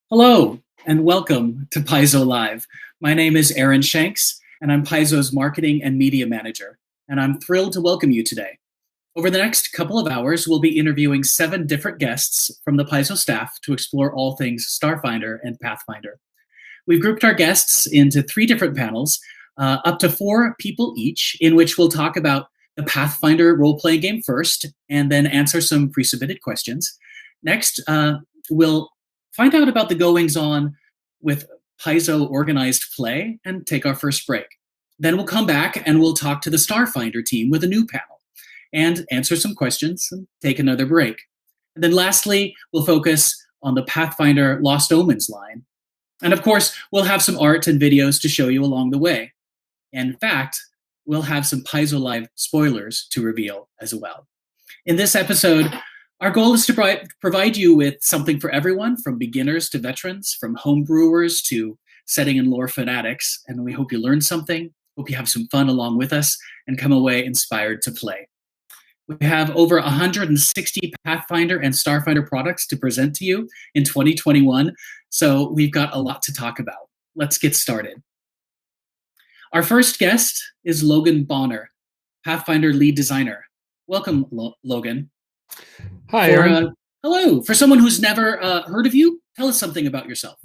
Hello, and welcome to Paizo Live. My name is Aaron Shanks, and I'm Paizo's Marketing and Media Manager, and I'm thrilled to welcome you today. Over the next couple of hours, we'll be interviewing 7 different guests from the Paizo staff to explore all things Starfinder and Pathfinder. We've grouped our guests into 3 different panels, up to 4 people each, in which we'll talk about the Pathfinder role-playing game first, and then answer some pre-submitted questions. Next, we'll find out about the goings-on with Paizo Organized play and take our first break. Then we'll come back and we'll talk to the Starfinder team with a new panel and answer some questions and take another break. And then lastly, we'll focus on the Pathfinder Lost Omens line. And of course, we'll have some art and videos to show you along the way. And in fact, we'll have some Paizo Live spoilers to reveal as well. In this episode, our goal is to provide you with something for everyone, from beginners to veterans, from homebrewers to setting and lore fanatics. And we hope you learn something, hope you have some fun along with us, and come away inspired to play. We have over 160 Pathfinder and Starfinder products to present to you in 2021, so we've got a lot to talk about. Let's get started. Our first guest is Logan Bonner, Pathfinder lead designer. Welcome, Logan. Hi, Aaron. Hello. For someone who's never heard of you, tell us something about yourself.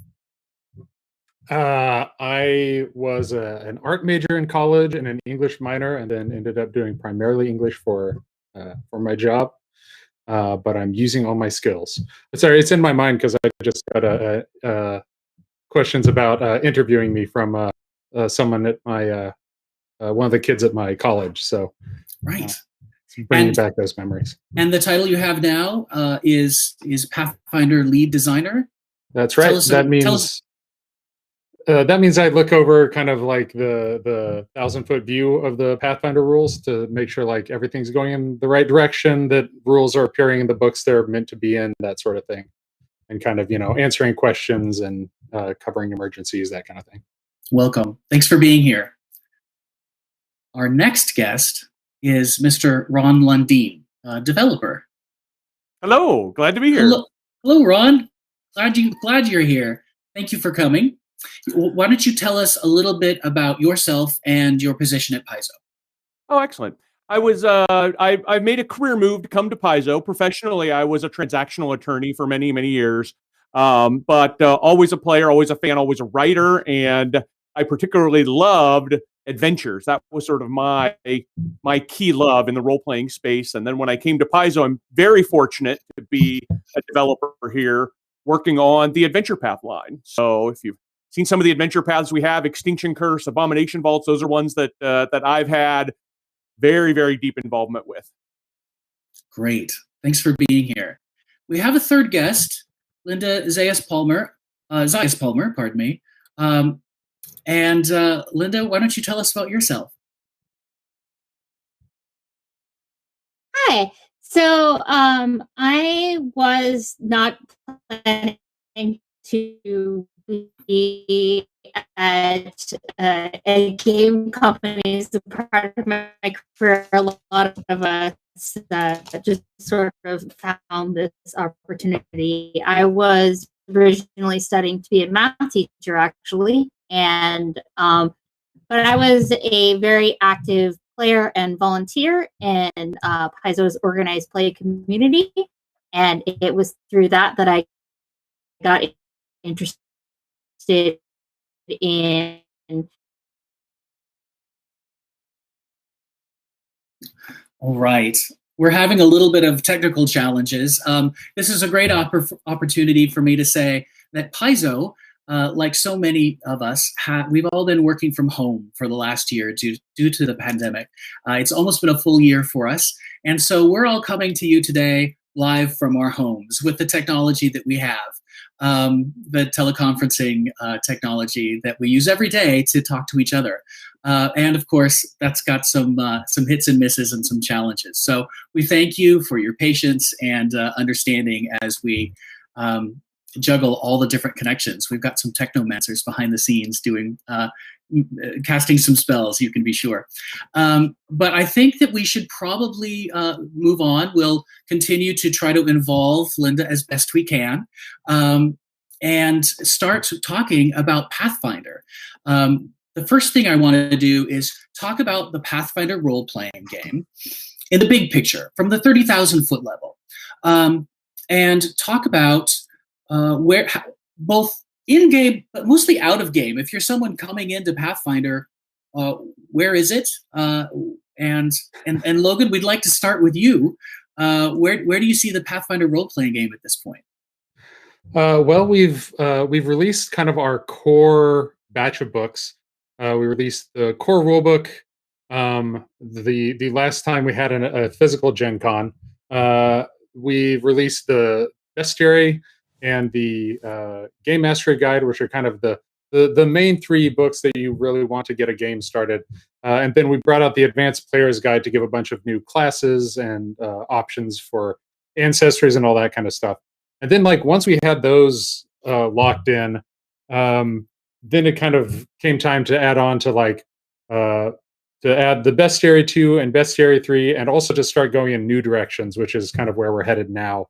I was an art major in college and an English minor, and then ended up doing primarily English for my job. But I'm using all my skills. Sorry, it's in my mind because I just got questions about interviewing me from someone at my one of the kids at my college. So right. Bringing back those memories. And the title you have now is Pathfinder lead designer. That's right. That means I look over kind of like the 1,000-foot view of the Pathfinder rules to make sure like everything's going in the right direction, that rules are appearing in the books they're meant to be in, that sort of thing, and kind of answering questions and covering emergencies, that kind of thing. Welcome. Thanks for being here. Our next guest is Mr. Ron Lundeen, developer. Hello, glad to be here. Hello, Ron. Glad you're here. Thank you for coming. Why don't you tell us a little bit about yourself and your position at Paizo? Oh, excellent. I was I made a career move to come to Paizo. Professionally, I was a transactional attorney for many years, but always a player, always a fan, always a writer, and I particularly loved adventures. That was sort of my key love in the role-playing space. And then when I came to Paizo, I'm very fortunate to be a developer here working on the Adventure Path line. So if you've seen some of the adventure paths we have, Extinction Curse, Abomination Vaults, those are ones that I've had very deep involvement with. Great. Thanks for being here. We have a third guest, Linda Zayas-Palmer, pardon me. And Linda, why don't you tell us about yourself? Hi. So I was not planning to be at a game company as a part of my career. A lot of us just sort of found this opportunity. I was originally studying to be a math teacher, actually. And but I was a very active player and volunteer in Paizo's organized play community, and it was through that I got interested in. All right. We're having a little bit of technical challenges. This is a great opportunity for me to say that Paizo, like so many of us, we've all been working from home for the last year due to the pandemic. It's almost been a full year for us. And so we're all coming to you today live from our homes with the technology that we have, the teleconferencing technology that we use every day to talk to each other. And of course, that's got some hits and misses and some challenges. So we thank you for your patience and understanding as we juggle all the different connections. We've got some technomancers behind the scenes doing casting some spells, you can be sure. But I think that we should probably move on. We'll continue to try to involve Linda as best we can. and start talking about Pathfinder. The first thing I want to do is talk about the Pathfinder role-playing game in the big picture, from the 30,000 foot level, and talk about both in-game, but mostly out of game. If you're someone coming into Pathfinder, where is it? And Logan, we'd like to start with you. Where do you see the Pathfinder role-playing game at this point? Well, we've released kind of our core batch of books. We released the core rulebook the last time we had a physical Gen Con. We've released the Bestiary and the Game Mastery Guide, which are kind of the main 3 books that you really want to get a game started. And then we brought out the Advanced Player's Guide to give a bunch of new classes and options for ancestries and all that kind of stuff. And then, like, once we had those locked in, then it kind of came time to add on to to add the Bestiary 2 and Bestiary 3, and also to start going in new directions, which is kind of where we're headed now,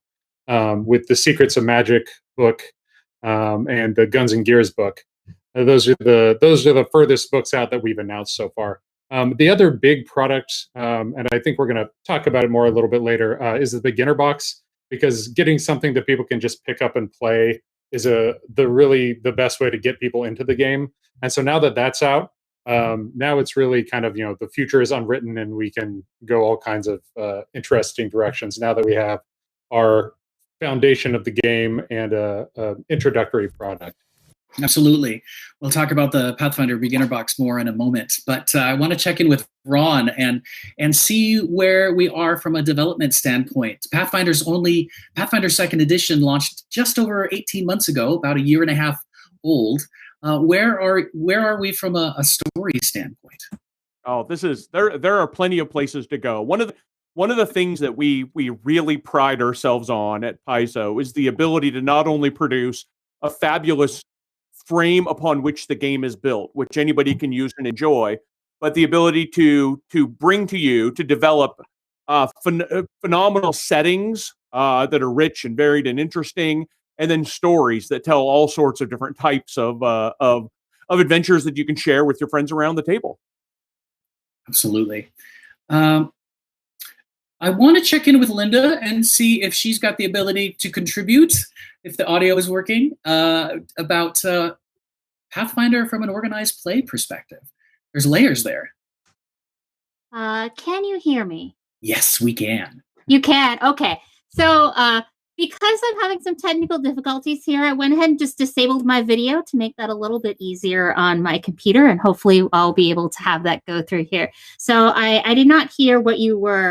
with the Secrets of Magic book and the Guns and Gears book. Those are the furthest books out that we've announced so far. The other big product, and I think we're going to talk about it more a little bit later, is the beginner box, because getting something that people can just pick up and play is the best way to get people into the game. And so now that that's out, now it's really kind of, the future is unwritten, and we can go all kinds of interesting directions now that we have our foundation of the game and a introductory product. Absolutely. We'll talk about the Pathfinder beginner box more in a moment, but I want to check in with Ron and see where we are from a development standpoint. Pathfinder 2nd edition launched just over 18 months ago, about a year and a half old. Where are we from a story standpoint? Oh, there are plenty of places to go. One of the things that we really pride ourselves on at Paizo is the ability to not only produce a fabulous frame upon which the game is built, which anybody can use and enjoy, but the ability to bring to you, to develop phenomenal settings that are rich and varied and interesting, and then stories that tell all sorts of different types of adventures that you can share with your friends around the table. Absolutely. I want to check in with Linda and see if she's got the ability to contribute, if the audio is working, about Pathfinder from an organized play perspective. There's layers there. Can you hear me? Yes, we can. You can? Okay. So because I'm having some technical difficulties here, I went ahead and just disabled my video to make that a little bit easier on my computer, and hopefully I'll be able to have that go through here. So I did not hear what you were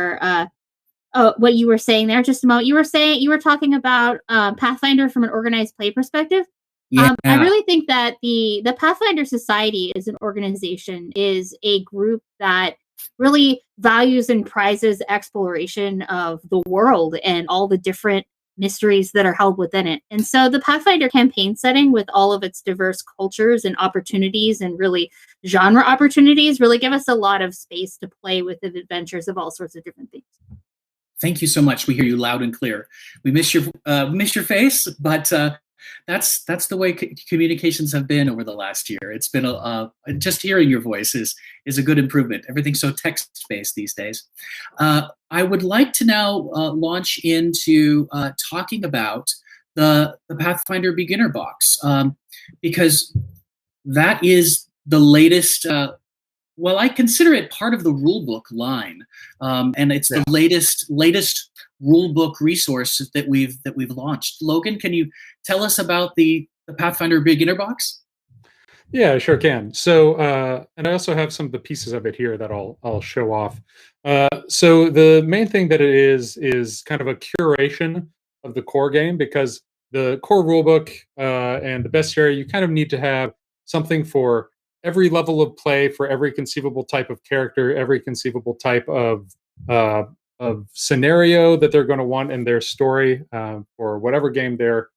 saying there. Just a moment. You were talking about Pathfinder from an organized play perspective. Yeah. I really think that the Pathfinder Society as an organization is a group that really values and prizes exploration of the world and all the different mysteries that are held within it. And so the Pathfinder campaign setting, with all of its diverse cultures and opportunities and really genre opportunities, really give us a lot of space to play with the adventures of all sorts of different things. Thank you so much. We hear you loud and clear. We miss your face, but that's the way communications have been over the last year. It's been just hearing your voice is a good improvement. Everything's so text-based these days. I would like to now launch into talking about the Pathfinder beginner box, because that is the latest. Well, I consider it part of the rulebook line, and it's the latest rulebook resource that we've launched. Logan, can you tell us about the Pathfinder beginner box? Yeah, sure can. So, and I also have some of the pieces of it here that I'll show off. So the main thing that it is kind of a curation of the core game, because the core rulebook and the bestiary, you kind of need to have something for every level of play, for every conceivable type of character, every conceivable type of scenario that they're going to want in their story, for whatever game they're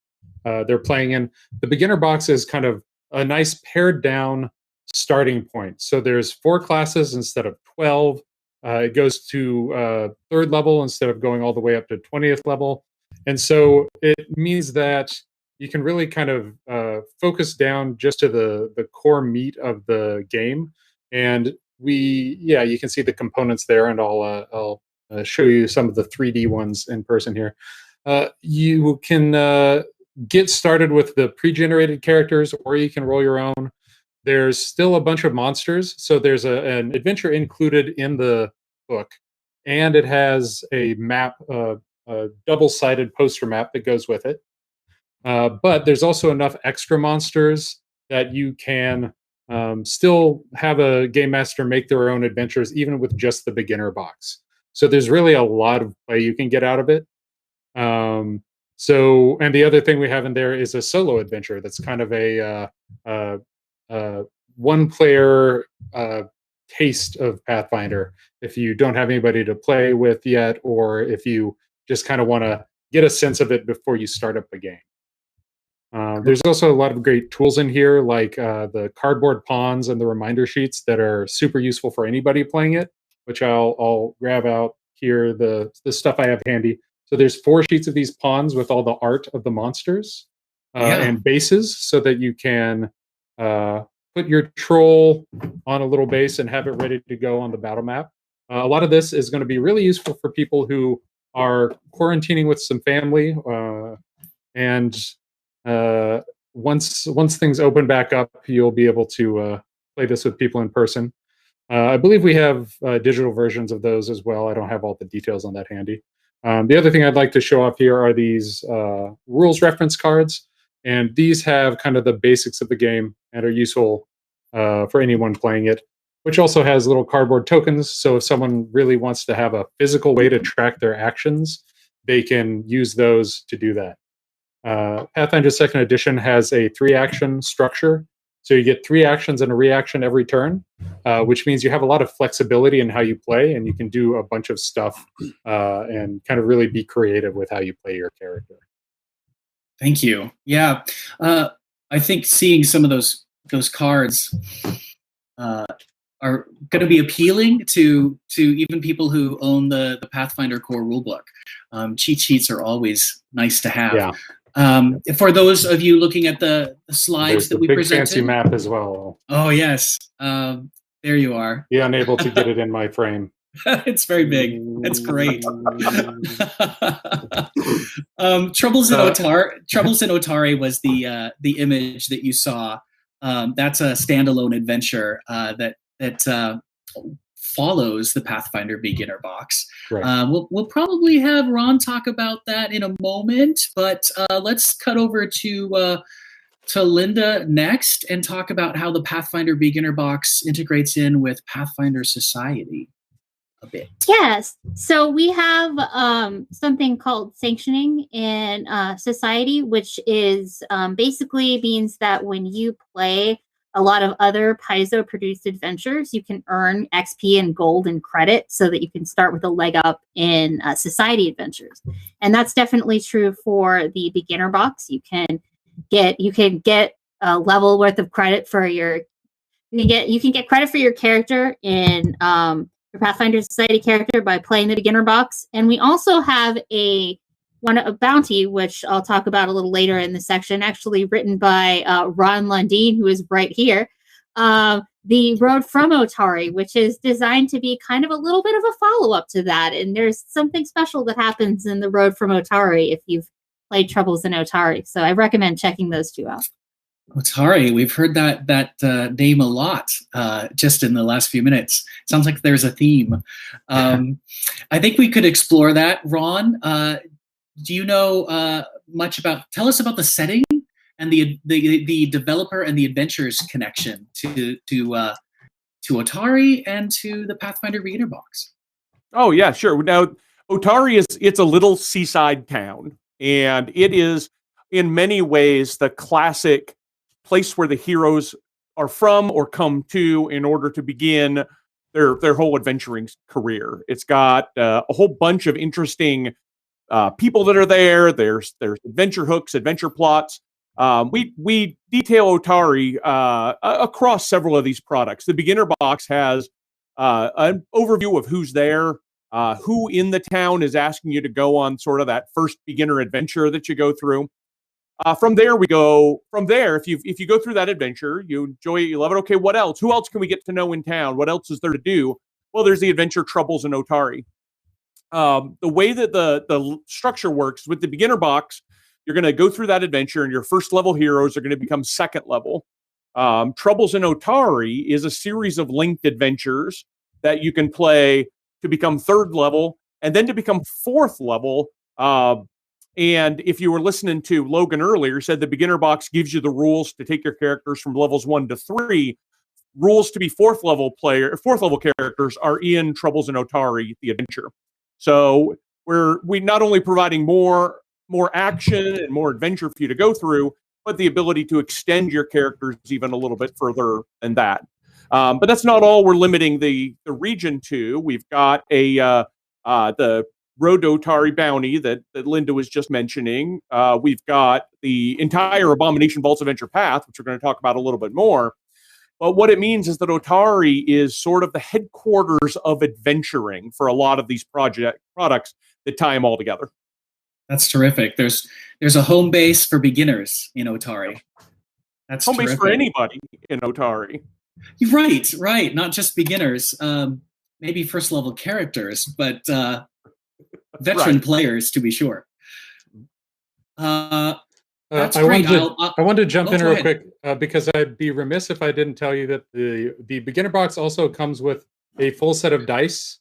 playing in. The beginner box is kind of a nice pared down starting point. So there's 4 classes instead of 12. It goes to 3rd level instead of going all the way up to 20th level. And so it means that you can really kind of focus down just to the core meat of the game. And you can see the components there, and I'll show you some of the 3D ones in person here. You can get started with the pre-generated characters, or you can roll your own. There's still a bunch of monsters, so there's an adventure included in the book, and it has a map, a double-sided poster map that goes with it. But there's also enough extra monsters that you can still have a game master make their own adventures, even with just the beginner box. So there's really a lot of play you can get out of it. And the other thing we have in there is a solo adventure that's kind of a one-player taste of Pathfinder. If you don't have anybody to play with yet, or if you just kind of want to get a sense of it before you start up the game. There's also a lot of great tools in here, like the cardboard pawns and the reminder sheets that are super useful for anybody playing it, which I'll grab out here, the stuff I have handy. So there's 4 sheets of these pawns with all the art of the monsters and bases, so that you can put your troll on a little base and have it ready to go on the battle map. A lot of this is going to be really useful for people who are quarantining with some family, and once things open back up, you'll be able to play this with people in person. I believe we have digital versions of those as well. I don't have all the details on that handy. The other thing I'd like to show off here are these rules reference cards, and these have kind of the basics of the game and are useful for anyone playing it, which also has little cardboard tokens. So if someone really wants to have a physical way to track their actions, they can use those to do that. Pathfinder 2nd Edition has a 3-action structure. So you get 3 actions and a reaction every turn, which means you have a lot of flexibility in how you play, and you can do a bunch of stuff and kind of really be creative with how you play your character. Thank you. Yeah, I think seeing some of those cards are going to be appealing to even people who own the Pathfinder core rulebook. Cheat sheets are always nice to have. Yeah. For those of you looking at the slides that we big presented, fancy map as well. Oh yes, there you are. Yeah, unable to get it in my frame. It's very big. It's great. Troubles in Otari was the image that you saw. That's a standalone adventure that follows the Pathfinder beginner box. Right. We'll probably have Ron talk about that in a moment, but let's cut over to Linda next and talk about how the Pathfinder beginner box integrates in with Pathfinder Society a bit. Yes. So we have something called sanctioning in Society, which is basically means that when you play a lot of other Paizo produced adventures, you can earn XP and gold and credit so that you can start with a leg up in Society adventures. And that's definitely true for the beginner box. You can get a level worth of credit for your you can get credit for your character in your Pathfinder Society character by playing the beginner box. And we also have a bounty, which I'll talk about a little later in the section, actually written by Ron Lundeen, who is right here. The Road from Otari, which is designed to be kind of a little bit of a follow-up to that. And there's something special that happens in the Road from Otari if you've played Troubles in Otari. So I recommend checking those 2 out. Otari, we've heard that name a lot just in the last few minutes. Sounds like there's a theme. I think we could explore that. Ron, do you know much about? Tell us about the setting and the developer and the adventures connection to Otari and to the Pathfinder beginner box. Oh yeah, sure. Now Otari it's a little seaside town, and it is in many ways the classic place where the heroes are from or come to in order to begin their whole adventuring career. It's got a whole bunch of interesting people that are there. There's adventure hooks, adventure plots. We detail Otari across several of these products. The beginner box has an overview of who's there, who in the town is asking you to go on sort of that first beginner adventure that you go through. From there, we go. From there, if you go through that adventure, you enjoy it, you love it. Okay, what else? Who else can we get to know in town? What else is there to do? Well, there's the adventure Troubles in Otari. The way that the structure works with the beginner box, you're going to go through that adventure, and your first level heroes are going to become second level. Troubles in Otari is a series of linked adventures that you can play to become third level, and then to become fourth level. And if you were listening to Logan earlier, said the beginner box gives you the rules to take your characters from levels 1 to 3. Rules to be fourth level characters are in Troubles in Otari, the adventure. So we not only providing more action and more adventure for you to go through, but the ability to extend your characters even a little bit further than that. But that's not all we're limiting the region to. We've got the Road to Otari bounty that Linda was just mentioning. We've got the entire Abomination Vaults Adventure path, which we're going to talk about a little bit more. But what it means is that Otari is sort of the headquarters of adventuring for a lot of these products that tie them all together. That's terrific. There's a home base for beginners in Otari. That's home terrific. Base for anybody in Otari. Right. Not just beginners. Maybe first level characters, but veteran players to be sure. That's great. I wanted to jump in real quick because I'd be remiss if I didn't tell you that the beginner box also comes with a full set of dice,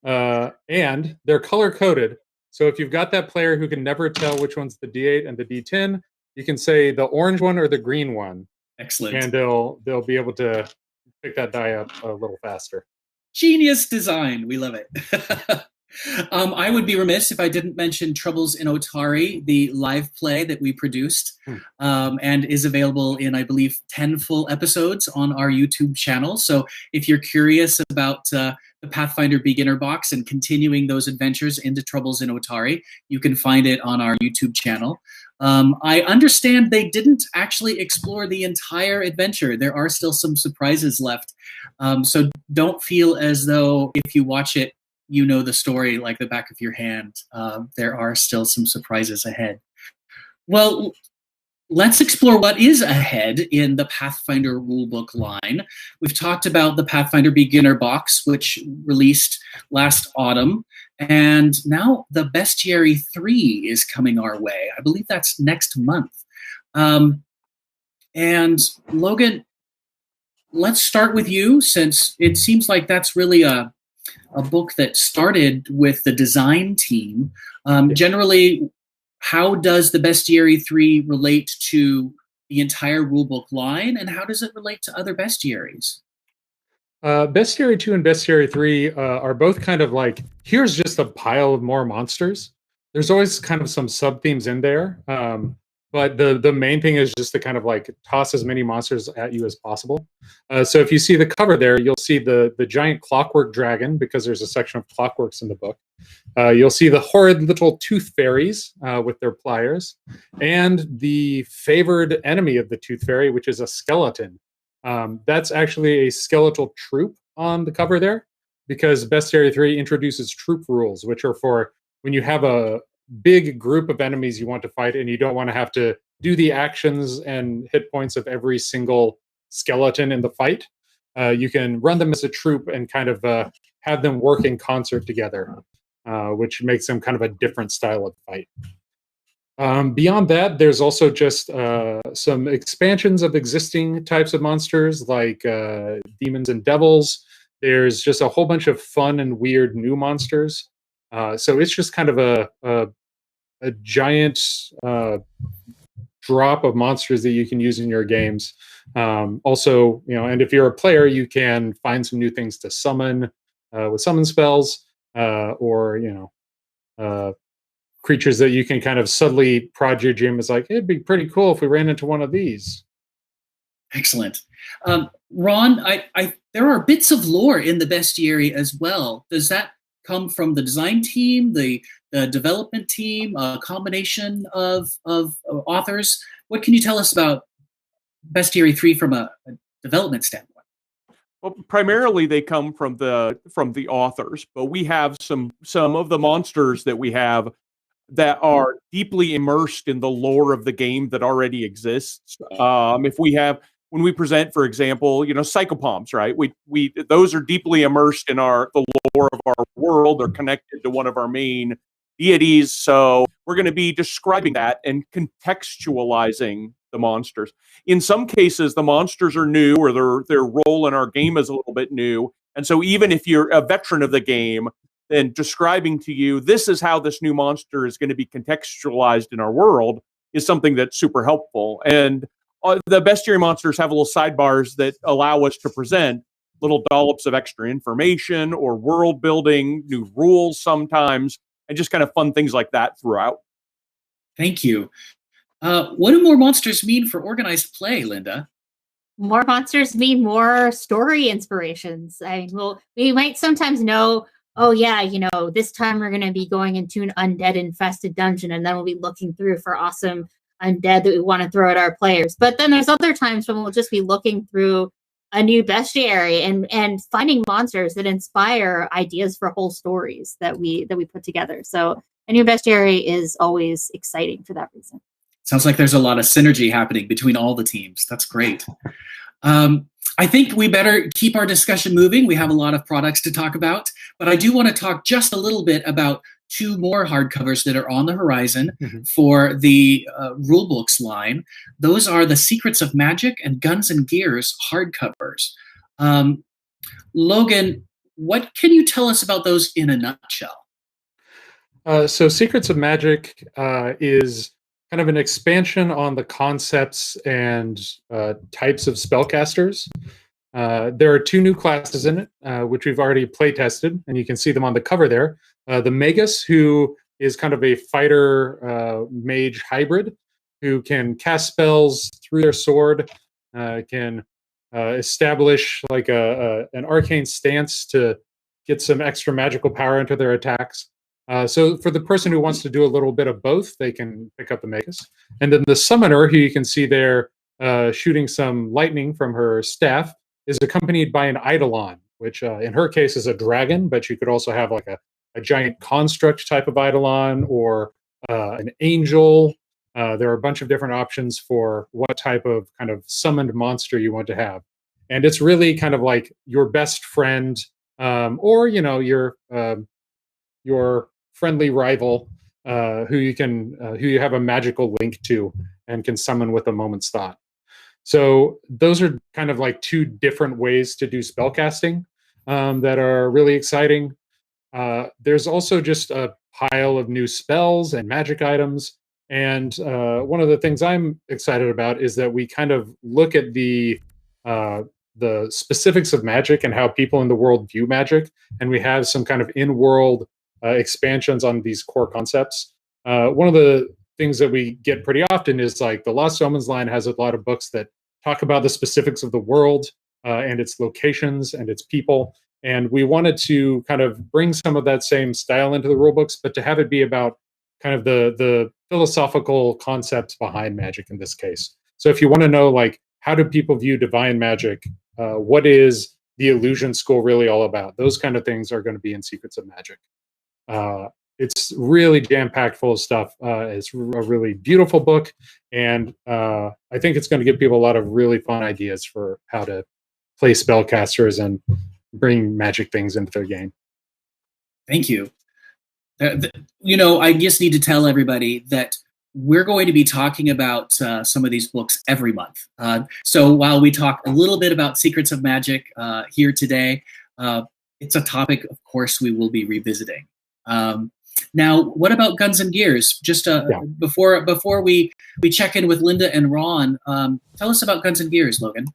and they're color coded. So if you've got that player who can never tell which one's the D8 and the D10, you can say the orange one or the green one. Excellent. And they'll be able to pick that die up a little faster. Genius design. We love it. I would be remiss if I didn't mention Troubles in Otari, the live play that we produced, and is available in, I believe, 10 full episodes on our YouTube channel. So if you're curious about the Pathfinder Beginner Box and continuing those adventures into Troubles in Otari, you can find it on our YouTube channel. I understand they didn't actually explore the entire adventure. There are still some surprises left. So don't feel as though if you watch it, you know the story like the back of your hand. There are still some surprises ahead. Well, let's explore what is ahead in the Pathfinder Rulebook line. We've talked about the Pathfinder Beginner Box, which released last autumn. And now the Bestiary 3 is coming our way. I believe that's next month. And Logan, let's start with you, since it seems like that's really a book that started with the design team. Generally, how does the Bestiary 3 relate to the entire rulebook line, and how does it relate to other bestiaries? Bestiary 2 and Bestiary 3 are both kind of like, here's just a pile of more monsters. There's always kind of some sub-themes in there, but the main thing is just to kind of like toss as many monsters at you as possible. So if you see the cover there, you'll see the giant clockwork dragon, because there's a section of clockworks in the book. You'll see the horrid little tooth fairies with their pliers, and the favored enemy of the tooth fairy, which is a skeleton. That's actually a skeletal troop on the cover there, because Bestiary 3 introduces troop rules, which are for when you have a big group of enemies you want to fight and you don't want to have to do the actions and hit points of every single skeleton in the fight. You can run them as a troop and kind of have them work in concert together, which makes them kind of a different style of fight. Beyond that, there's also just some expansions of existing types of monsters like demons and devils. There's just a whole bunch of fun and weird new monsters. So it's just kind of a giant drop of monsters that you can use in your games. Also, and if you're a player, you can find some new things to summon with summon spells, or creatures that you can kind of subtly prod your gym. It's like, it'd be pretty cool if we ran into one of these. Excellent. Ron, there are bits of lore in the Bestiary as well. Does that come from the design team, the development team, a combination of authors? What can you tell us about Bestiary 3 from a development standpoint? Well, primarily they come from the authors, but we have some of the monsters that we have. that are deeply immersed in the lore of the game that already exists. If we have, when we present, for example, psychopoms, right? We those are deeply immersed in the lore of our world. They're connected to one of our main deities, so we're going to be describing that and contextualizing the monsters. In some cases, the monsters are new, or their role in our game is a little bit new, and so even if you're a veteran of the game, then describing to you, this is how this new monster is going to be contextualized in our world, is something that's super helpful. And the bestiary monsters have little sidebars that allow us to present little dollops of extra information or world building, new rules sometimes, and just kind of fun things like that throughout. Thank you. What do more monsters mean for organized play, Linda? More monsters mean more story inspirations. We might sometimes know, oh yeah, this time we're going to be going into an undead infested dungeon, and then we'll be looking through for awesome undead that we want to throw at our players. But then there's other times when we'll just be looking through a new bestiary and finding monsters that inspire ideas for whole stories that we put together. So a new bestiary is always exciting for that reason. Sounds like there's a lot of synergy happening between all the teams. That's great. I think we better keep our discussion moving. We have a lot of products to talk about, but I do want to talk just a little bit about two more hardcovers that are on the horizon for the Rulebooks line. Those are the Secrets of Magic and Guns and Gears hardcovers. Logan, what can you tell us about those in a nutshell? So Secrets of Magic is kind of an expansion on the concepts and types of spellcasters. There are two new classes in it, which we've already play tested, and you can see them on the cover there. The Magus, who is kind of a fighter mage hybrid, who can cast spells through their sword, can establish like an arcane stance to get some extra magical power into their attacks. So for the person who wants to do a little bit of both, they can pick up the Magus. And then the Summoner, who you can see there shooting some lightning from her staff, is accompanied by an Eidolon, which in her case is a dragon, but you could also have like a giant construct type of Eidolon or an angel. There are a bunch of different options for what type of kind of summoned monster you want to have. And it's really kind of like your best friend or, your friendly rival who you have a magical link to and can summon with a moment's thought. So those are kind of like two different ways to do spellcasting that are really exciting. There's also just a pile of new spells and magic items. And one of the things I'm excited about is that we kind of look at the specifics of magic and how people in the world view magic. And we have some kind of in-world expansions on these core concepts. One of the things that we get pretty often is like the Lost Omens line has a lot of books that talk about the specifics of the world and its locations and its people. And we wanted to kind of bring some of that same style into the rulebooks, but to have it be about kind of the philosophical concepts behind magic in this case. So if you want to know, like, how do people view divine magic? What is the illusion school really all about? Those kind of things are going to be in Secrets of Magic. It's really jam-packed full of stuff. It's a really beautiful book, and I think it's going to give people a lot of really fun ideas for how to play spellcasters and bring magic things into their game. Thank you. I just need to tell everybody that we're going to be talking about some of these books every month. So while we talk a little bit about Secrets of Magic here today, it's a topic, of course, we will be revisiting. Now, what about Guns and Gears? Just before we check in with Linda and Ron, tell us about Guns and Gears, Logan.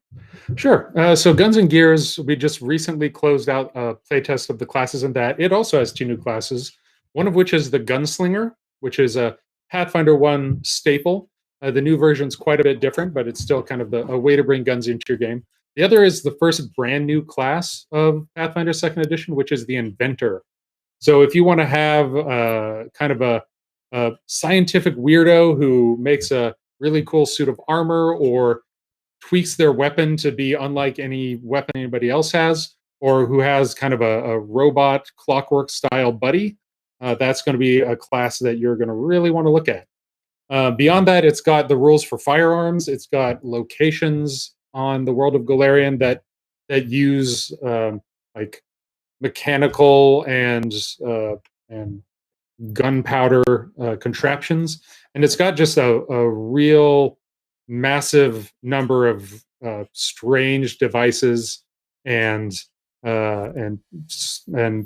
Sure. So Guns and Gears, we just recently closed out a playtest of the classes in that. It also has two new classes, one of which is the Gunslinger, which is a Pathfinder 1 staple. The new version is quite a bit different, but it's still kind of a way to bring guns into your game. The other is the first brand new class of Pathfinder 2nd Edition, which is the Inventor. So if you want to have kind of a scientific weirdo who makes a really cool suit of armor or tweaks their weapon to be unlike any weapon anybody else has, or who has kind of a robot clockwork style buddy, that's going to be a class that you're going to really want to look at. Beyond that, it's got the rules for firearms. It's got locations on the world of Golarion that use like mechanical and gunpowder contraptions, and it's got just a real massive number of strange devices and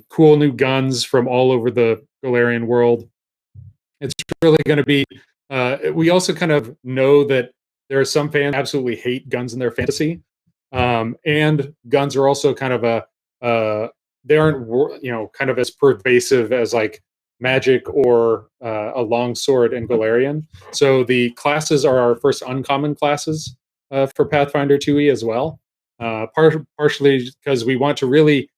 cool new guns from all over the Golarion world. It's really going to be. We also kind of know that there are some fans absolutely hate guns in their fantasy, and guns are also kind of they aren't kind of as pervasive as like magic or a long sword in Golarion. So the classes are our first uncommon classes for Pathfinder 2e as well. Partially because we want to really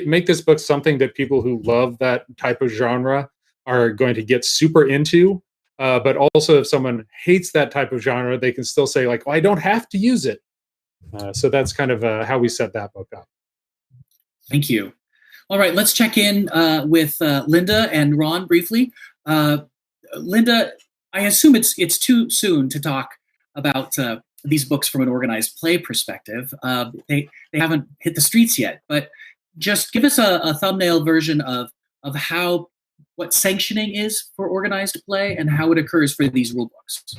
make this book something that people who love that type of genre are going to get super into. But also, if someone hates that type of genre, they can still say, like, well, I don't have to use it. So that's kind of how we set that book up. Thank you. All right, let's check in with Linda and Ron briefly. Linda, I assume it's too soon to talk about these books from an organized play perspective. They haven't hit the streets yet, but just give us a thumbnail version of what sanctioning is for organized play and how it occurs for these rule books.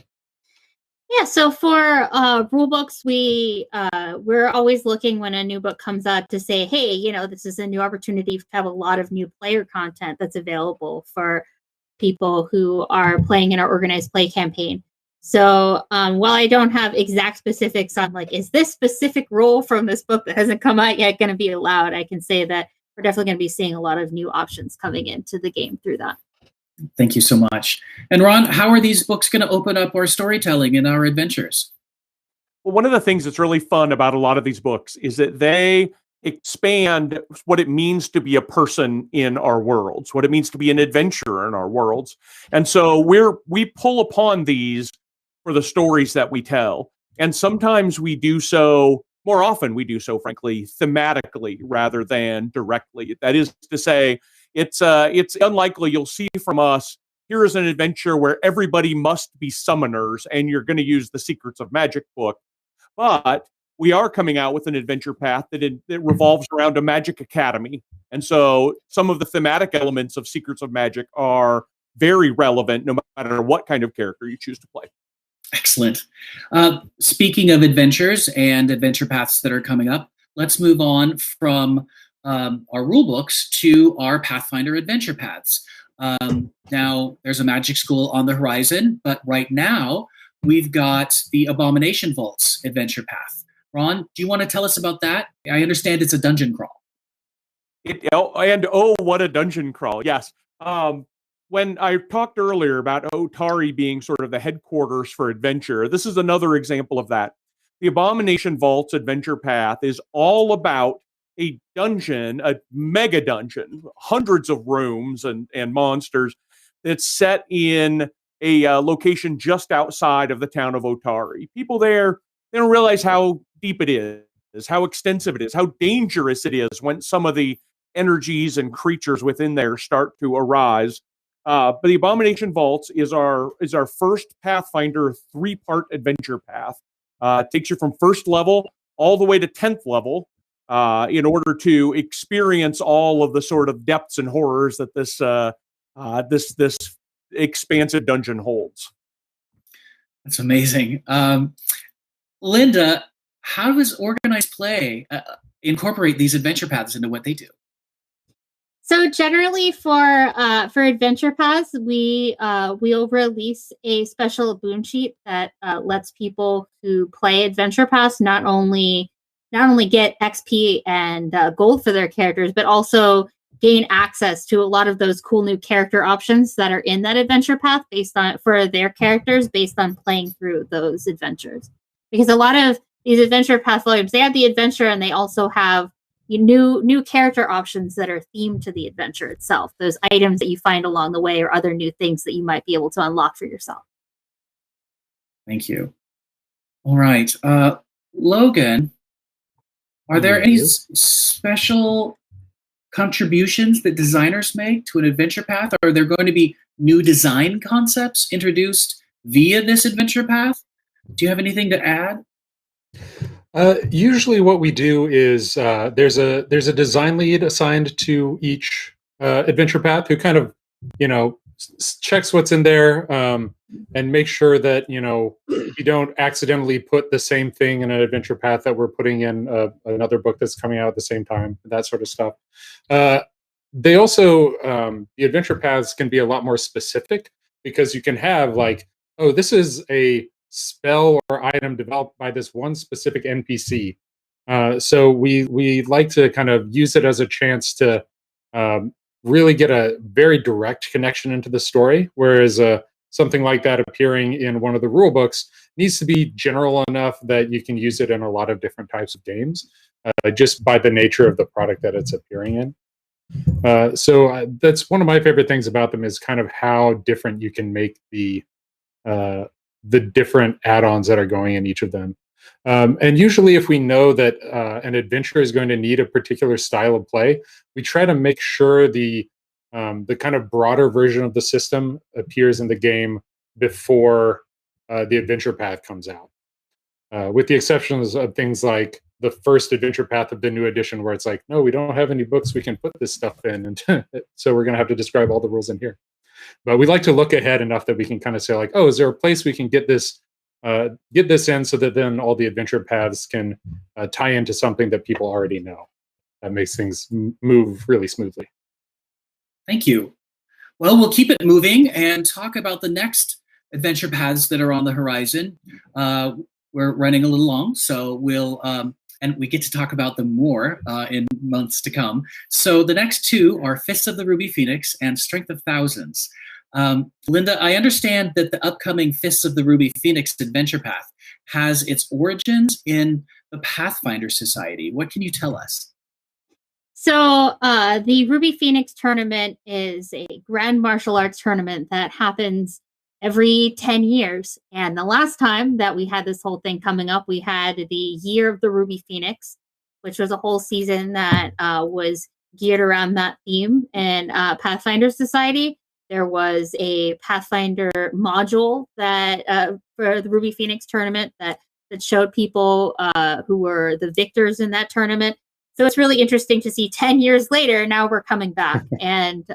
Yeah, so for rule books, we're always looking when a new book comes out to say, hey, this is a new opportunity to have a lot of new player content that's available for people who are playing in our organized play campaign. So while I don't have exact specifics on like, is this specific rule from this book that hasn't come out yet going to be allowed, I can say that we're definitely going to be seeing a lot of new options coming into the game through that. Thank you so much. And Ron, how are these books going to open up our storytelling in our adventures? Well, one of the things that's really fun about a lot of these books is that they expand what it means to be a person in our worlds, what it means to be an adventurer in our worlds. And so we pull upon these for the stories that we tell. And sometimes we do so, more often we do so, frankly, thematically rather than directly. That is to say, it's unlikely you'll see from us, here is an adventure where everybody must be summoners and you're going to use the Secrets of Magic book. But we are coming out with an adventure path that revolves around a magic academy. And so some of the thematic elements of Secrets of Magic are very relevant no matter what kind of character you choose to play. Excellent. Speaking of adventures and adventure paths that are coming up, let's move on from our rule books to our Pathfinder adventure paths. Now, there's a magic school on the horizon, but right now we've got the Abomination Vaults adventure path. Ron, do you want to tell us about that? I understand it's a dungeon crawl. What a dungeon crawl. Yes. When I talked earlier about Otari being sort of the headquarters for adventure, this is another example of that. The Abomination Vaults adventure path is all about a dungeon, a mega dungeon, hundreds of rooms and monsters that's set in a location just outside of the town of Otari. People there, they don't realize how deep it is, how extensive it is, how dangerous it is when some of the energies and creatures within there start to arise. But the Abomination Vaults is our first Pathfinder 3-part adventure path. It takes you from first level all the way to 10th level in order to experience all of the sort of depths and horrors that this expansive dungeon holds. That's amazing. Linda, how does organized play incorporate these adventure paths into what they do? So generally for adventure paths, we'll release a special boon sheet that lets people who play adventure paths not only get XP and gold for their characters, but also gain access to a lot of those cool new character options that are in that adventure path for their characters based on playing through those adventures. Because a lot of these adventure path volumes, they have the adventure and they also have new character options that are themed to the adventure itself. Those items that you find along the way or other new things that you might be able to unlock for yourself. Thank you. All right. Logan, are there any special contributions that designers make to an adventure path? Are there going to be new design concepts introduced via this adventure path? Do you have anything to add? Usually what we do is there's a design lead assigned to each adventure path who kind of, checks what's in there and make sure that, you don't accidentally put the same thing in an adventure path that we're putting in another book that's coming out at the same time, that sort of stuff. They also, the adventure paths can be a lot more specific because you can have like, oh, this is a spell or item developed by this one specific NPC. So we like to kind of use it as a chance to really get a very direct connection into the story, whereas something like that appearing in one of the rule books needs to be general enough that you can use it in a lot of different types of games, just by the nature of the product that it's appearing in. So that's one of my favorite things about them, is kind of how different you can make the different add-ons that are going in each of them. And usually if we know that an adventure is going to need a particular style of play, we try to make sure the kind of broader version of the system appears in the game before the adventure path comes out. With the exceptions of things like the first adventure path of the new edition, where it's like, no, we don't have any books we can put this stuff in, and so we're going to have to describe all the rules in here. But we like to look ahead enough that we can kind of say like, oh, is there a place we can get this in, so that then all the adventure paths can tie into something that people already know. That makes things move really smoothly. Thank you. Well, we'll keep it moving and talk about the next adventure paths that are on the horizon. We're running a little long, so we'll and we get to talk about them more in months to come. So the next two are Fists of the Ruby Phoenix and Strength of Thousands. Linda, I understand that the upcoming Fists of the Ruby Phoenix adventure path has its origins in the Pathfinder Society. What can you tell us? So the Ruby Phoenix tournament is a grand martial arts tournament that happens every 10 years. And the last time that we had this whole thing coming up, we had the Year of the Ruby Phoenix, which was a whole season that was geared around that theme. And Pathfinder Society, there was a Pathfinder module that for the Ruby Phoenix tournament that showed people who were the victors in that tournament. So it's really interesting to see 10 years later, now we're coming back. And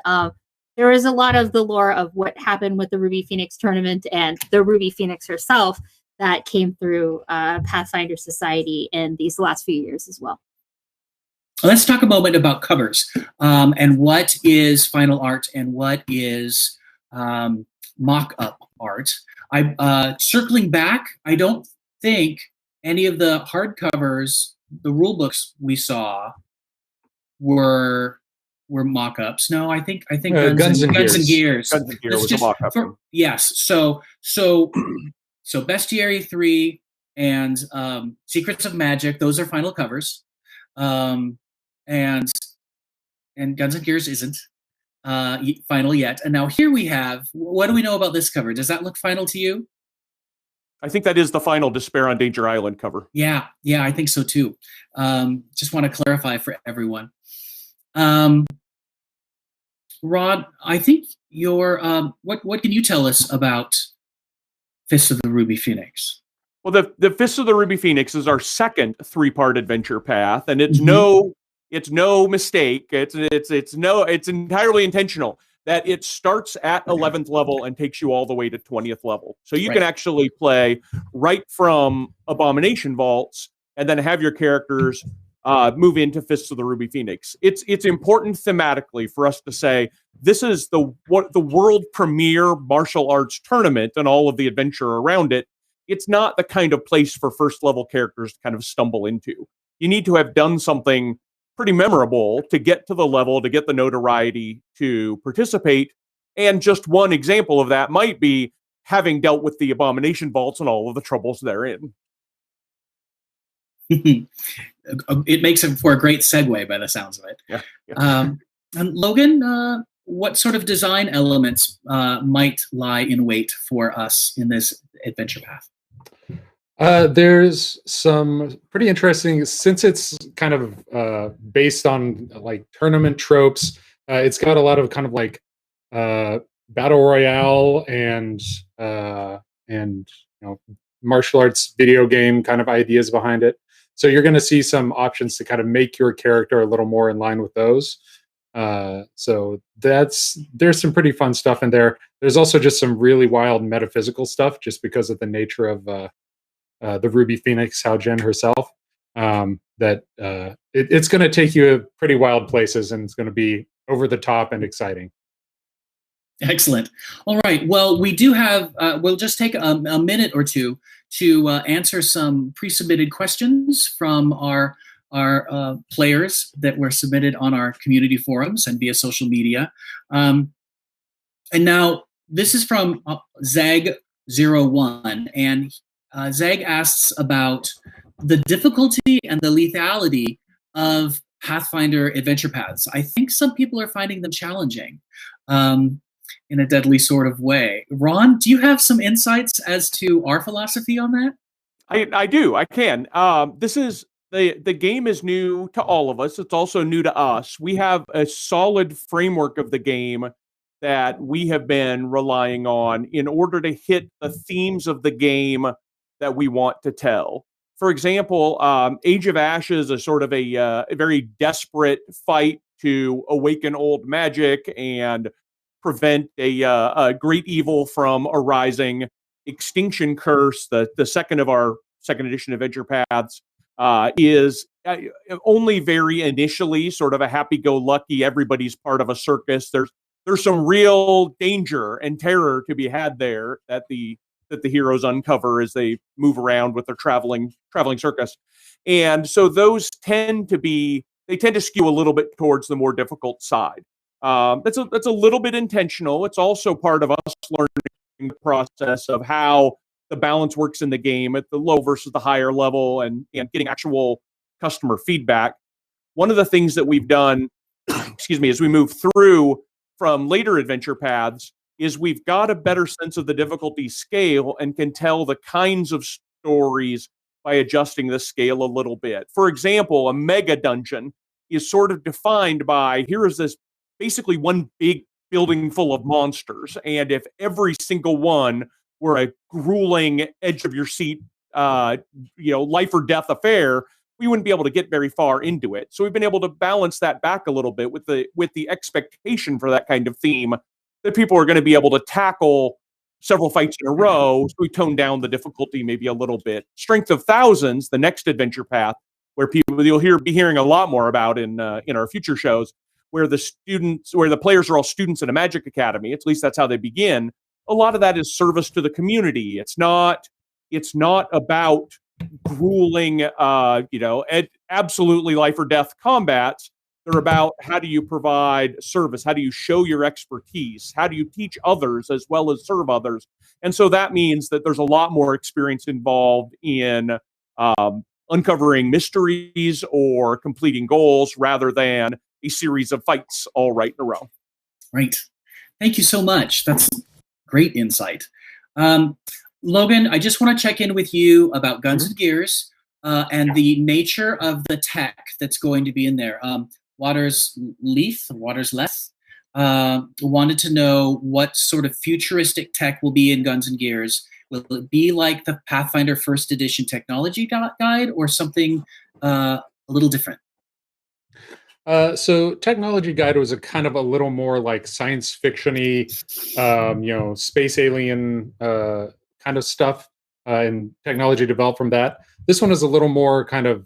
there is a lot of the lore of what happened with the Ruby Phoenix tournament and the Ruby Phoenix herself that came through Pathfinder Society in these last few years as well. Let's talk a moment about covers and what is final art and what is mock-up art. Circling back, I don't think any of the hardcovers, the rule books we saw, were mock-ups. No, I think Guns and Gears. Guns and Gears was a mock-up. Yes. So Bestiary 3 and Secrets of Magic, those are final covers. And Guns and Gears isn't final yet. And now here we have, what do we know about this cover? Does that look final to you? I think that is the final Despair on Danger Island cover. Yeah, I think so too. Just want to clarify for everyone. Rod, I think your what can you tell us about Fists of the Ruby Phoenix? Well, the Fists of the Ruby Phoenix is our second 3-part adventure path, and it's it's no mistake. It's entirely intentional that it starts at 11th level and takes you all the way to 20th level. So you can actually play right from Abomination Vaults and then have your characters move into Fists of the Ruby Phoenix. It's important thematically for us to say this is the world premiere martial arts tournament and all of the adventure around it. It's not the kind of place for first level characters to kind of stumble into. You need to have done something pretty memorable to get to the level, to get the notoriety to participate. And just one example of that might be having dealt with the Abomination Vaults and all of the troubles therein. It makes it for a great segue by the sounds of it. Yeah. And Logan, what sort of design elements might lie in wait for us in this adventure path? There's some pretty interesting, since it's kind of based on like tournament tropes. It's got a lot of kind of like battle royale and martial arts video game kind of ideas behind it. So you're going to see some options to kind of make your character a little more in line with those. So there's some pretty fun stuff in there. There's also just some really wild metaphysical stuff, just because of the nature of the Ruby Phoenix Hao-Jen herself. It's going to take you to pretty wild places, and it's going to be over the top and exciting. Excellent. All right. Well, we do have, we'll just take a minute or two to answer some pre-submitted questions from our players that were submitted on our community forums and via social media. And now this is from Zag01, and Zag asks about the difficulty and the lethality of Pathfinder adventure paths. I think some people are finding them challenging in a deadly sort of way. Ron, do you have some insights as to our philosophy on that? I do. I can. This is the game is new to all of us. It's also new to us. We have a solid framework of the game that we have been relying on in order to hit the themes of the game that we want to tell. For example, Age of Ashes is sort of a very desperate fight to awaken old magic and prevent a great evil from arising. Extinction Curse, the second of our second edition adventure paths, is only very initially sort of a happy-go-lucky, everybody's part of a circus. There's some real danger and terror to be had there that the heroes uncover as they move around with their traveling circus. And so those tend to skew a little bit towards the more difficult side. That's a little bit intentional. It's also part of us learning the process of how the balance works in the game at the low versus the higher level, and getting actual customer feedback. One of the things that we've done, excuse me, as we move through from later adventure paths, is we've got a better sense of the difficulty scale and can tell the kinds of stories by adjusting the scale a little bit. For example, a mega dungeon is sort of defined by, here is this basically one big building full of monsters, and if every single one were a grueling, edge of your seat, life or death affair, we wouldn't be able to get very far into it. So we've been able to balance that back a little bit with the expectation for that kind of theme, that people are going to be able to tackle several fights in a row. So we tone down the difficulty maybe a little bit. Strength of Thousands, the next adventure path, where you'll be hearing a lot more about in our future shows, where the players are all students in a magic academy. At least that's how they begin. A lot of that is service to the community. It's not about grueling, absolutely life or death combats. They're about, how do you provide service? How do you show your expertise? How do you teach others as well as serve others? And so that means that there's a lot more experience involved in uncovering mysteries or completing goals, rather than a series of fights all right in a row. Right. Thank you so much. That's great insight. Logan, I just want to check in with you about Guns and Gears and the nature of the tech that's going to be in there. Waters Less wanted to know what sort of futuristic tech will be in Guns and Gears. Will it be like the Pathfinder First Edition technology guide, or something a little different? So Technology Guide was a kind of a little more like science fiction-y, space alien kind of stuff, and technology developed from that. This one is a little more kind of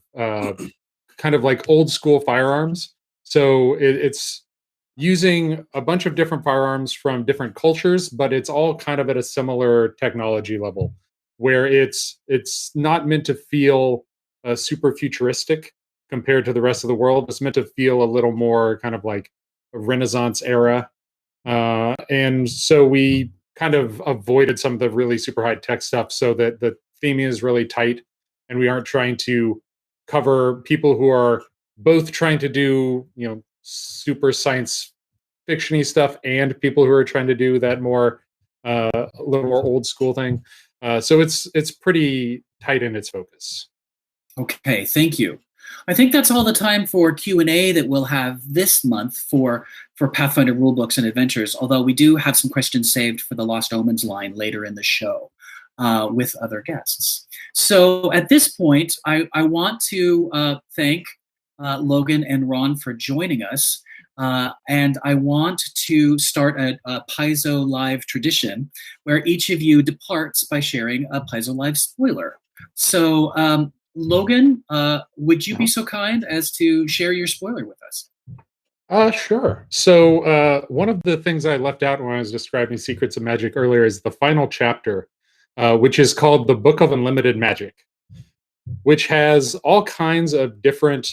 like old school firearms. So it's using a bunch of different firearms from different cultures, but it's all kind of at a similar technology level, where it's not meant to feel super futuristic compared to the rest of the world. It's meant to feel a little more kind of like a Renaissance era. And so we kind of avoided some of the really super high tech stuff, so that the theming is really tight, and we aren't trying to cover people who are both trying to do, super science fiction-y stuff, and people who are trying to do that more, a little more old school thing. So it's pretty tight in its focus. Okay, thank you. I think that's all the time for Q&A that we'll have this month for Pathfinder Rulebooks and Adventures, although we do have some questions saved for the Lost Omens line later in the show with other guests. So at this point, I want to thank Logan and Ron for joining us. And I want to start a Paizo Live tradition where each of you departs by sharing a Paizo Live spoiler. So Logan, would you be so kind as to share your spoiler with us? Sure. So one of the things I left out when I was describing Secrets of Magic earlier is the final chapter, which is called The Book of Unlimited Magic, which has all kinds of different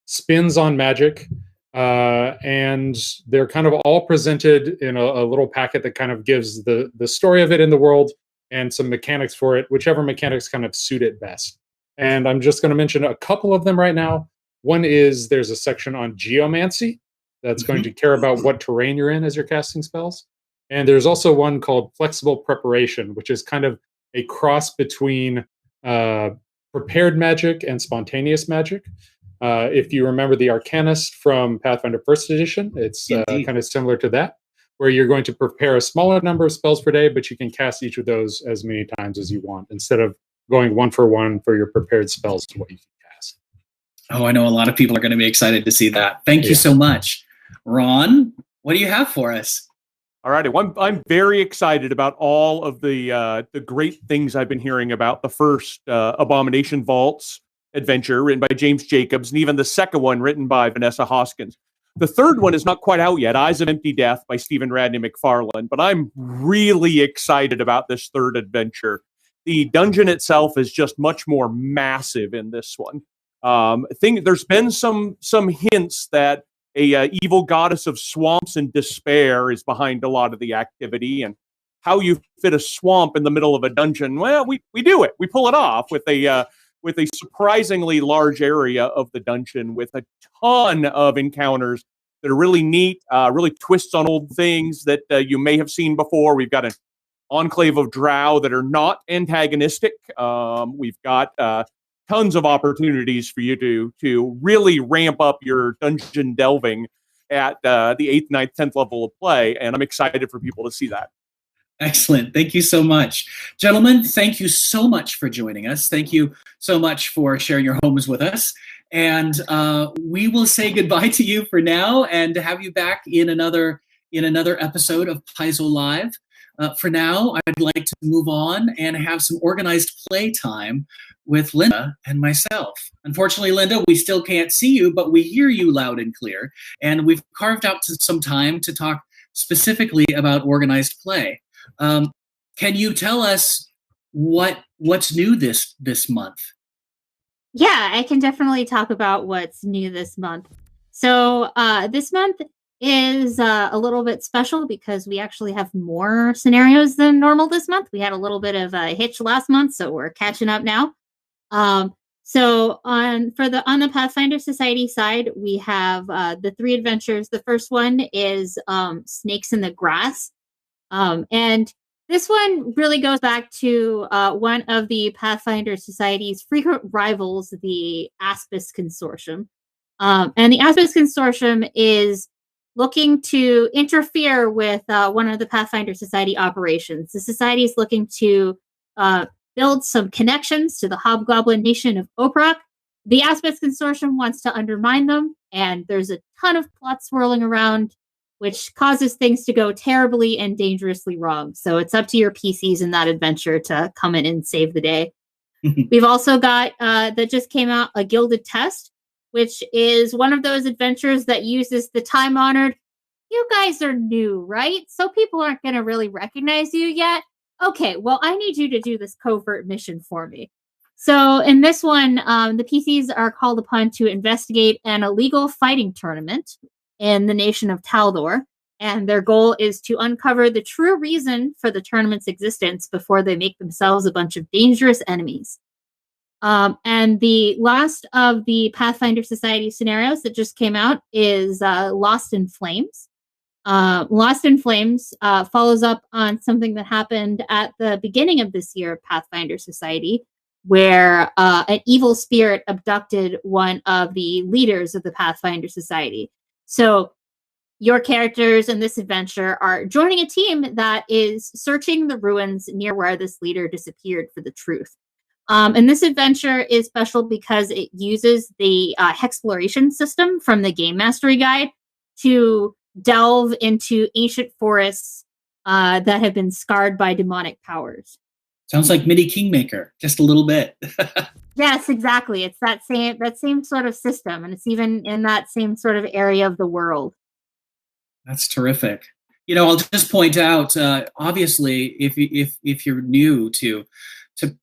spins on magic, and they're kind of all presented in a little packet that kind of gives the story of it in the world and some mechanics for it, whichever mechanics kind of suit it best. And I'm just going to mention a couple of them right now. One is there's a section on geomancy that's going to care about what terrain you're in as you're casting spells. And there's also one called flexible preparation, which is kind of a cross between prepared magic and spontaneous magic. If you remember the Arcanist from Pathfinder First Edition, it's kind of similar to that, where you're going to prepare a smaller number of spells per day, but you can cast each of those as many times as you want, instead of going one for your prepared spells to what you can cast. Oh, I know a lot of people are going to be excited to see that. Thank you so much. Ron, what do you have for us? All righty. Well, I'm very excited about all of the great things I've been hearing about. The first Abomination Vaults adventure written by James Jacobs, and even the second one written by Vanessa Hoskins. The third one is not quite out yet, Eyes of Empty Death by Stephen Radney McFarlane, but I'm really excited about this third adventure. The dungeon itself is just much more massive in this one. There's been some hints that a evil goddess of swamps and despair is behind a lot of the activity, and how you fit a swamp in the middle of a dungeon. Well, we do it. We pull it off with a surprisingly large area of the dungeon with a ton of encounters that are really neat, really twists on old things that you may have seen before. We've got an enclave of drow that are not antagonistic. We've got tons of opportunities for you to really ramp up your dungeon delving at the 8th, 9th, 10th level of play, and I'm excited for people to see that. Excellent. Thank you so much. Gentlemen, thank you so much for joining us. Thank you so much for sharing your homes with us. And we will say goodbye to you for now and have you back in another episode of Paizo Live. For now, I'd like to move on and have some organized play time with Linda and myself. Unfortunately, Linda, we still can't see you, but we hear you loud and clear. And we've carved out some time to talk specifically about organized play. Can you tell us what's new this month? Yeah, I can definitely talk about what's new this month. So this month is a little bit special because we actually have more scenarios than normal this month. We had a little bit of a hitch last month, so we're catching up now. So on the Pathfinder Society side, we have the 3 adventures. The first one is Snakes in the Grass. And this one really goes back to one of the Pathfinder Society's frequent rivals, the Aspis Consortium. And the Aspis Consortium is looking to interfere with one of the Pathfinder Society operations. The Society is looking to build some connections to the Hobgoblin Nation of Oprok. The Aspis Consortium wants to undermine them, and there's a ton of plots swirling around, which causes things to go terribly and dangerously wrong. So it's up to your PCs in that adventure to come in and save the day. We've also got, that just came out, A Gilded Test, which is one of those adventures that uses the time-honored, you guys are new, right? So people aren't going to really recognize you yet. Okay, well, I need you to do this covert mission for me. So in this one, the PCs are called upon to investigate an illegal fighting tournament in the nation of Taldor, and their goal is to uncover the true reason for the tournament's existence before they make themselves a bunch of dangerous enemies. And the last of the Pathfinder Society scenarios that just came out is Lost in Flames. Lost in Flames follows up on something that happened at the beginning of this year of Pathfinder Society, where an evil spirit abducted one of the leaders of the Pathfinder Society. So your characters in this adventure are joining a team that is searching the ruins near where this leader disappeared for the truth. And this adventure is special because it uses the Hexploration system from the Game Mastery Guide to delve into ancient forests that have been scarred by demonic powers. Sounds like Mini Kingmaker, just a little bit. Yes, exactly. It's that same sort of system, and it's even in that same sort of area of the world. That's terrific. I'll just point out, obviously, if you're new to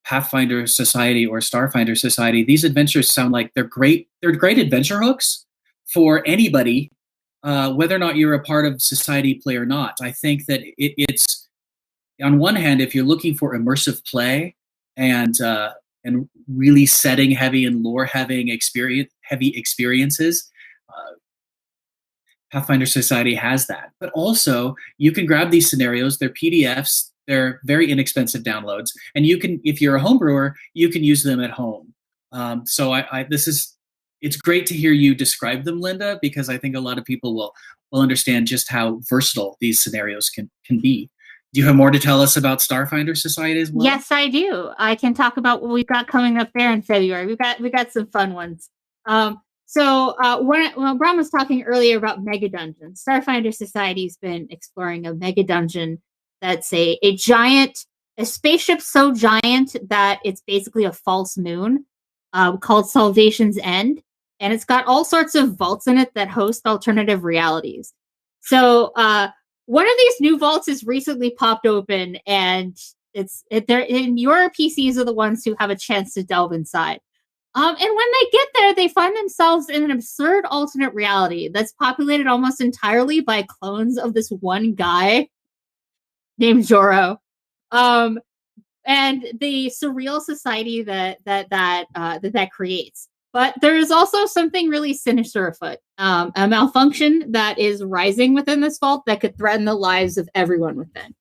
Pathfinder Society or Starfinder Society, these adventures sound like they're great. They're great adventure hooks for anybody, whether or not you're a part of Society play or not. I think that it's, on one hand, if you're looking for immersive play and really setting heavy and lore heavy experiences, Pathfinder Society has that. But also, you can grab these scenarios. They're PDFs. They're very inexpensive downloads, and you can, if you're a home brewer, you can use them at home. So it's great to hear you describe them, Linda, because I think a lot of people will understand just how versatile these scenarios can be. Do you have more to tell us about Starfinder Society as well? Yes, I do. I can talk about what we've got coming up there in February. We got some fun ones. So when Bram was talking earlier about mega dungeons, Starfinder Society's been exploring a mega dungeon that's a spaceship so giant that it's basically a false moon, called Salvation's End, and it's got all sorts of vaults in it that host alternative realities. So one of these new vaults has recently popped open, and your PCs are the ones who have a chance to delve inside. And when they get there, they find themselves in an absurd alternate reality that's populated almost entirely by clones of this one guy named Joro, and the surreal society that creates. But there is also something really sinister afoot, a malfunction that is rising within this vault that could threaten the lives of everyone within.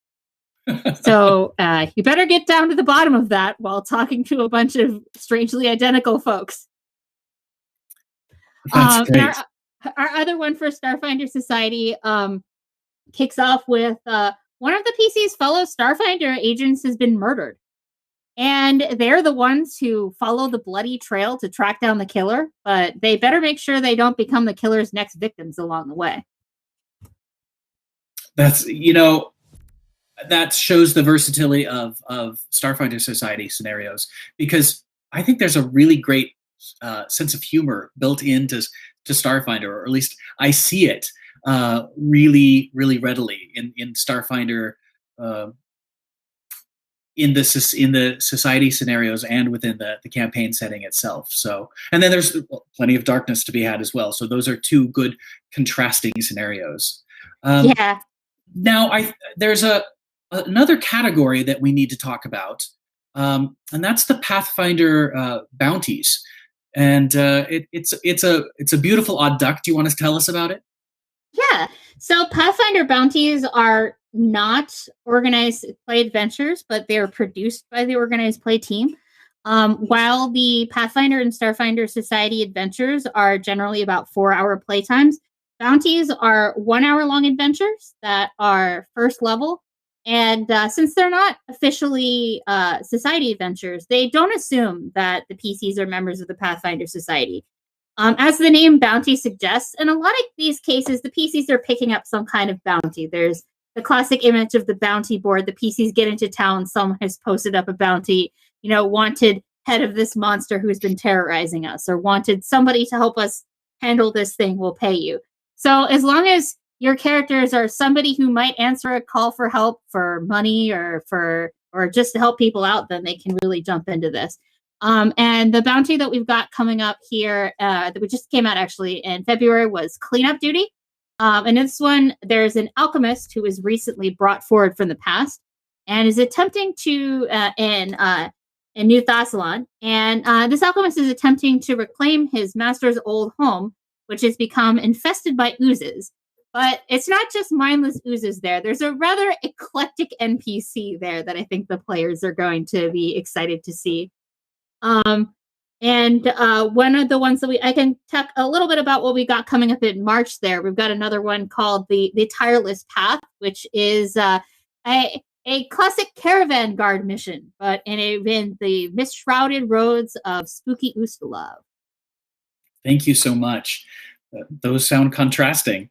So you better get down to the bottom of that while talking to a bunch of strangely identical folks. That's great. Our other one for Starfinder Society kicks off with one of the PC's fellow Starfinder agents has been murdered. And they're the ones who follow the bloody trail to track down the killer, but they better make sure they don't become the killer's next victims along the way. That shows the versatility of Starfinder Society scenarios, because I think there's a really great sense of humor built into Starfinder, or at least I see it really, really readily in Starfinder, in the society scenarios and within the campaign setting itself. So, and then there's plenty of darkness to be had as well. So those are two good contrasting scenarios. Yeah. Now, there's another category that we need to talk about, and that's the Pathfinder Bounties. And it's a beautiful odd duck. Do you want to tell us about it? Yeah. So Pathfinder Bounties are not organized play adventures, but they're produced by the organized play team. While the Pathfinder and Starfinder Society adventures are generally about 4-hour playtimes, Bounties are 1-hour-long adventures that are first level. And since they're not officially Society adventures, they don't assume that the PCs are members of the Pathfinder Society. As the name Bounty suggests, in a lot of these cases, the PCs are picking up some kind of bounty. There's the classic image of the bounty board. The PCs get into town, someone has posted up a bounty, wanted head of this monster who's been terrorizing us, or wanted somebody to help us handle this thing, we'll pay you. So as long as your characters are somebody who might answer a call for help for money or just to help people out, then they can really jump into this. And the bounty that we've got coming up here that we just came out actually in February was Cleanup Duty. And this one, there's an alchemist who was recently brought forward from the past and is attempting to in New Thassalon. And this alchemist is attempting to reclaim his master's old home, which has become infested by oozes. But it's not just mindless oozes there. There's a rather eclectic NPC there that I think the players are going to be excited to see. And one of the ones that I can talk a little bit about what we got coming up in March there. We've got another one called the Tireless Path, which is a classic caravan guard mission, but in the mist-shrouded roads of spooky Ustalav. Thank you so much. Those sound contrasting.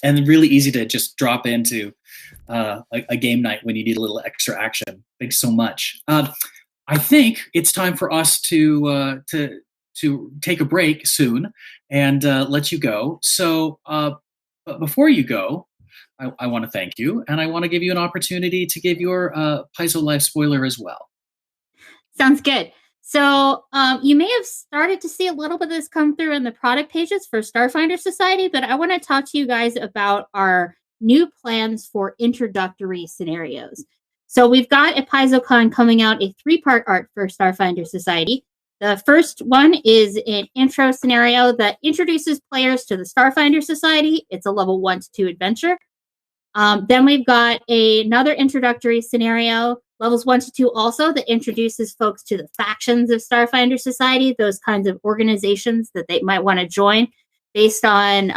And really easy to just drop into a game night when you need a little extra action. Thanks so much. I think it's time for us to take a break soon and let you go. So, but before you go, I want to thank you, and I want to give you an opportunity to give your Paizo Live spoiler as well. Sounds good. So you may have started to see a little bit of this come through in the product pages for Starfinder Society, but I want to talk to you guys about our new plans for introductory scenarios. So we've got at PaizoCon coming out a 3-part arc for Starfinder Society. The first one is an intro scenario that introduces players to the Starfinder Society. It's a level 1 to 2 adventure. Then we've got another introductory scenario, levels 1 to 2 also, that introduces folks to the factions of Starfinder Society, those kinds of organizations that they might want to join based on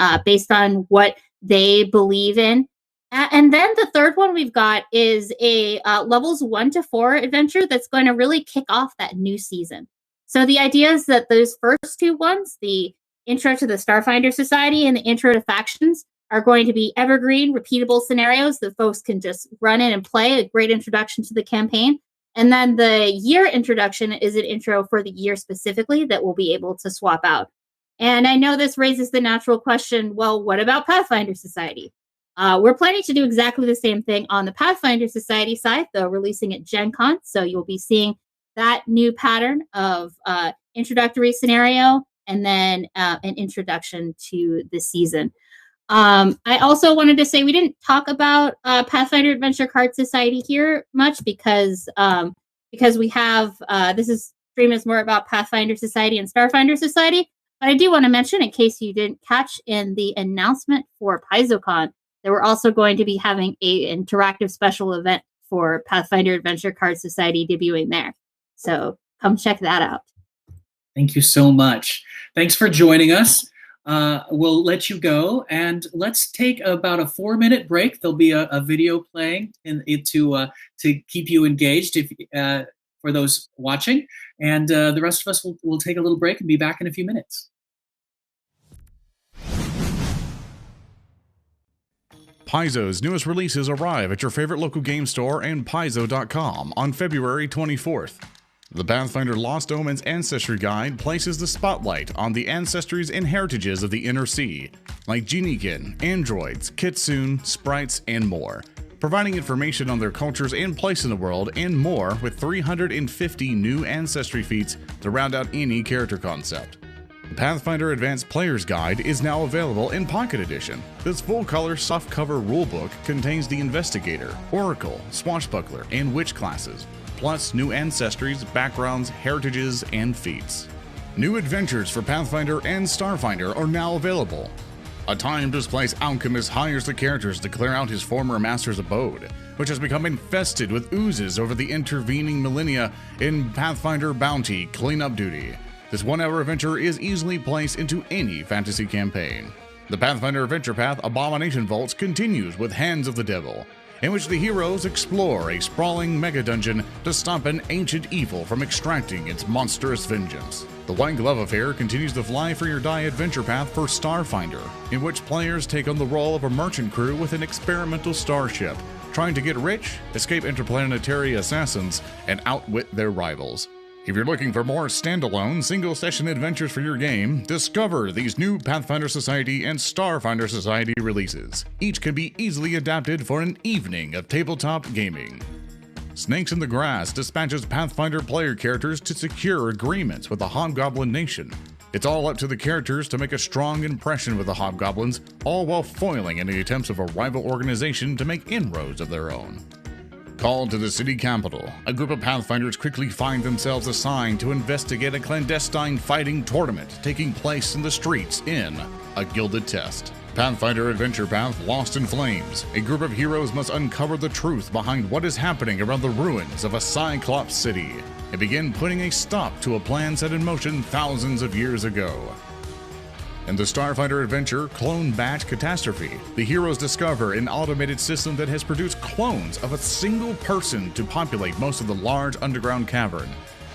what they believe in. And then the third one we've got is a levels 1 to 4 adventure that's going to really kick off that new season. So the idea is that those first two ones, the intro to the Starfinder Society and the intro to factions, are going to be evergreen, repeatable scenarios that folks can just run in and play, a great introduction to the campaign. And then the year introduction is an intro for the year specifically that we'll be able to swap out. And I know this raises the natural question, well, what about Pathfinder Society? We're planning to do exactly the same thing on the Pathfinder Society side, though releasing at Gen Con. So you'll be seeing that new pattern of introductory scenario and then an introduction to the season. I also wanted to say we didn't talk about Pathfinder Adventure Card Society here much because we have this stream is more about Pathfinder Society and Starfinder Society. But I do want to mention, in case you didn't catch in the announcement for PaizoCon, that we're also going to be having an interactive special event for Pathfinder Adventure Card Society debuting there. So come check that out. Thank you so much. Thanks for joining us. We'll let you go, and let's take about a 4-minute break. There'll be a video playing to keep you engaged for those watching, and the rest of us will take a little break and be back in a few minutes. Paizo's newest releases arrive at your favorite local game store and Paizo.com on February 24th. The Pathfinder Lost Omens Ancestry Guide places the spotlight on the ancestries and heritages of the Inner Sea, like Genekin, androids, kitsune, sprites, and more, providing information on their cultures and place in the world and more, with 350 new ancestry feats to round out any character concept. The Pathfinder Advanced Player's Guide is now available in Pocket Edition. This full-color softcover rulebook contains the Investigator, Oracle, Swashbuckler, and Witch classes, plus new ancestries, backgrounds, heritages, and feats. New adventures for Pathfinder and Starfinder are now available. A time-displaced alchemist hires the characters to clear out his former master's abode, which has become infested with oozes over the intervening millennia in Pathfinder Bounty Cleanup Duty. This 1-hour adventure is easily placed into any fantasy campaign. The Pathfinder Adventure Path Abomination Vaults continues with Hands of the Devil, in which the heroes explore a sprawling mega-dungeon to stop an ancient evil from extracting its monstrous vengeance. The White Glove Affair continues the Fly for Your Die adventure path for Starfinder, in which players take on the role of a merchant crew with an experimental starship, trying to get rich, escape interplanetary assassins, and outwit their rivals. If you're looking for more standalone, single-session adventures for your game, discover these new Pathfinder Society and Starfinder Society releases. Each can be easily adapted for an evening of tabletop gaming. Snakes in the Grass dispatches Pathfinder player characters to secure agreements with the Hobgoblin Nation. It's all up to the characters to make a strong impression with the Hobgoblins, all while foiling any attempts of a rival organization to make inroads of their own. Called to the city capital, a group of Pathfinders quickly find themselves assigned to investigate a clandestine fighting tournament taking place in the streets in a gilded test. Pathfinder Adventure Path Lost in Flames, a group of heroes must uncover the truth behind what is happening around the ruins of a Cyclops city and begin putting a stop to a plan set in motion thousands of years ago. In the Starfinder adventure Clone Batch Catastrophe, the heroes discover an automated system that has produced clones of a single person to populate most of the large underground cavern.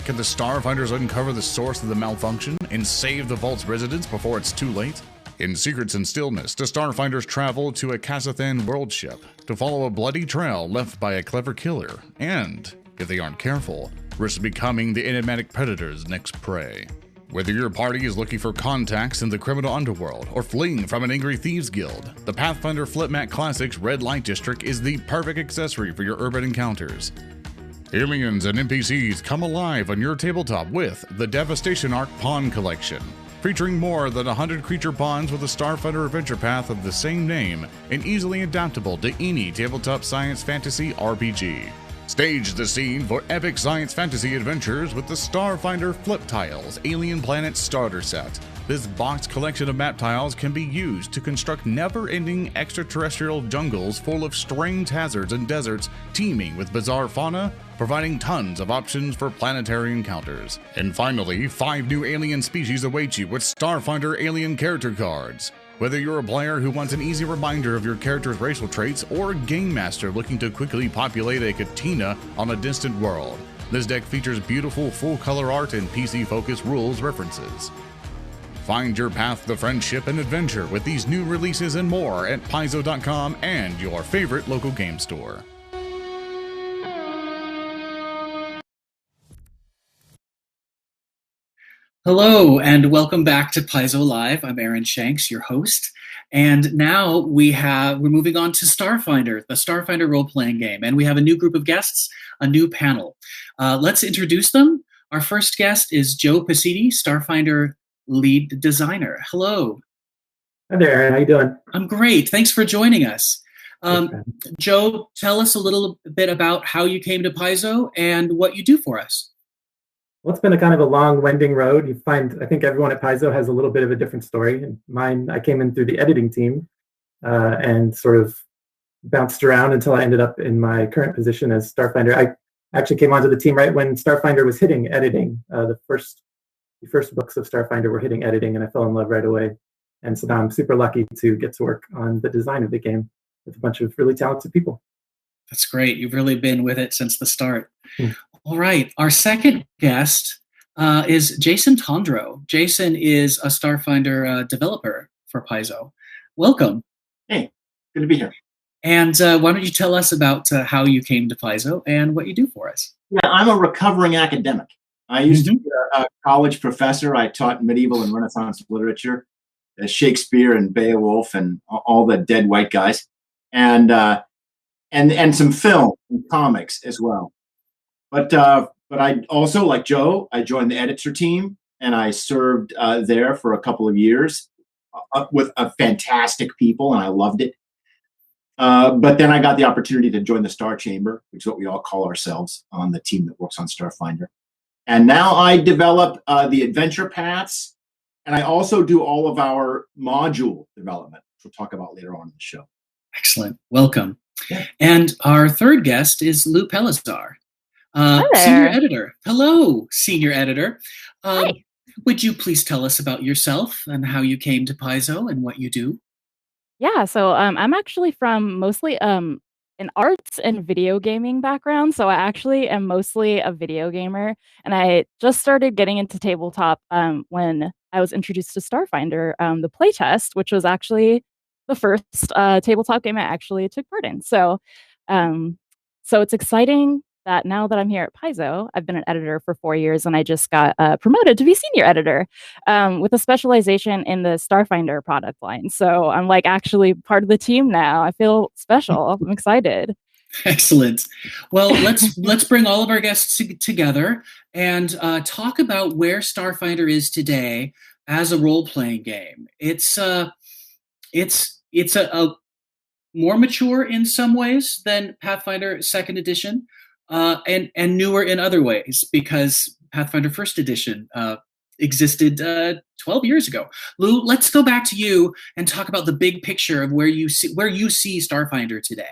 Can the Starfinders uncover the source of the malfunction and save the Vault's residents before it's too late? In Secrets and Stillness, the Starfinders travel to a Kasathan world ship to follow a bloody trail left by a clever killer, and, if they aren't careful, risk becoming the enigmatic predator's next prey. Whether your party is looking for contacts in the criminal underworld or fleeing from an angry thieves guild, the Pathfinder Flipmat Classics Red Light District is the perfect accessory for your urban encounters. Aliens and NPCs come alive on your tabletop with the Devastation Arc Pawn Collection, featuring more than 100 creature pawns with a Starfinder adventure path of the same name and easily adaptable to any tabletop science fantasy RPG. Stage the scene for epic science fantasy adventures with the Starfinder Flip Tiles Alien Planet Starter Set. This boxed collection of map tiles can be used to construct never-ending extraterrestrial jungles full of strange hazards and deserts teeming with bizarre fauna, providing tons of options for planetary encounters. And finally, 5 new alien species await you with Starfinder Alien Character Cards. Whether you're a player who wants an easy reminder of your character's racial traits or a game master looking to quickly populate a katina on a distant world, this deck features beautiful full-color art and PC-focused rules references. Find your path to friendship and adventure with these new releases and more at Paizo.com and your favorite local game store. Hello, and welcome back to Paizo Live. I'm Aaron Shanks, your host. And now we're moving on to Starfinder, the Starfinder role-playing game. And we have a new group of guests, a new panel. Let's introduce them. Our first guest is Joe Pasini, Starfinder lead designer. Hello. Hi there, Aaron. How you doing? I'm great. Thanks for joining us. Joe, tell us a little bit about how you came to Paizo and what you do for us. Well, it's been a kind of a long, winding road. I think everyone at Paizo has a little bit of a different story. And mine, I came in through the editing team and sort of bounced around until I ended up in my current position as Starfinder. I actually came onto the team right when Starfinder was hitting editing. The first books of Starfinder were hitting editing, and I fell in love right away. And so now I'm super lucky to get to work on the design of the game with a bunch of really talented people. That's great. You've really been with it since the start. All right. Our second guest is Jason Tondro. Jason is a Starfinder developer for Paizo. Welcome. Hey, good to be here. And why don't you tell us about how you came to Paizo and what you do for us? Yeah, I'm a recovering academic. I used to be a college professor. I taught medieval and Renaissance literature, Shakespeare and Beowulf and all the dead white guys, and some film and comics as well. But I also, like Joe, I joined the editor team, and I served there for a couple of years with fantastic people, and I loved it. But then I got the opportunity to join the Star Chamber, which is what we all call ourselves on the team that works on Starfinder. And now I develop the adventure paths, and I also do all of our module development, which we'll talk about later on in the show. Excellent. Welcome. Yeah. And our third guest is Lou Pellazar, senior editor. Hello, senior editor. Hi. Would you please tell us about yourself and how you came to Paizo and what you do? Yeah, so I'm actually from mostly an arts and video gaming background. So I actually am mostly a video gamer, and I just started getting into tabletop when I was introduced to Starfinder, the playtest, which was actually the first tabletop game I actually took part in. So, so it's exciting that now that I'm here at Paizo, I've been an editor for 4 years, and I just got promoted to be senior editor with a specialization in the Starfinder product line. So I'm like actually part of the team now. I feel special. I'm excited. Excellent. Well, let's bring all of our guests together and talk about where Starfinder is today as a role-playing game. It's a more mature in some ways than Pathfinder 2nd Edition. And newer in other ways, because Pathfinder First Edition existed 12 years ago. Lou, let's go back to you and talk about the big picture of where you see Starfinder today.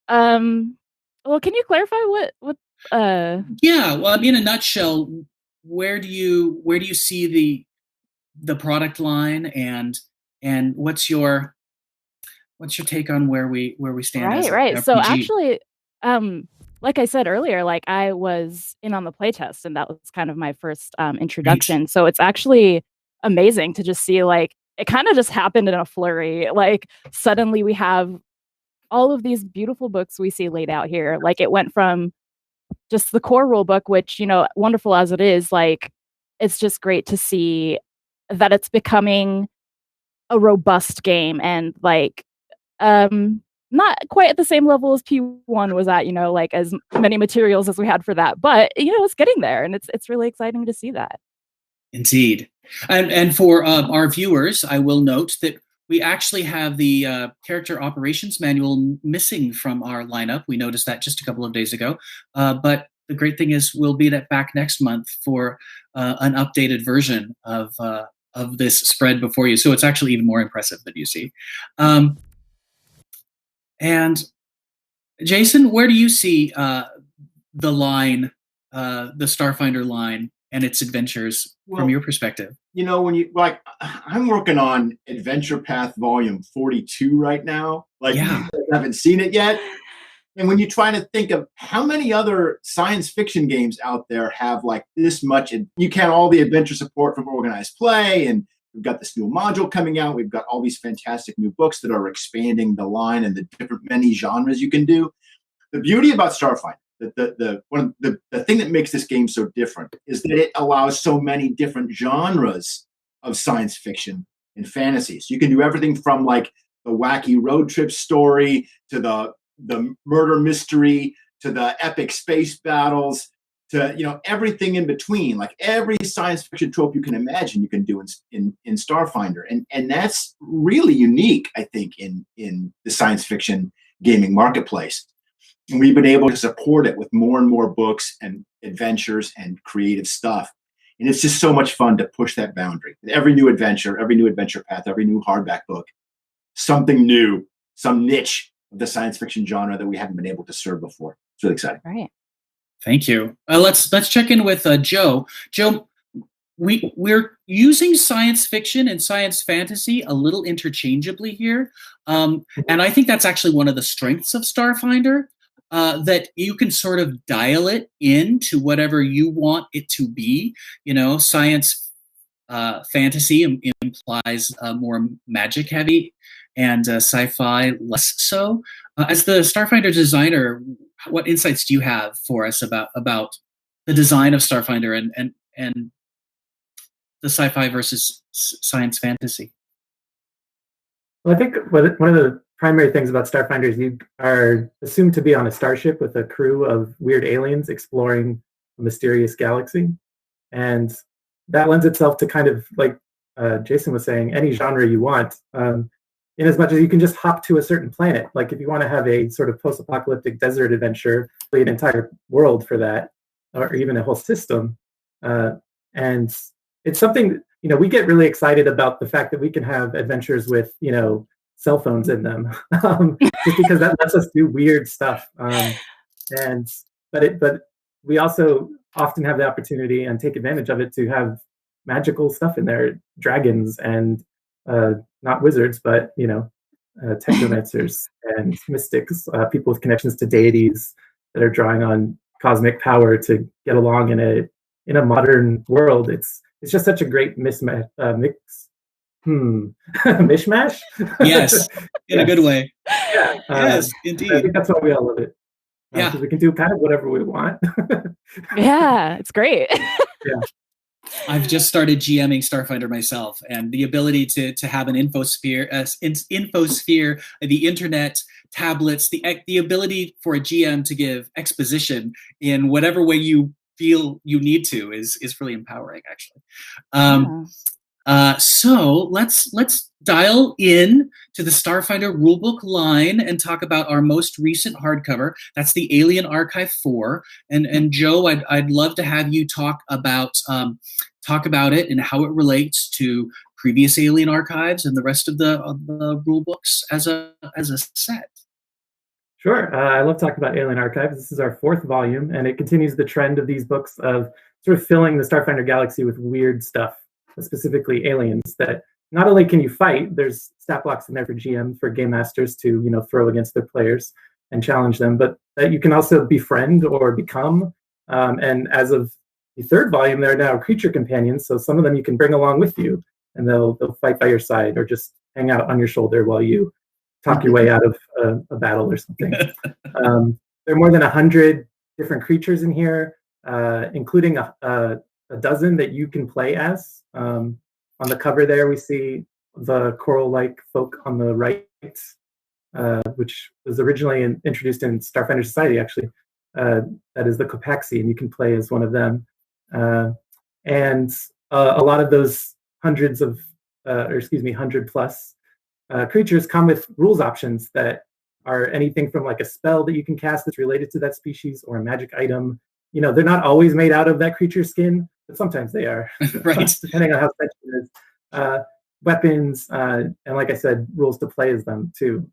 Well, can you clarify what Yeah, well, I mean, in a nutshell, where do you see the product line, and what's your take on where we stand as right. an So RPG? actually, like I said earlier, like I was in on the playtest, and that was kind of my first introduction. So it's actually amazing to just see, like, it kind of just happened in a flurry. Like suddenly we have all of these beautiful books we see laid out here. Like it went from just the core rule book, which, wonderful as it is, like it's just great to see that it's becoming a robust game, and like not quite at the same level as P1 was at, like as many materials as we had for that, but it's getting there, and it's really exciting to see that. Indeed. And for our viewers, I will note that we actually have the character operations manual missing from our lineup. We noticed that just a couple of days ago. But the great thing is we'll be back next month for an updated version of this spread before you. So it's actually even more impressive than you see. And Jason, where do you see the line, the Starfinder line, and its adventures from your perspective? When you I'm working on Adventure Path Volume 42 right now. Yeah. I haven't seen it yet. And when you try to think of how many other science fiction games out there have like this much, and you count all the adventure support from Organized Play, and we've got this new module coming out. We've got all these fantastic new books that are expanding the line and the different many genres you can do. The beauty about Starfinder, the thing that makes this game so different is that it allows so many different genres of science fiction and fantasy. So you can do everything from like the wacky road trip story to the murder mystery to the epic space battles to everything in between. Like every science fiction trope you can imagine, you can do in Starfinder, and that's really unique, I think, in the science fiction gaming marketplace. And we've been able to support it with more and more books and adventures and creative stuff. And it's just so much fun to push that boundary. Every new adventure, every new adventure path, every new hardback book, something new, some niche of the science fiction genre that we haven't been able to serve before. It's really exciting. Right. Thank you. Let's check in with Joe. Joe, we're using science fiction and science fantasy a little interchangeably here, and I think that's actually one of the strengths of Starfinder. That you can sort of dial it into whatever you want it to be. Science fantasy implies more magic heavy, and sci-fi less so. As the Starfinder designer, what insights do you have for us about the design of Starfinder and the sci-fi versus science fantasy? Well, I think one of the primary things about Starfinder is you are assumed to be on a starship with a crew of weird aliens exploring a mysterious galaxy. And that lends itself to kind of, like Jason was saying, any genre you want, in as much as you can just hop to a certain planet. Like if you want to have a sort of post-apocalyptic desert adventure, an entire world for that, or even a whole system. And it's something, we get really excited about the fact that we can have adventures with, cell phones in them, just because that lets us do weird stuff. But we also often have the opportunity and take advantage of it to have magical stuff in there, dragons and not wizards, but technomancers and mystics, people with connections to deities that are drawing on cosmic power to get along in a modern world. It's just such a great mishmash. Yes, in a good way. Yeah, yes, indeed. I think that's why we all love it. Yeah, because we can do kind of whatever we want. Yeah, it's great. Yeah. I've just started GMing Starfinder myself, and the ability to have an infosphere, the internet, tablets, the ability for a GM to give exposition in whatever way you feel you need to is really empowering, actually. So let's dial in to the Starfinder Rulebook line and talk about our most recent hardcover. That's the Alien Archive 4. And Joe, I'd love to have you talk about it and how it relates to previous Alien Archives and the rest of the rulebooks as a set. Sure. I love talking about Alien Archives. This is our 4th volume, and it continues the trend of these books of sort of filling the Starfinder Galaxy with weird stuff, specifically aliens that not only can you fight, there's stat blocks in there for GMs, for game masters to, throw against their players and challenge them, but that you can also befriend or become. And as of the 3rd volume, there are now creature companions. So some of them you can bring along with you, and they'll fight by your side or just hang out on your shoulder while you talk your way out of a battle or something. There are more than 100 different creatures in here, including a dozen that you can play as. On the cover there, we see the coral-like folk on the right, which was originally introduced in Starfinder Society, actually. That is the Copaxi, and you can play as one of them. And a lot of those 100 plus creatures come with rules options that are anything from like a spell that you can cast that's related to that species or a magic item. They're not always made out of that creature's skin, but sometimes they are, right? Depending on how special it is. Weapons, and like I said, rules to play as them too.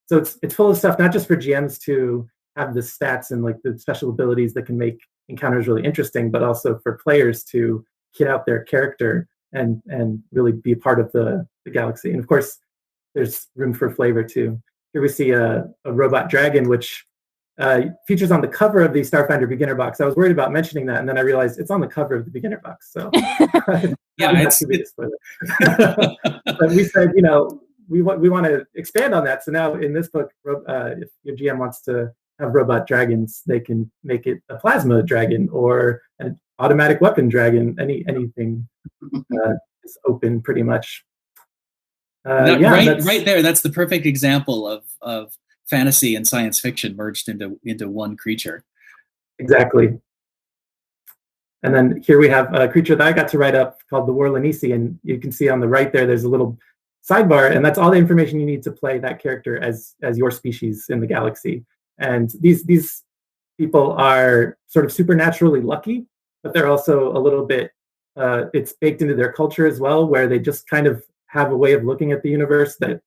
So it's full of stuff, not just for GMs to have the stats and like the special abilities that can make encounters really interesting, but also for players to kit out their character and really be part of the galaxy. And of course, there's room for flavor too. Here we see a robot dragon, which features on the cover of the Starfinder beginner box. I was worried about mentioning that, and then I realized it's on the cover of the beginner box. So yeah, but we said, we want to expand on that. So now in this book, if your GM wants to have robot dragons, they can make it a plasma dragon or an automatic weapon dragon. Anything is open pretty much. Right there. That's the perfect example of fantasy and science fiction merged into one creature. Exactly. And then here we have a creature that I got to write up called the Warlanisi, and you can see on the right there's a little sidebar, and that's all the information you need to play that character as your species in the galaxy. And these people are sort of supernaturally lucky, but they're also a little bit it's baked into their culture as well, where they just kind of have a way of looking at the universe that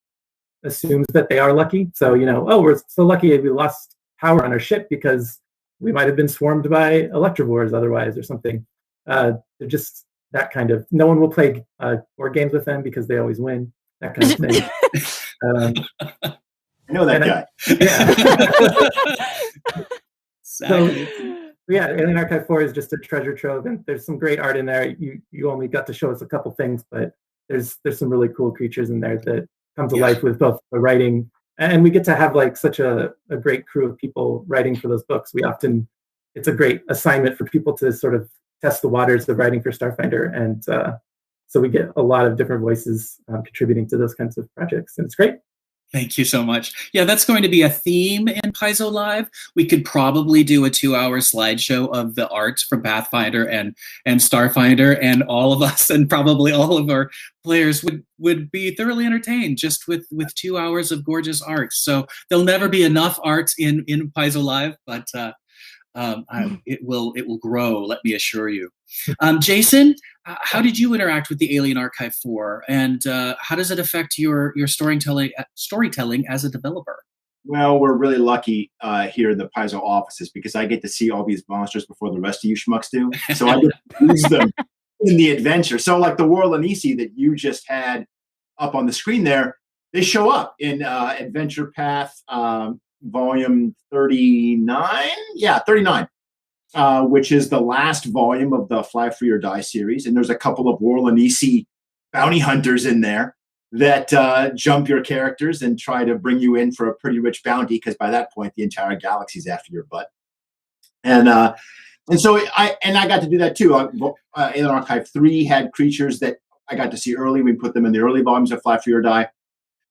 assumes that they are lucky. So, we're so lucky we lost power on our ship because we might have been swarmed by electrovores otherwise or something. They're just that kind of, no one will play board games with them because they always win, that kind of thing. I know that guy. So, Alien Archive 4 is just a treasure trove, and there's some great art in there. You only got to show us a couple things, but there's some really cool creatures in there that come to life with both the writing, and we get to have like such a great crew of people writing for those books. It's a great assignment for people to sort of test the waters of writing for Starfinder, and so we get a lot of different voices contributing to those kinds of projects, and it's great. Thank you so much. Yeah, that's going to be a theme in Paizo Live. We could probably do a 2-hour slideshow of the art from Pathfinder and Starfinder, and all of us and probably all of our players would be thoroughly entertained just with 2 hours of gorgeous art. So there'll never be enough art in Paizo Live, but it will grow, let me assure you. Jason, how did you interact with the Alien Archive 4, and how does it affect your storytelling as a developer? Well, we're really lucky here in the Paizo offices because I get to see all these monsters before the rest of you schmucks do. So I get to use them in the adventure. So like the Warlanisi that you just had up on the screen there, they show up in Adventure Path volume 39. Yeah, 39. Which is the last volume of the Fly Free or Die series. And there's a couple of Warlanisi bounty hunters in there that jump your characters and try to bring you in for a pretty rich bounty, because by that point, the entire galaxy's after your butt. And so I got to do that too. Alien Archive 3 had creatures that I got to see early. We put them in the early volumes of Fly Free or Die.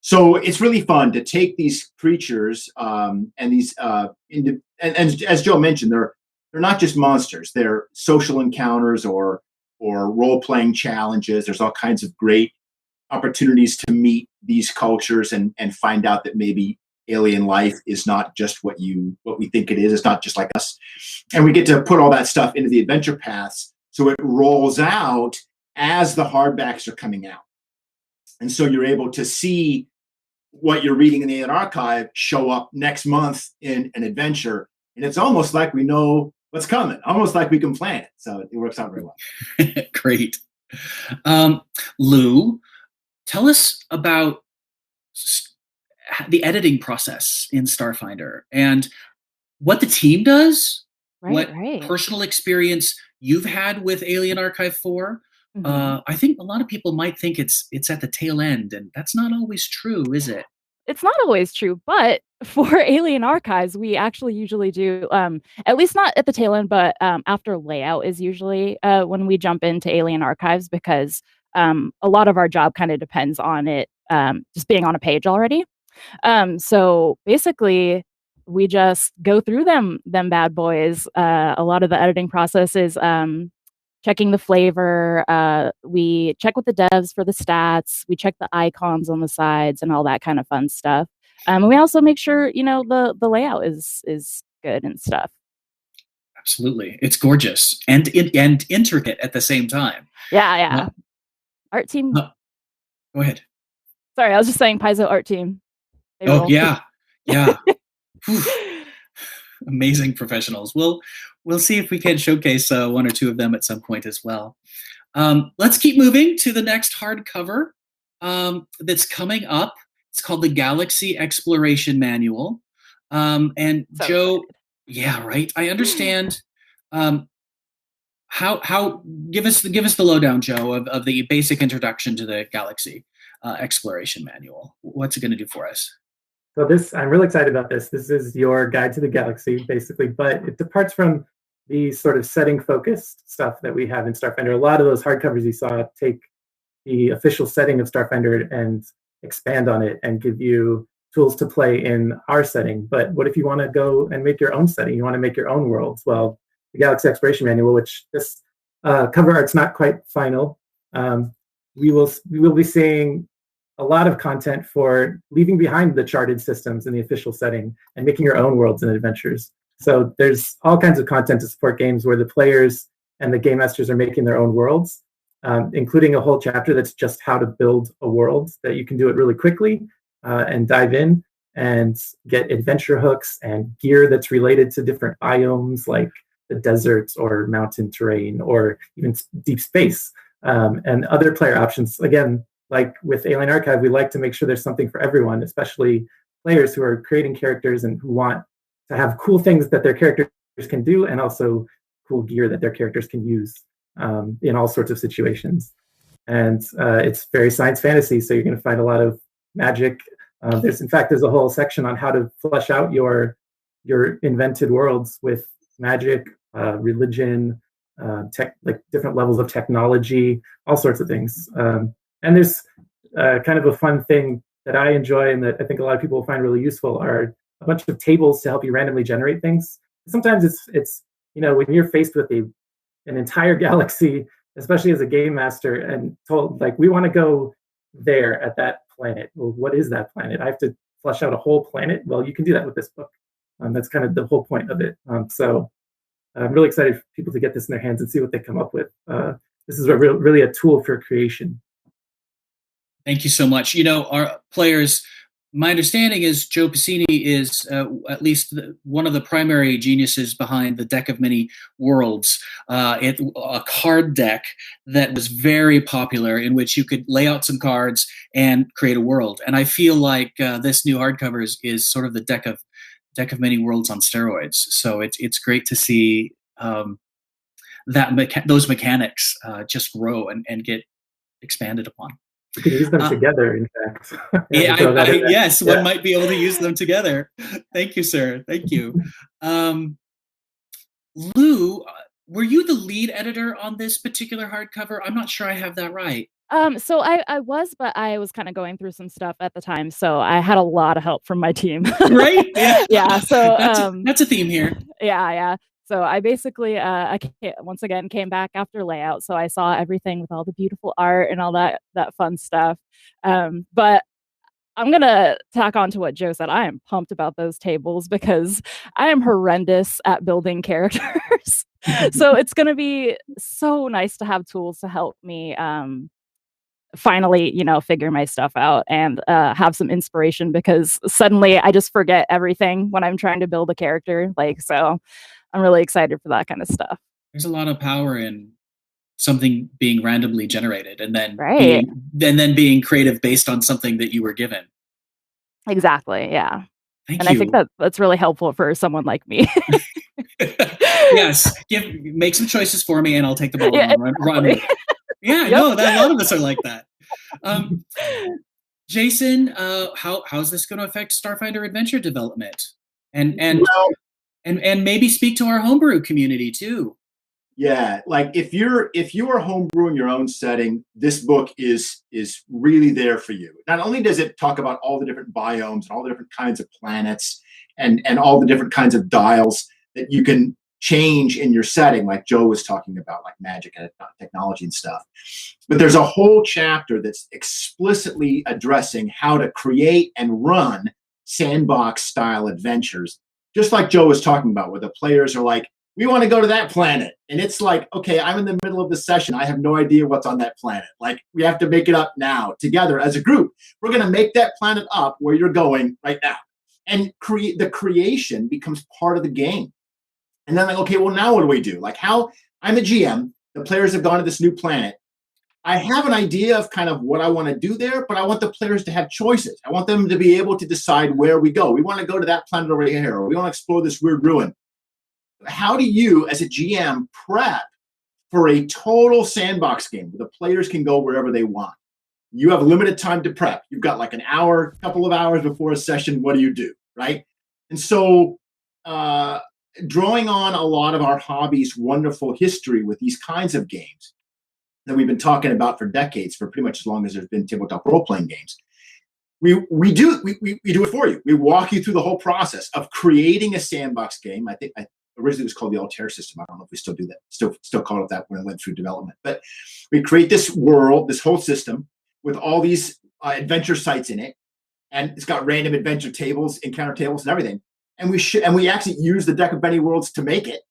So it's really fun to take these creatures and these, and as Joe mentioned, they're not just monsters. They're social encounters or or role-playing challenges. There's all kinds of great opportunities to meet these cultures and find out that maybe alien life is not just what we think it is. It's not just like us. And we get to put all that stuff into the adventure paths, so it rolls out as the hardbacks are coming out. And so you're able to see what you're reading in the Alien Archive show up next month in an adventure. And it's almost like we know what's coming, almost like we can plan it. So it works out very well. Great. Lou, tell us about the editing process in Starfinder and what the team does, what personal experience you've had with Alien Archive 4. I think a lot of people might think it's at the tail end, and that's not always true, is it? It's not always true, but for Alien Archives, we actually usually do, at least not at the tail end, but after layout is usually when we jump into Alien Archives, because a lot of our job kind of depends on it just being on a page already. So basically, we just go through them bad boys. A lot of the editing process is checking the flavor. We check with the devs for the stats. We check the icons on the sides and all that kind of fun stuff. And we also make sure, the layout is good and stuff. Absolutely. It's gorgeous and intricate at the same time. Yeah. Art team. Go ahead. Sorry, I was just saying Paizo art team. Yeah. Amazing professionals. We'll see if we can showcase one or two of them at some point as well. Let's keep moving to the next hardcover that's coming up. It's called the Galaxy Exploration Manual. And so Joe, excited. Yeah, right. I understand. How give us the lowdown, Joe, of the basic introduction to the Galaxy Exploration Manual. What's it going to do for us? So I'm really excited about this. This is your guide to the galaxy, basically, but it departs from the sort of setting-focused stuff that we have in Starfinder. A lot of those hardcovers you saw take the official setting of Starfinder and expand on it and give you tools to play in our setting. But what if you want to go and make your own setting? You want to make your own worlds? Well, the Galaxy Exploration Manual, which this cover art's not quite final, we will be seeing a lot of content for leaving behind the charted systems in the official setting and making your own worlds and adventures. So there's all kinds of content to support games where the players and the game masters are making their own worlds, including a whole chapter that's just how to build a world, that you can do it really quickly and dive in and get adventure hooks and gear that's related to different biomes like the deserts or mountain terrain or even deep space, and other player options. Again, like with Alien Archive, we like to make sure there's something for everyone, especially players who are creating characters and who want to have cool things that their characters can do and also cool gear that their characters can use in all sorts of situations. And it's very science fantasy, so you're going to find a lot of magic. There's a whole section on how to flesh out your invented worlds with magic, religion, like different levels of technology, all sorts of things. And there's kind of a fun thing that I enjoy and that I think a lot of people will find really useful are a bunch of tables to help you randomly generate things. Sometimes it's when you're faced with an entire galaxy, especially as a game master, and told like we want to go there at that planet. Well, what is that planet? I have to flesh out a whole planet. Well, you can do that with this book. That's kind of the whole point of it. So I'm really excited for people to get this in their hands and see what they come up with. This is really a tool for creation. Thank you so much. Our players, my understanding is Joe Pasini is at least one of the primary geniuses behind the Deck of Many Worlds, a card deck that was very popular in which you could lay out some cards and create a world. And I feel like this new hardcover is sort of the Deck of Many Worlds on steroids. So it's great to see those mechanics just grow and get expanded upon. You can use them together, in fact. Yes, one might be able to use them together. Thank you, sir. Thank you. Lou, were you the lead editor on this particular hardcover? I'm not sure I have that right. So I was, but I was kind of going through some stuff at the time, so I had a lot of help from my team. Right? Yeah. Yeah. So that's a theme here. Yeah. So I basically, once again came back after layout, so I saw everything with all the beautiful art and all that fun stuff. But I'm gonna tack on to what Joe said. I am pumped about those tables because I am horrendous at building characters. So it's gonna be so nice to have tools to help me finally, figure my stuff out and have some inspiration, because suddenly I just forget everything when I'm trying to build a character. So I'm really excited for that kind of stuff. There's a lot of power in something being randomly generated and then Right. being creative based on something that you were given. Exactly. Yeah. Thank and you. I think that's really helpful for someone like me. Yes. Make some choices for me and I'll take the ball and run with it. Yeah, Yep. no, a lot of us are like that. Jason, how's this going to affect Starfinder Adventure development? And maybe speak to our homebrew community too. Yeah, like if you are homebrewing your own setting, this book is really there for you. Not only does it talk about all the different biomes and all the different kinds of planets and all the different kinds of dials that you can change in your setting, like Joe was talking about, like magic and technology and stuff. But there's a whole chapter that's explicitly addressing how to create and run sandbox style adventures, just like Joe was talking about, where the players are like, we want to go to that planet. And it's like, okay, I'm in the middle of the session. I have no idea what's on that planet. Like, we have to make it up now together as a group. We're going to make that planet up where you're going right now. And the creation becomes part of the game. And then like, okay, well, now what do we do? Like, how I'm a GM, the players have gone to this new planet. I have an idea of kind of what I want to do there, but I want the players to have choices. I want them to be able to decide where we go. We want to go to that planet over here, or we want to explore this weird ruin. How do you, as a GM, prep for a total sandbox game where the players can go wherever they want? You have limited time to prep. You've got like an hour, couple of hours before a session. What do you do, right? And so drawing on a lot of our hobby's wonderful history with these kinds of games that we've been talking about for decades, for pretty much as long as there's been tabletop role-playing games, we do it for you. We walk you through the whole process of creating a sandbox game. I think originally it was called the Otari system. I don't know if we still do that. Still call it that when it went through development. But we create this world, this whole system with all these adventure sites in it, and it's got random adventure tables, encounter tables, and everything. And we actually use the deck of many worlds to make it,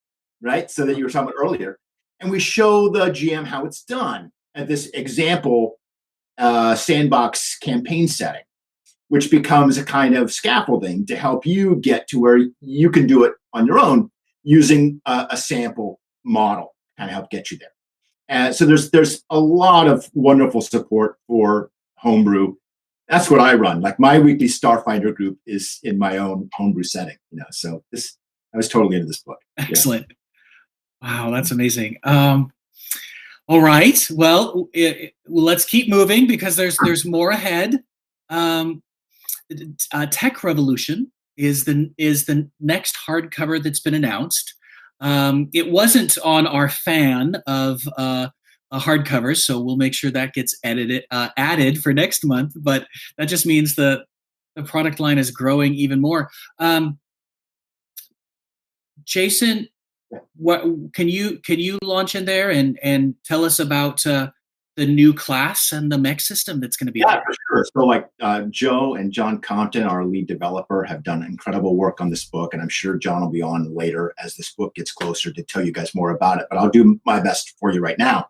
right? So that you were talking about earlier. And we show the GM how it's done at this example sandbox campaign setting, which becomes a kind of scaffolding to help you get to where you can do it on your own using a sample model to kind of help get you there. And so there's a lot of wonderful support for homebrew. That's what I run. Like, my weekly Starfinder group is in my own homebrew setting, So I was totally into this book. Excellent. Yeah. Wow, that's amazing. All right. Well, let's keep moving because there's more ahead. Tech Revolution is the next hardcover that's been announced. It wasn't on our fan of hardcovers, so we'll make sure that gets added for next month. But that just means the product line is growing even more. Jason, what can you launch in there and tell us about the new class and the mech system that's going to be there? For sure. So like Joe and John Compton, our lead developer, have done incredible work on this book, and I'm sure John will be on later as this book gets closer to tell you guys more about it, but I'll do my best for you right now.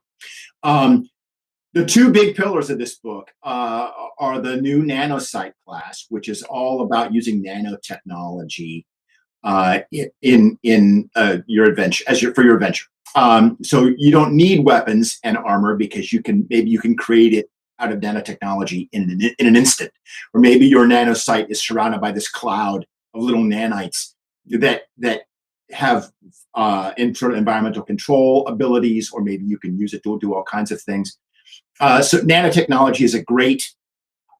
The two big pillars of this book are the new nanosite class, which is all about using nanotechnology in your adventure, for your adventure. So you don't need weapons and armor because you can create it out of nanotechnology in an instant, or maybe your nanosite is surrounded by this cloud of little nanites that have sort of environmental control abilities, or maybe you can use it to do all kinds of things. So nanotechnology is a great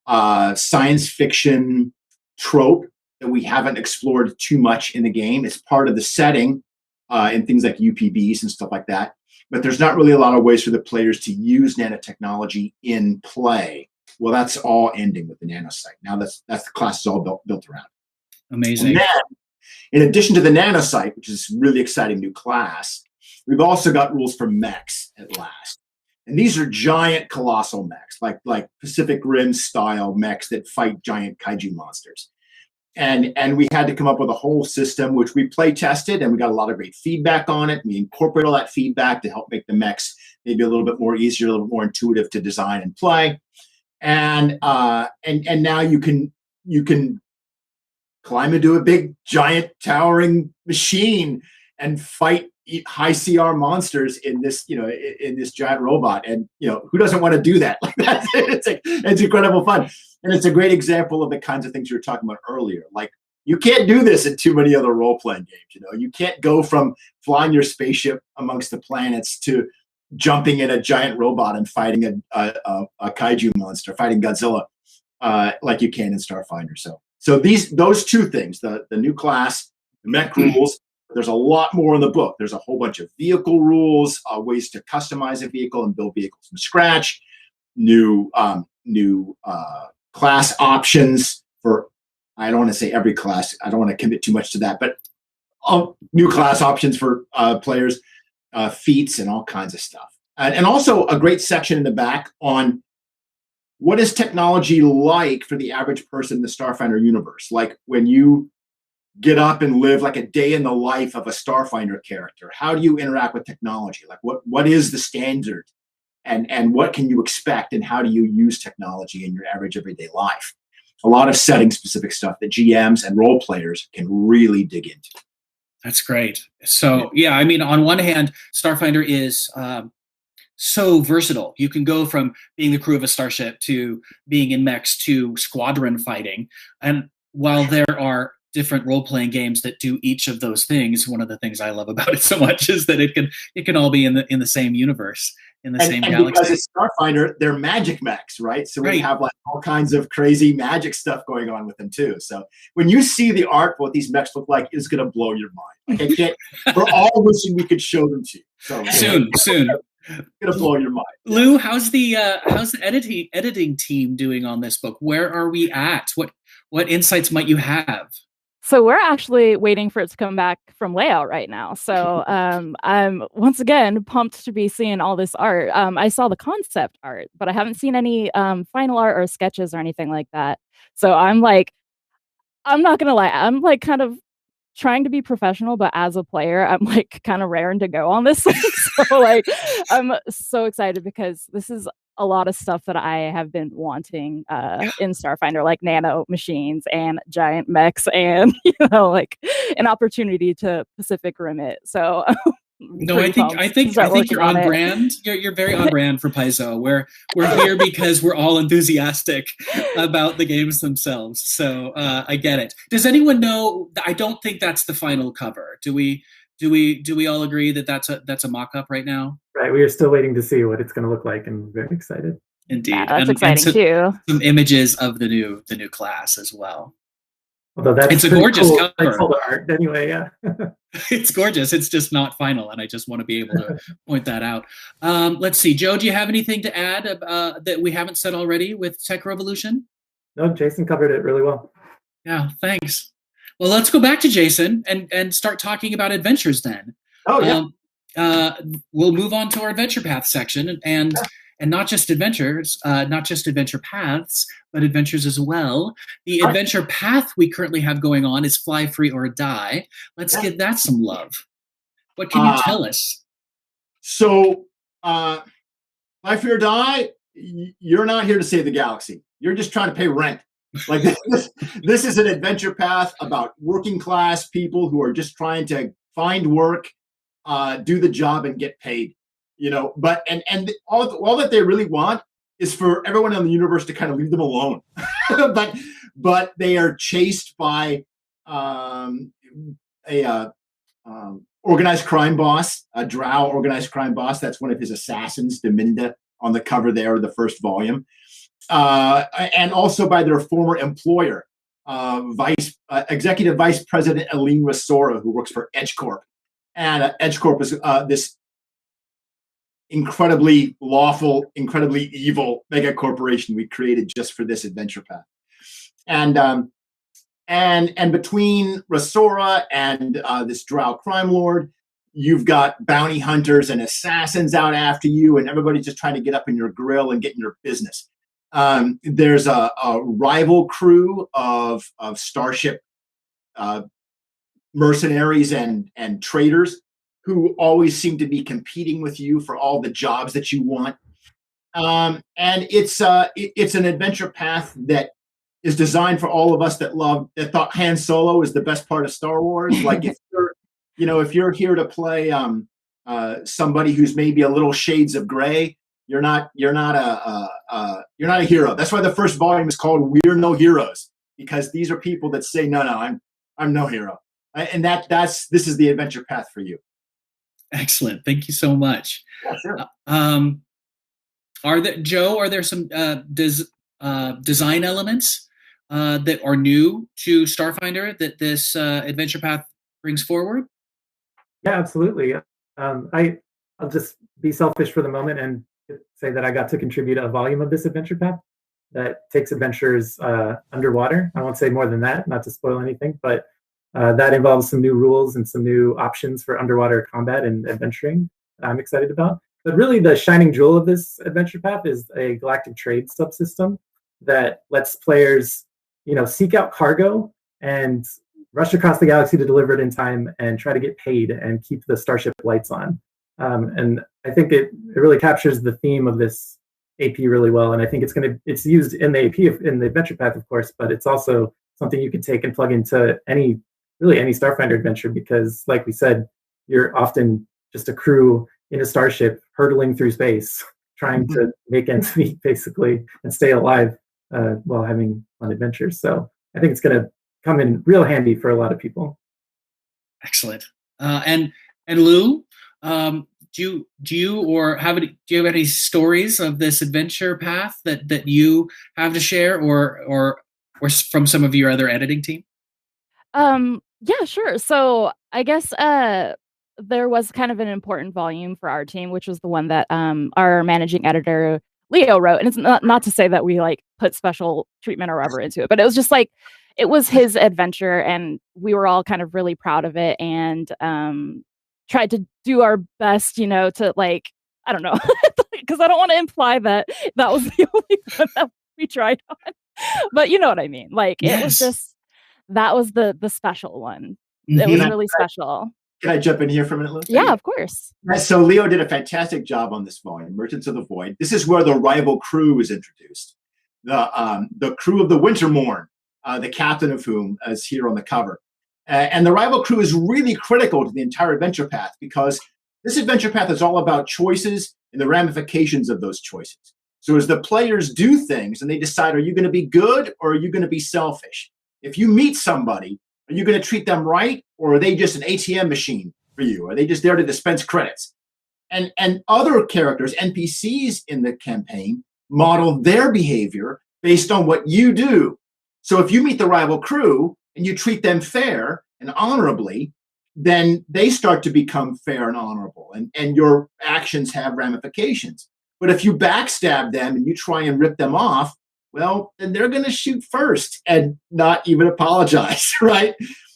science fiction trope that we haven't explored too much in the game. It's part of the setting in things like UPVs and stuff like that. But there's not really a lot of ways for the players to use nanotechnology in play. Well, that's all ending with the nanosite. Now that's the class is all built around. Amazing. And then In addition to the nanocyte, which is a really exciting new class, we've also got rules for mechs at last. And these are giant colossal mechs, like Pacific Rim style mechs that fight giant kaiju monsters. And we had to come up with a whole system, which we play tested, and we got a lot of great feedback on it. We incorporate all that feedback to help make the mechs maybe a little bit more easier, a little bit more intuitive to design and play. And now you can climb into a big, giant, towering machine and fight high CR monsters in this, in this giant robot. And who doesn't want to do that? Like that, it's incredible fun. And it's a great example of the kinds of things you were talking about earlier. Like, you can't do this in too many other role-playing games. You can't go from flying your spaceship amongst the planets to jumping in a giant robot and fighting a kaiju monster, fighting Godzilla, like you can in Starfinder. So those two things, the new class, the mech rules. There's a lot more in the book. There's a whole bunch of vehicle rules, ways to customize a vehicle and build vehicles from scratch, new class options for, I don't want to say every class, I don't want to commit too much to that, but new class options for players, feats, and all kinds of stuff. And also a great section in the back on what is technology like for the average person in the Starfinder universe. Like, when you get up and live like a day in the life of a Starfinder character, how do you interact with technology? Like, what is the standard? And what can you expect, and how do you use technology in your average everyday life? A lot of setting-specific stuff that GMs and role players can really dig into. That's great. So, yeah, I mean, on one hand, Starfinder is so versatile. You can go from being the crew of a starship to being in mechs to squadron fighting. And while there are different role-playing games that do each of those things, one of the things I love about it so much is that it can all be in the same universe, in the same galaxy. Because it's Starfinder, they're magic mechs, right? So we have like all kinds of crazy magic stuff going on with them too. So when you see the art for what these mechs look like, it's going to blow your mind. Like, I can't. We're all wishing we could show them to you. So soon. It's gonna blow your mind. Lou, how's the editing team doing on this book? Where are we at? What insights might you have? So we're actually waiting for it to come back from layout right now. So I'm once again pumped to be seeing all this art. I saw the concept art, but I haven't seen any final art or sketches or anything like that. So I'm not gonna lie, I'm like kind of trying to be professional, but as a player, I'm like kind of raring to go on this. So like, I'm so excited because this is a lot of stuff that I have been wanting in Starfinder, like nano machines and giant mechs, and like an opportunity to Pacific Rim it. So no, I think you're on brand. You're very on brand for Paizo. We're here because we're all enthusiastic about the games themselves. So I get it. Does anyone know? I don't think that's the final cover. Do we all agree that that's a mock-up right now? Right. We are still waiting to see what it's going to look like, and very excited. Indeed, yeah, that's exciting too. Some images of the new class as well. Although it's a gorgeous cover. Cool art anyway, yeah. It's gorgeous. It's just not final, and I just want to be able to point that out. Let's see, Joe, do you have anything to add that we haven't said already with Tech Revolution? No, Jason covered it really well. Yeah, thanks. Well, let's go back to Jason and start talking about adventures then. Oh, yeah. We'll move on to our adventure path section, and not just adventures, not just adventure paths, but adventures as well. The adventure path we currently have going on is Fly Free or Die. Let's give that some love. What can you tell us? So, Fly Free or Die, you're not here to save the galaxy. You're just trying to pay rent. Like this is an adventure path about working class people who are just trying to find work, do the job, and get paid. But and all that they really want is for everyone in the universe to kind of leave them alone. but they are chased by organized crime boss, a drow organized crime boss. That's one of his assassins, Deminda, on the cover there of the first volume. And also by their former employer, Executive Vice President Aline Rosora, who works for EdgeCorp. And EdgeCorp is this incredibly lawful, incredibly evil mega corporation we created just for this adventure path. And And between Rasora and this Drow crime lord, you've got bounty hunters and assassins out after you, and everybody's just trying to get up in your grill and get in your business. There's a rival crew of Starship mercenaries and traders who always seem to be competing with you for all the jobs that you want. And it's an adventure path that is designed for all of us that thought Han Solo is the best part of Star Wars. Like if you're here to play somebody who's maybe a little shades of gray, you're not a hero. That's why the first volume is called "We're No Heroes," because these are people that say, no, I'm no hero, and this is the adventure path for you. Excellent, thank you so much. Yeah, sure. Are there some design elements that are new to Starfinder that this adventure path brings forward? Yeah, absolutely. I'll just be selfish for the moment and say that I got to contribute a volume of this adventure path that takes adventures underwater. I won't say more than that, not to spoil anything, but that involves some new rules and some new options for underwater combat and adventuring I'm excited about. But really the shining jewel of this adventure path is a galactic trade subsystem that lets players, seek out cargo and rush across the galaxy to deliver it in time and try to get paid and keep the starship lights on. And I think it really captures the theme of this AP really well. And I think it's used in the AP, in the adventure path, of course, but it's also something you can take and plug into any Starfinder adventure, because like we said, you're often just a crew in a starship hurtling through space, trying to make ends meet basically and stay alive while having fun adventures. So I think it's going to come in real handy for a lot of people. Excellent. And Lou, do you have any stories of this adventure path that you have to share, or from some of your other editing team? Yeah, sure. So I guess there was kind of an important volume for our team, which was the one that our managing editor Leo wrote. And it's not to say that we put special treatment or whatever into it, but it was just it was his adventure, and we were all kind of really proud of it, and tried to do our best, to I don't know, because I don't want to imply that was the only one that we tried on, but you know what I mean. It was just, that was the special one. It was really special. Can I jump in here for a minute, Liz? Yeah, of course. So Leo did a fantastic job on this volume, Merchants of the Void. This is where the rival crew is introduced. The crew of the Wintermorn, the captain of whom is here on the cover. And the rival crew is really critical to the entire adventure path, because this adventure path is all about choices and the ramifications of those choices. So as the players do things and they decide, are you going to be good or are you going to be selfish? If you meet somebody, are you going to treat them right, or are they just an ATM machine for you? Are they just there to dispense credits? And other characters, NPCs in the campaign, model their behavior based on what you do. So if you meet the rival crew and you treat them fair and honorably, then they start to become fair and honorable, and your actions have ramifications. But if you backstab them and you try and rip them off, well, then they're going to shoot first and not even apologize, right?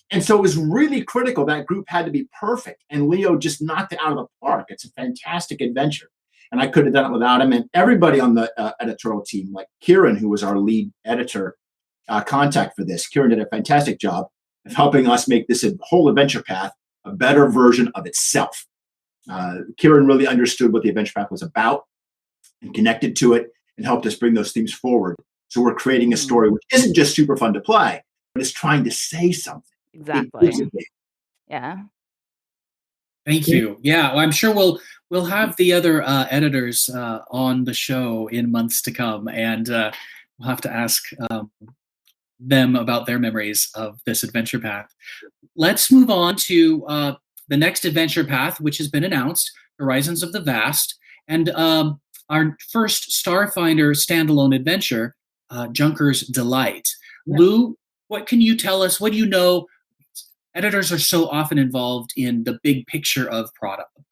And so it was really critical. That group had to be perfect, and Leo just knocked it out of the park. It's a fantastic adventure, and I couldn't have done it without him. And everybody on the editorial team, like Kieran, who was our lead editor contact for this, Kieran did a fantastic job of helping us make this whole adventure path a better version of itself. Kieran really understood what the adventure path was about and connected to it and helped us bring those themes forward. So we're creating a story which isn't just super fun to play, but is trying to say something. Exactly. Yeah. Thank you. Yeah, well, I'm sure we'll have the other editors on the show in months to come, and we'll have to ask them about their memories of this adventure path. Let's move on to the next adventure path, which has been announced, Horizons of the Vast, and our first Starfinder standalone adventure, Junker's Delight. Yeah. Lou, what can you tell us? What do you know? Editors are so often involved in the big picture of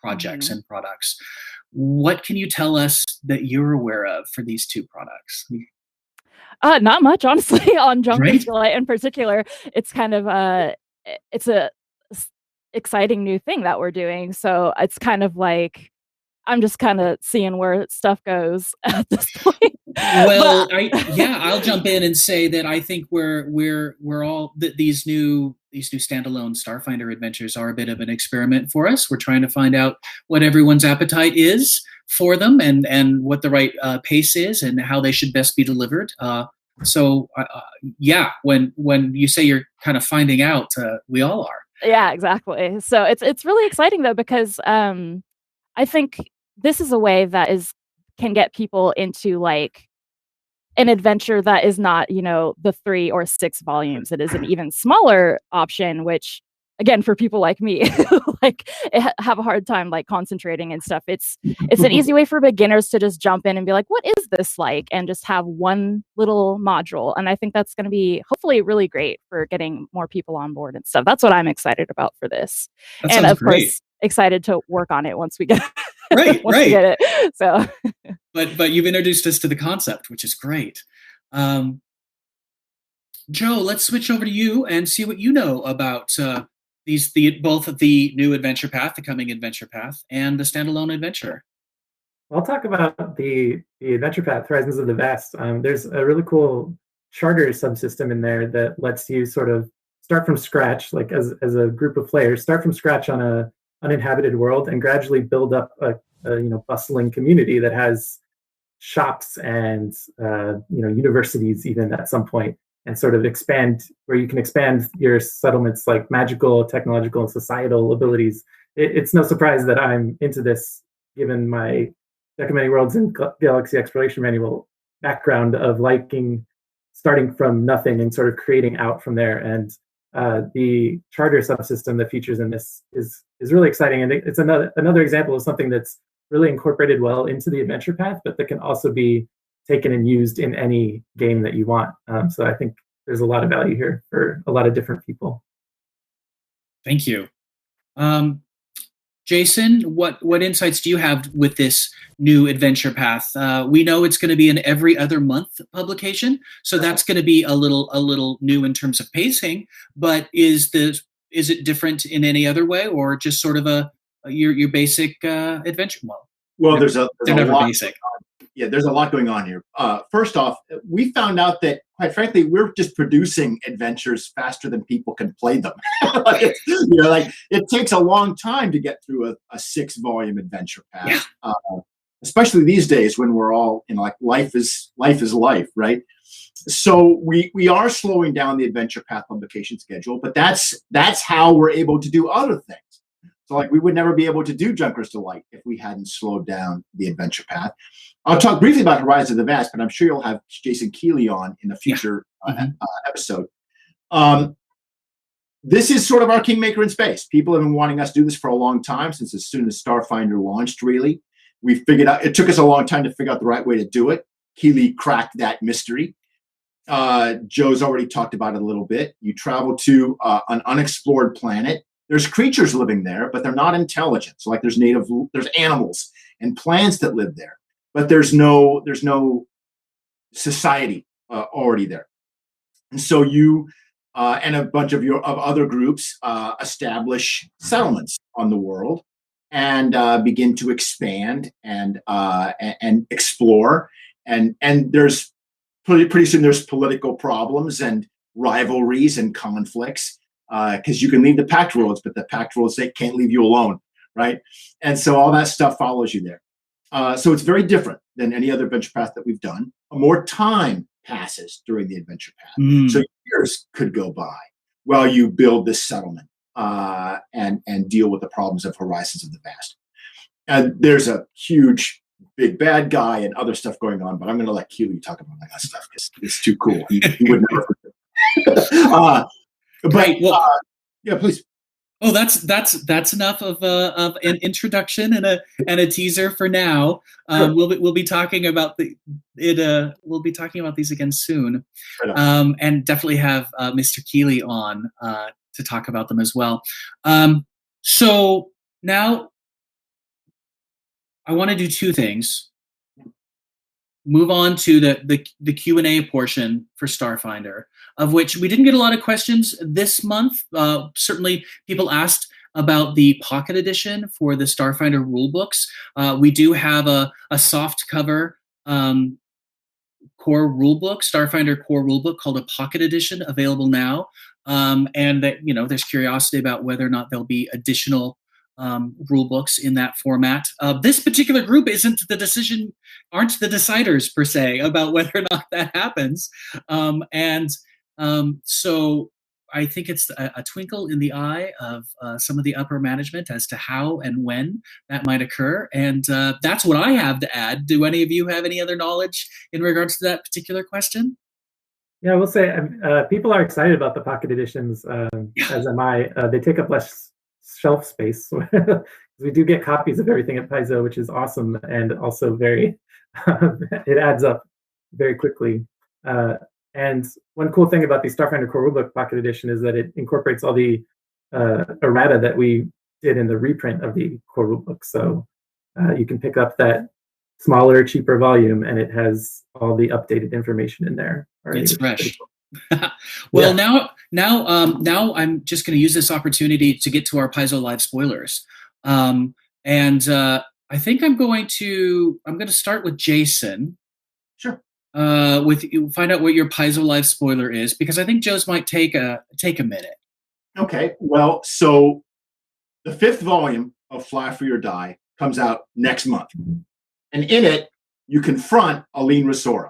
projects and products. What can you tell us that you're aware of for these two products? Not much, honestly, on Junkers Right? Delight in particular. It's kind of it's a exciting new thing that we're doing. So it's kind of like I'm just kind of seeing where stuff goes at this point. Well, I'll jump in and say that I think we're all these new standalone Starfinder adventures are a bit of an experiment for us. We're trying to find out what everyone's appetite is for them, and what the right pace is, and how they should best be delivered. When you say you're kind of finding out, we all are. Yeah, exactly. So it's really exciting though, because I think this is a way that can get people into like an adventure that is not, the 3 or 6 volumes. It is an even smaller option, which again, for people like me, like have a hard time like concentrating and stuff. It's an easy way for beginners to just jump in and be like, what is this like? And just have one little module. And I think that's going to be hopefully really great for getting more people on board and stuff. That's what I'm excited about for this. And of course, excited to work on it once we get right. We get it. So but you've introduced us to the concept, which is great. Joe, let's switch over to you and see what you know about both of the new adventure path, the coming adventure path, and the standalone adventure. I'll talk about the adventure path, Horizons of the Vast. There's a really cool charter subsystem in there that lets you sort of start from scratch, like as a group of players, start from scratch on a uninhabited world and gradually build up a bustling community that has shops and universities even at some point, and sort of expand where you can expand your settlements like magical, technological, and societal abilities. It's no surprise that I'm into this, given my Recommending Worlds and Galaxy Exploration Manual background of liking starting from nothing and sort of creating out from there. And the charter subsystem that features in this is really exciting, and it's another example of something that's really incorporated well into the adventure path, but that can also be taken and used in any game that you want. So I think there's a lot of value here for a lot of different people. Thank you. Jason, what insights do you have with this new adventure path? We know it's going to be an every other month publication, so that's going to be a little new in terms of pacing. But is it different in any other way, or just sort of your basic adventure? Well, there's a lot. Basic. Yeah, there's a lot going on here. First off, we found out that, quite frankly, we're just producing adventures faster than people can play them. It takes a long time to get through a 6-volume adventure path, especially these days when we're all life is life, right? So we are slowing down the adventure path publication schedule, but that's how we're able to do other things. So we would never be able to do Junkers Delight if we hadn't slowed down the adventure path. I'll talk briefly about Horizons of the Vast, but I'm sure you'll have Jason Keeley on in a future episode. This is sort of our Kingmaker in space. People have been wanting us to do this for a long time, since as soon as Starfinder launched, really. We figured out, it took us a long time to figure out the right way to do it. Keeley cracked that mystery. Joe's already talked about it a little bit. You travel to an unexplored planet. There's creatures living there, but they're not intelligent. So there's animals and plants that live there, but there's no society already there. And so you and a bunch of other groups establish settlements on the world and begin to expand and explore. And there's pretty soon there's political problems and rivalries and conflicts. Because you can leave the packed worlds, but the packed worlds can't leave you alone, right? And so all that stuff follows you there. So it's very different than any other adventure path that we've done. More time passes during the adventure path. So years could go by while you build this settlement and deal with the problems of Horizons of the Vast. And there's a huge, big bad guy and other stuff going on, but I'm going to let Keeley talk about that stuff because it's too cool. He would never. But yeah, please. Oh, that's enough of an introduction and a teaser for now. Sure. We'll be talking about we'll be talking about these again soon, and definitely have Mr. Keeley on to talk about them as well. So now I want to do two things. move on to the Q&A portion for Starfinder, of which we didn't get a lot of questions this month. Certainly, people asked about the Pocket Edition for the Starfinder Rulebooks. We do have a soft cover core rulebook, Starfinder core rulebook called a Pocket Edition, available now. And that, there's curiosity about whether or not there'll be additional rule books in that format. This particular group aren't the deciders per se about whether or not that happens. So I think it's a twinkle in the eye of some of the upper management as to how and when that might occur. And that's what I have to add. Do any of you have any other knowledge in regards to that particular question? Yeah, I will say people are excited about the Pocket Editions, as am I. They take up less shelf space. We do get copies of everything at Paizo, which is awesome, and also very, it adds up very quickly. And one cool thing about the Starfinder Core Rulebook Pocket Edition is that it incorporates all the errata that we did in the reprint of the Core Rulebook. So you can pick up that smaller, cheaper volume, and it has all the updated information in there already. It's fresh. Well, yeah. now I'm just going to use this opportunity to get to our Paizo Live spoilers. I think I'm going to start with Jason. Sure. Find out what your Paizo Live spoiler is, because I think Joe's might take a minute. Okay. Well, so the 5th volume of Fly for Your Die comes out next month. And in it, you confront Aline Rosora,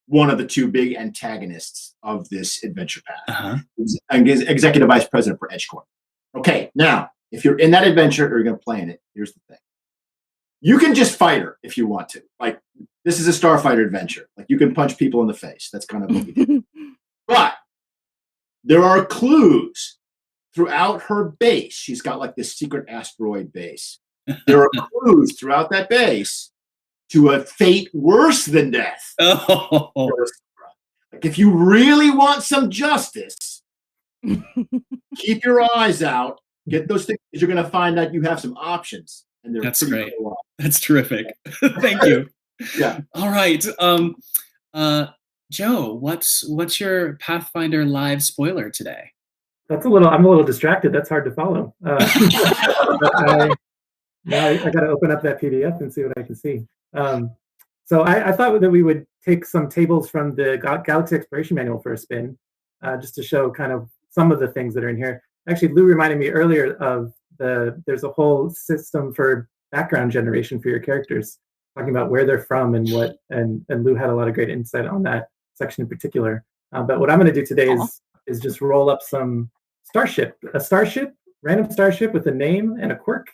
one of the 2 big antagonists of this adventure path, Executive Vice President for EdgeCorp. Okay, now, if you're in that adventure or you're going to play in it, here's the thing. You can just fight her if you want to. Like, this is a Starfighter adventure. Like, you can punch people in the face. That's kind of what we do. But there are clues throughout her base. She's got like this secret asteroid base. There are clues throughout that base to a fate worse than death. Oh. Like, if you really want some justice, keep your eyes out. Get those things. You're going to find out you have some options. And that's great. Cool. That's terrific. Thank you. Yeah. All right. Joe, what's your Pathfinder Live spoiler today? I'm a little distracted. That's hard to follow. I got to open up that PDF and see what I can see. So I thought that we would take some tables from the Galaxy Exploration Manual for a spin, just to show kind of some of the things that are in here. Actually, Lou reminded me earlier of there's a whole system for background generation for your characters, talking about where they're from and what, and Lou had a lot of great insight on that section in particular. But what I'm going to do today is just roll up some random starship with a name and a quirk,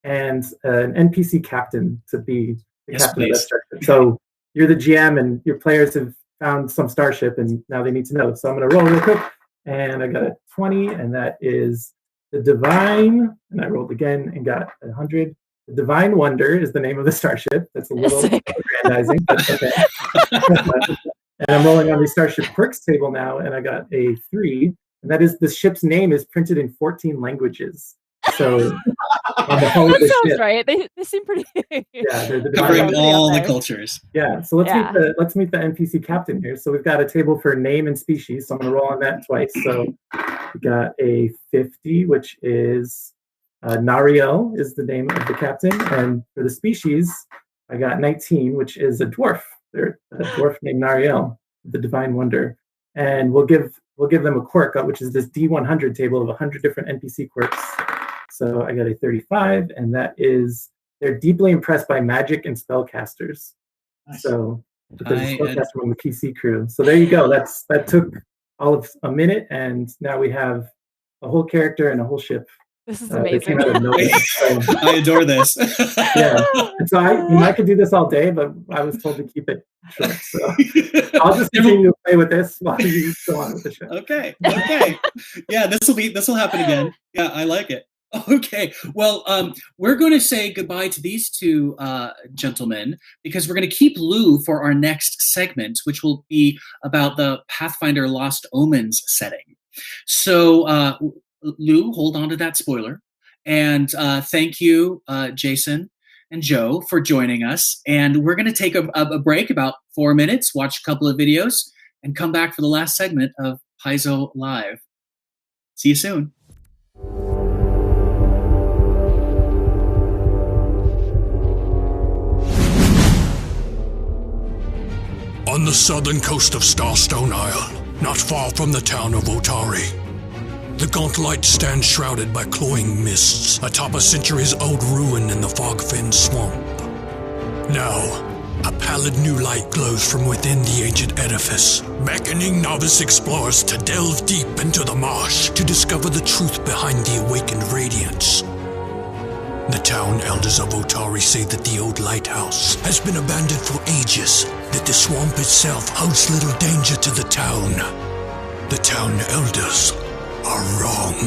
and an NPC captain to be the captain of that starship. So you're the GM, and your players have found some starship, and now they need to know. So I'm going to roll real quick, and I got a 20, and that is the Divine, and I rolled again and got 100. The Divine Wonder is the name of the starship. That's a little aggrandizing, but okay. And I'm rolling on the Starship Quirks table now, and I got a 3. And that is, the ship's name is printed in 14 languages. So on the hull of the sounds ship, right. They seem pretty. Yeah, they're covering all the cultures. Yeah. So let's meet the NPC captain here. So we've got a table for name and species. So I'm going to roll on that twice. So we got a 50, which is Nariel is the name of the captain, and for the species, I got 19, which is a dwarf. They're a dwarf named Nariel, the Divine Wonder, and we'll give them a quirk, which is this D100 table of 100 different NPC quirks. So I got a 35, and that is, they're deeply impressed by magic and spellcasters. Nice. So there's a spellcaster on the PC crew. So there you go. That took all of a minute, and now we have a whole character and a whole ship. This is amazing. I adore this. Yeah. And so I could do this all day, but I was told to keep it short. So I'll just continue to play with this while you go on with the show. Okay. Yeah, this will happen again. Yeah, I like it. Okay. Well, we're going to say goodbye to these 2 gentlemen, because we're going to keep Lou for our next segment, which will be about the Pathfinder Lost Omens setting. So, Lou, hold on to that spoiler. And thank you, Jason. and Joe for joining us. And we're going to take a break, about 4 minutes, watch a couple of videos, and come back for the last segment of Paizo Live. See you soon. On the southern coast of Starstone Isle, not far from the town of Otari, the Gauntlet stands shrouded by cloying mists atop a centuries-old ruin in the Fogfin Swamp. Now, a pallid new light glows from within the ancient edifice, beckoning novice explorers to delve deep into the marsh to discover the truth behind the awakened radiance. The town elders of Otari say that the old lighthouse has been abandoned for ages, that the swamp itself holds little danger to the town. The town elders are wrong.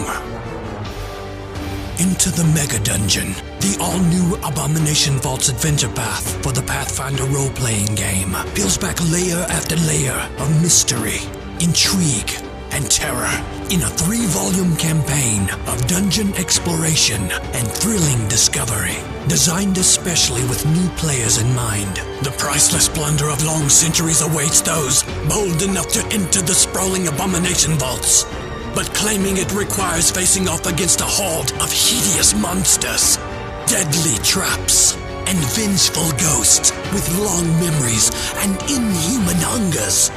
Into the Mega Dungeon, the all-new Abomination Vaults adventure path for the Pathfinder role-playing game peels back layer after layer of mystery, intrigue, and terror in a 3-volume campaign of dungeon exploration and thrilling discovery, designed especially with new players in mind. The priceless plunder of long centuries awaits those bold enough to enter the sprawling Abomination Vaults, but claiming it requires facing off against a horde of hideous monsters, deadly traps, and vengeful ghosts with long memories and inhuman hungers.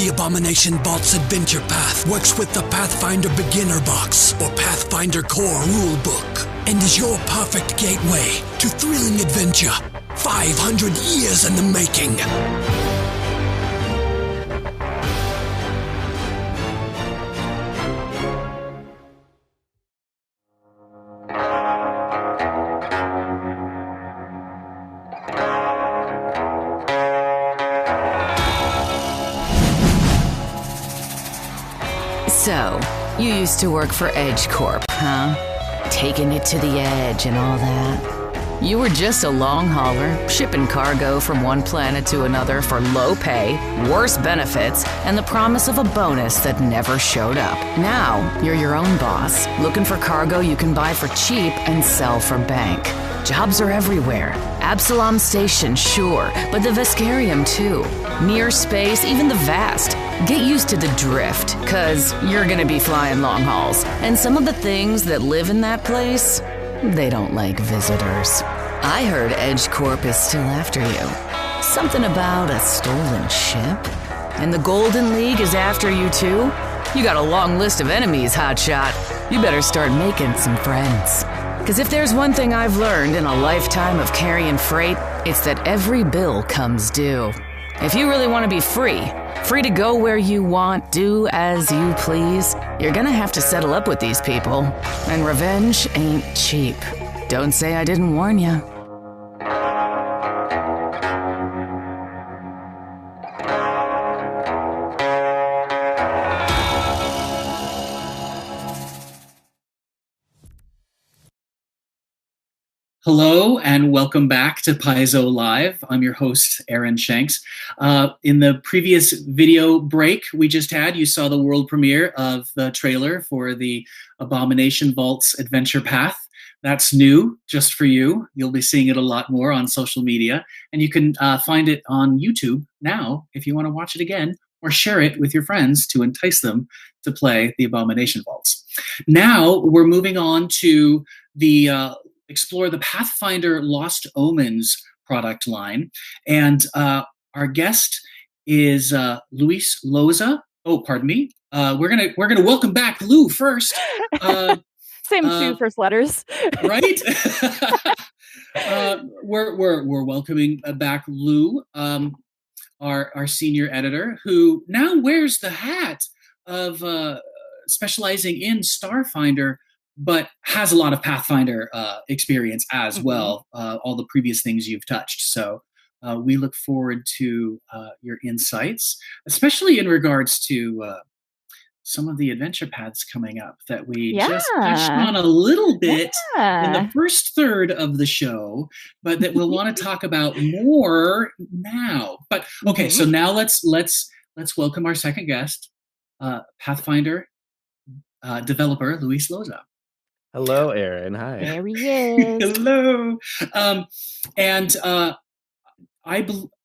The Abomination Vaults Adventure Path works with the Pathfinder Beginner Box or Pathfinder Core Rulebook and is your perfect gateway to thrilling adventure 500 years in the making. So, you used to work for Edge Corp, huh? Taking it to the edge and all that. You were just a long hauler, shipping cargo from one planet to another for low pay, worse benefits, and the promise of a bonus that never showed up. Now, you're your own boss, looking for cargo you can buy for cheap and sell for bank. Jobs are everywhere. Absalom Station, sure, but the Veskarium too. Near space, even the Vast. Get used to the drift, cause you're gonna be flying long hauls. And some of the things that live in that place, they don't like visitors. I heard Edge Corp is still after you. Something about a stolen ship? And the Golden League is after you too? You got a long list of enemies, hotshot. You better start making some friends. Cause if there's one thing I've learned in a lifetime of carrying freight, it's that every bill comes due. If you really want to be free to go where you want, do as you please, you're gonna have to settle up with these people. And revenge ain't cheap. Don't say I didn't warn ya. Hello and welcome back to Paizo Live. I'm your host, Aaron Shanks. In the previous video break we just had, you saw the world premiere of the trailer for the Abomination Vaults Adventure Path. That's new, just for you. You'll be seeing it a lot more on social media, and you can find it on YouTube now if you want to watch it again, or share it with your friends to entice them to play the Abomination Vaults. Now we're moving on to the explore the Pathfinder Lost Omens product line, and our guest is Luis Loza. Oh, pardon me. We're gonna welcome back Lou first. Same two first letters, right? We're welcoming back Lou, our senior editor, who now wears the hat of specializing in Starfinder, but has a lot of Pathfinder experience as well, all the previous things you've touched. So we look forward to your insights, especially in regards to some of the adventure paths coming up that we just touched on a little bit in the first third of the show, but that we'll want to talk about more now. But okay, so now let's welcome our second guest, Pathfinder developer Luis Loza. Hello, Aaron. Hi. There he is. Hello. And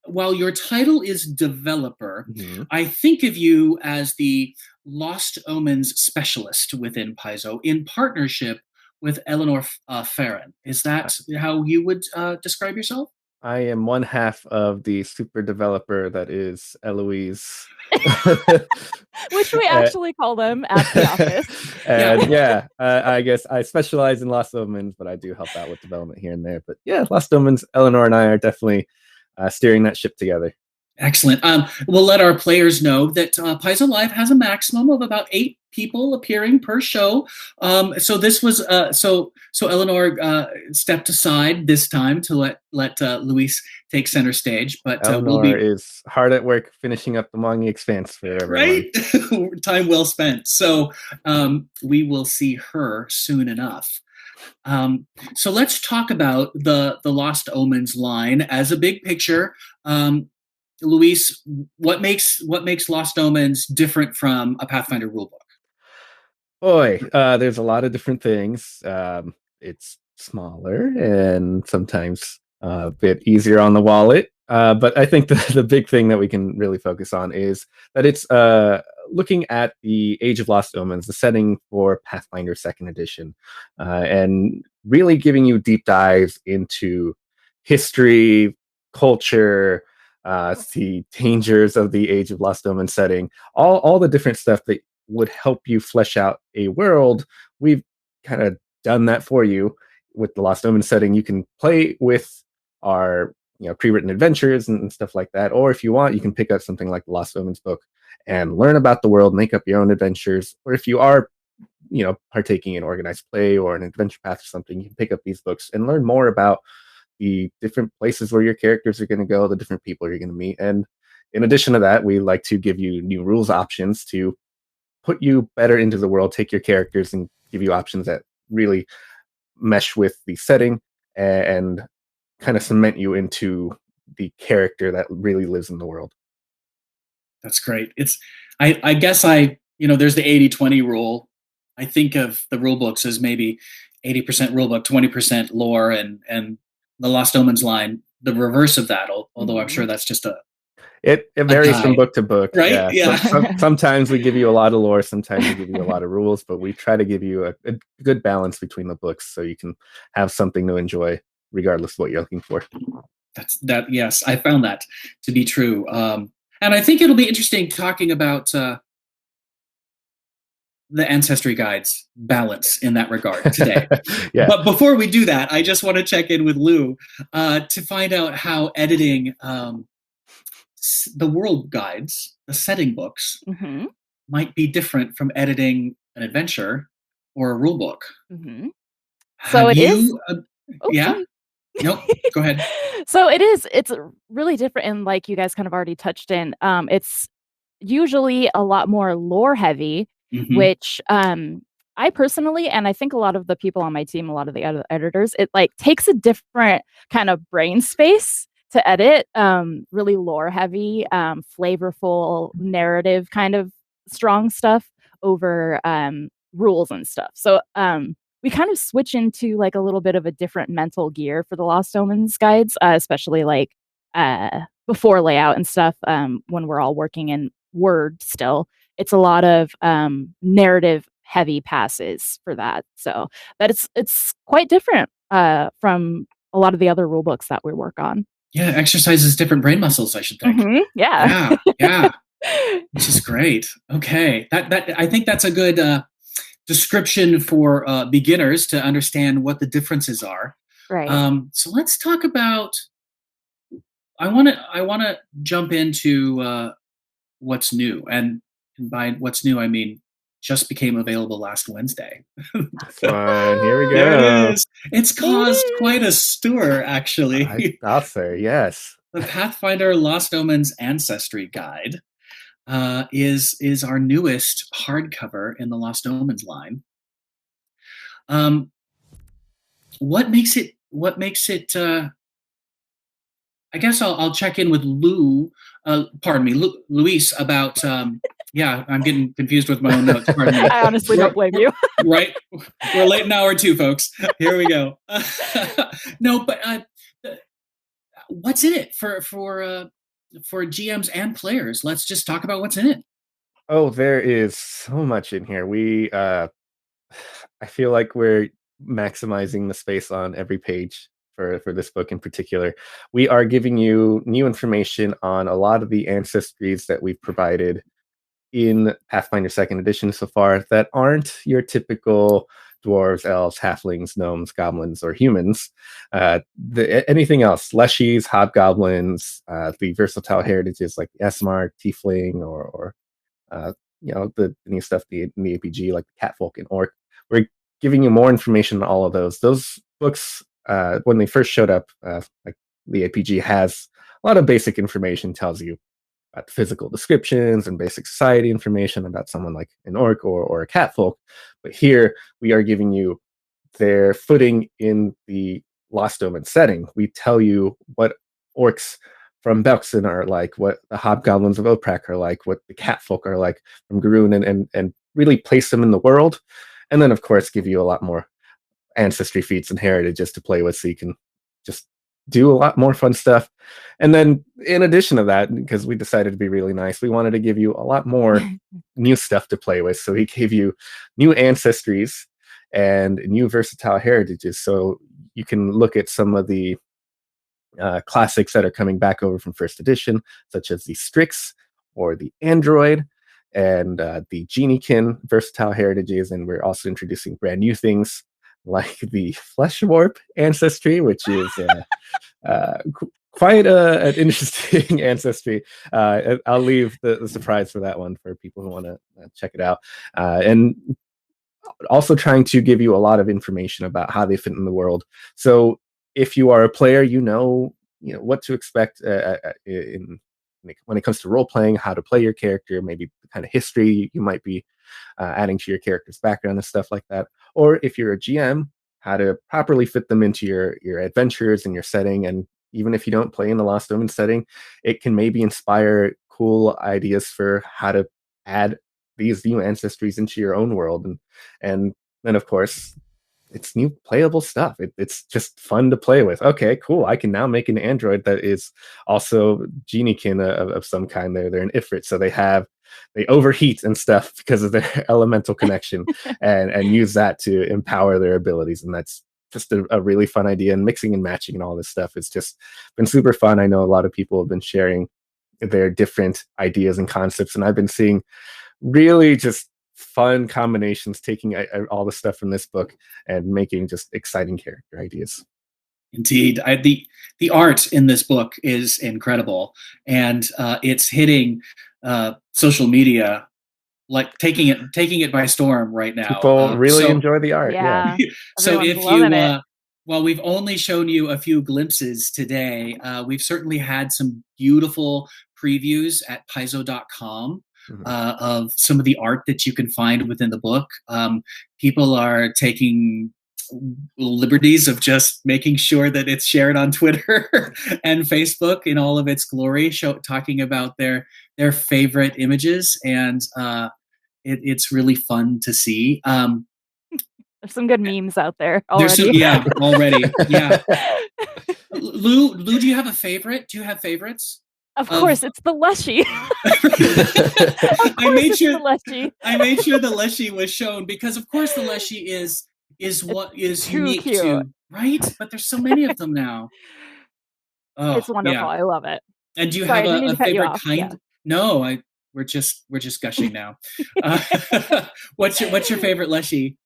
while your title is developer, I think of you as the Lost Omens specialist within Paizo in partnership with Eleanor Farron. Is that how you would describe yourself? I am one half of the super developer that is Eloise. Which we actually call them at the office. And I guess I specialize in Lost Omens, but I do help out with development here and there. But yeah, Lost Omens, Eleanor and I are definitely steering that ship together. Excellent. We'll let our players know that Paizo Live has a maximum of about 8 people appearing per show. So this was so Eleanor stepped aside this time to let Luis take center stage. But Eleanor is hard at work finishing up the Mwangi Expanse for everyone. Right, time well spent. So we will see her soon enough. So let's talk about the Lost Omens line as a big picture. Luis, what makes Lost Omens different from a Pathfinder rulebook? Boy, there's a lot of different things. It's smaller and sometimes a bit easier on the wallet. But I think the big thing that we can really focus on is that it's looking at the Age of Lost Omens, the setting for Pathfinder 2nd Edition, and really giving you deep dives into history, culture, the dangers of the Age of Lost Omens setting, all the different stuff that would help you flesh out a world. We've kind of done that for you with the Lost Omens setting. You can play with our pre-written adventures and stuff like that, or if you want, you can pick up something like the Lost Omens book and learn about the world, make up your own adventures. Or if you are partaking in organized play or an adventure path or something, you can pick up these books and learn more about the different places where your characters are going to go, the different people you're going to meet. And in addition to that, we like to give you new rules options to put you better into the world, take your characters and give you options that really mesh with the setting and kind of cement you into the character that really lives in the world. That's great. I guess there's the 80-20 rule. I think of the rule books as maybe 80% rulebook, 20% lore, and the Lost Omens line, the reverse of that, although I'm sure that's just it varies from book to book. Right? Yeah. Sometimes we give you a lot of lore, sometimes we give you a lot of rules, but we try to give you a good balance between the books so you can have something to enjoy regardless of what you're looking for. Yes, I found that to be true. And I think it'll be interesting talking about the Ancestry Guide's balance in that regard today. Yeah. But before we do that, I just want to check in with Lou to find out how editing the world guides, the setting books, might be different from editing an adventure or a rule book. So it is. Yeah. Nope. Go ahead. So it's really different, and like you guys kind of already touched in, it's usually a lot more lore heavy, which I personally, and I think a lot of the people on my team, a lot of the other editors, it like takes a different kind of brain space to edit, really lore heavy, flavorful narrative kind of strong stuff over rules and stuff. So we kind of switch into like a little bit of a different mental gear for the Lost Omens guides, especially like before layout and stuff. When we're all working in Word still, it's a lot of narrative heavy passes for that. So that it's quite different from a lot of the other rule books that we work on. Yeah, exercises different brain muscles, I should think. Yeah. Which is great. Okay, that I think that's a good description for beginners to understand what the differences are. Right. So let's talk about. I want to jump into what's new, and by what's new I mean just became available last Wednesday. Fun. Here we go. There it is. It's caused quite a stir, actually. I'll say yes. The Pathfinder Lost Omens Ancestry Guide is our newest hardcover in the Lost Omens line. What makes it? I guess I'll check in with Luis about Yeah, I'm getting confused with my own notes. Pardon me. I honestly don't blame you. Right? We're late in hour 2, folks. Here we go. No, but what's in it for GMs and players? Let's just talk about what's in it. Oh, there is so much in here. I feel like we're maximizing the space on every page for this book in particular. We are giving you new information on a lot of the ancestries that we've provided in Pathfinder 2nd Edition so far that aren't your typical dwarves, elves, halflings, gnomes, goblins, or humans. Anything else, leshies, hobgoblins, the versatile heritages like the Esmar, tiefling, or the new stuff in the APG like the catfolk and orc. We're giving you more information on all of those. Those books, when they first showed up, like the APG has a lot of basic information, tells you about physical descriptions and basic society information about someone like an orc or a catfolk. But here we are giving you their footing in the Lost Omen setting. We tell you what orcs from Belkson are like, what the hobgoblins of Oprak are like, what the catfolk are like from Garoon, and really place them in the world. And then, of course, give you a lot more ancestry feats and heritages to play with so you can just do a lot more fun stuff. And then in addition to that, because we decided to be really nice, we wanted to give you a lot more new stuff to play with. So we gave you new ancestries and new versatile heritages. So you can look at some of the classics that are coming back over from first edition, such as the Strix or the Android and the Geniekin versatile heritages. And we're also introducing brand new things like the Flesh Warp ancestry, which is quite an interesting ancestry. I'll leave the surprise for that one for people who want to check it out. And also trying to give you a lot of information about how they fit in the world. So if you are a player, you know what to expect when it comes to role playing, how to play your character, maybe the kind of history you might be adding to your character's background and stuff like that. Or if you're a GM, how to properly fit them into your adventures and your setting. And even if you don't play in the Lost Omen setting, it can maybe inspire cool ideas for how to add these new ancestries into your own world. And then, of course, it's new playable stuff. It's just fun to play with. Okay, cool. I can now make an android that is also Geniekin of some kind. They're an Ifrit, so they overheat and stuff because of their elemental connection, and use that to empower their abilities. And that's just a really fun idea. And mixing and matching and all this stuff has just been super fun. I know a lot of people have been sharing their different ideas and concepts, and I've been seeing really just fun combinations, taking all the stuff from this book and making just exciting character ideas. Indeed, the art in this book is incredible, and it's hitting social media, like taking it by storm right now. People really enjoy the art. Yeah. So if while we've only shown you a few glimpses today, we've certainly had some beautiful previews at Paizo.com. Of some of the art that you can find within the book. People are taking liberties of just making sure that it's shared on Twitter and Facebook in all of its glory, talking about their favorite images, and it's really fun to see. There's some good memes out there already. Already. Yeah. Lou, do you have a favorite? Do you have favorites? Of course, it's the Leshy. I made sure the Leshy was shown because, of course, the Leshy is what is unique to, right? But there's so many of them now. Oh, it's wonderful. Yeah. I love it. And do you have a favorite kind? Yeah. No, we're just gushing now. What's your favorite Leshy?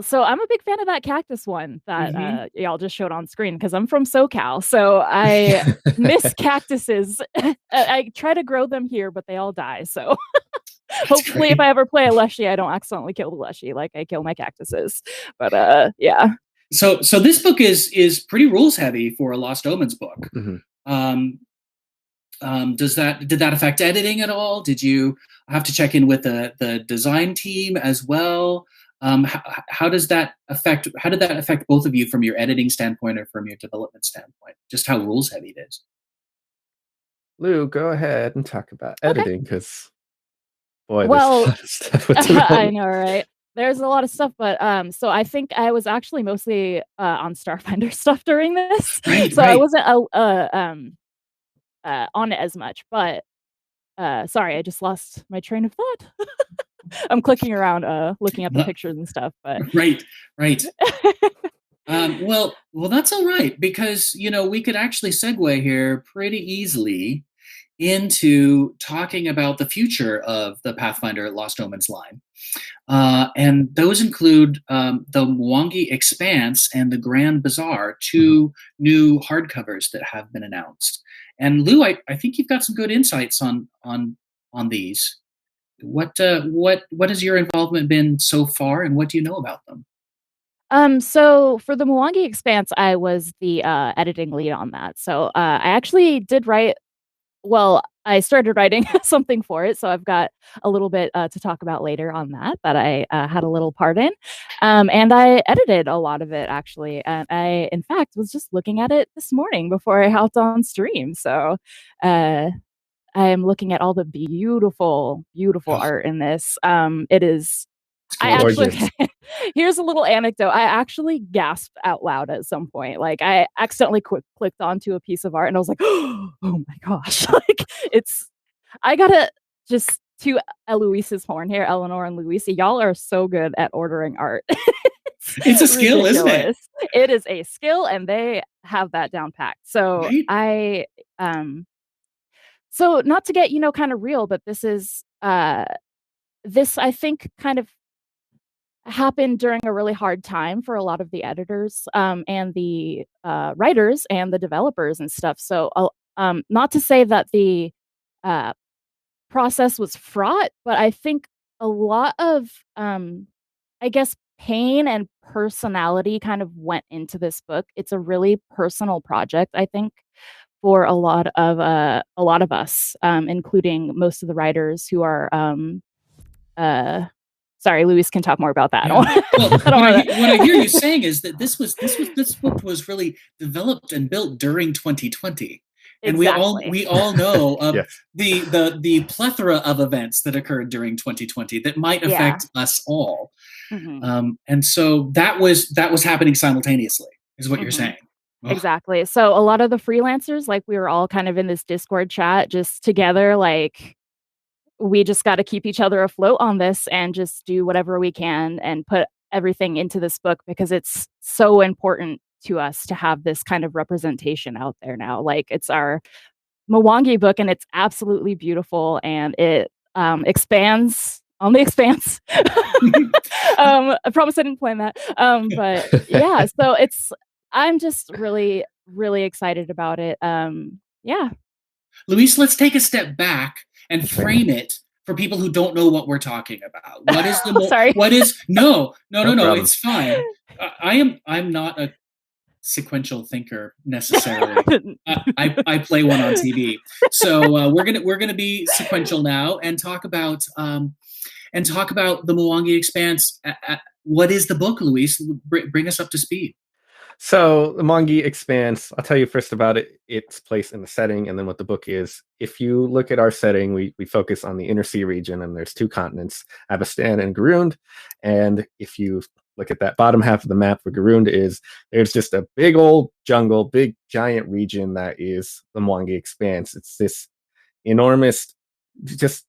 So I'm a big fan of that cactus one that y'all just showed on screen because I'm from SoCal. So I miss cactuses. I try to grow them here, but they all die. So hopefully if I ever play a Leshy, I don't accidentally kill the Leshy like I kill my cactuses. But yeah. So this book is pretty rules heavy for a Lost Omens book. Did that affect editing at all? Did you have to check in with the design team as well? How did that affect both of you from your editing standpoint or from your development standpoint? Just how rules heavy it is. Lou, go ahead and talk about Okay. editing, because boy, Well, there's a lot of stuff with the I know, right? There's a lot of stuff, but so I think I was actually mostly on Starfinder stuff during this, Right, so I right. wasn't on it as much. But sorry, I just lost my train of thought. I'm clicking around, looking at the pictures and stuff. But right. Well, that's all right, because we could actually segue here pretty easily into talking about the future of the Pathfinder Lost Omens line. And those include the Mwangi Expanse and the Grand Bazaar, two new hardcovers that have been announced. And Lou, I think you've got some good insights on these. What has your involvement been so far, and what do you know about them? So for the Mwangi Expanse, I was the editing lead on that. So I actually did write. Well, I started writing something for it, so I've got a little bit to talk about later on that I had a little part in. And I edited a lot of it, actually. And I, in fact, was just looking at it this morning before I hopped on stream. So I am looking at all the beautiful, beautiful art in this. It is. I actually, here's a little anecdote. I actually gasped out loud at some point. Like, I accidentally clicked onto a piece of art and I was like, oh my gosh. Like, I gotta just to Eloise's horn here, Eleanor and Louisa, y'all are so good at ordering art. It's a skill, isn't it? It is a skill, and they have that down packed. So right? So not to get, kind of real, but this is, this, I think, kind of happened during a really hard time for a lot of the editors and the writers and the developers and stuff. So not to say that the process was fraught, but I think a lot of, I guess, pain and personality kind of went into this book. It's a really personal project, I think, for a lot of us, including most of the writers who are sorry, Luis can talk more about that. Yeah. Well, what I hear you saying is that this book was really developed and built during 2020, and exactly. we all know of Yes. the plethora of events that occurred during 2020 that might affect us all, and so that was happening simultaneously, is what you're saying. Exactly. So a lot of the freelancers, like, we were all kind of in this Discord chat just together, like, we just got to keep each other afloat on this and just do whatever we can and put everything into this book, because it's so important to us to have this kind of representation out there now. Like, it's our Mwangi book, and it's absolutely beautiful, and it expands on the Expanse. I promise I didn't plan that. But yeah, so I'm just really, really excited about it. Yeah. Luis, let's take a step back and frame it for people who don't know what we're talking about. What is the sorry? What is no? problem. It's fine. I'm not a sequential thinker necessarily. I play one on TV, so we're gonna be sequential now and talk about the Mwangi Expanse. What is the book, Luis? Bring us up to speed. So the Mwangi Expanse, I'll tell you first about its place in the setting, and then what the book is. If you look at our setting, we focus on the Inner Sea region, and there's two continents, Avestan and Garund. And if you look at that bottom half of the map where Garund is, there's just a big old jungle, big giant region that is the Mwangi Expanse. It's this enormous, just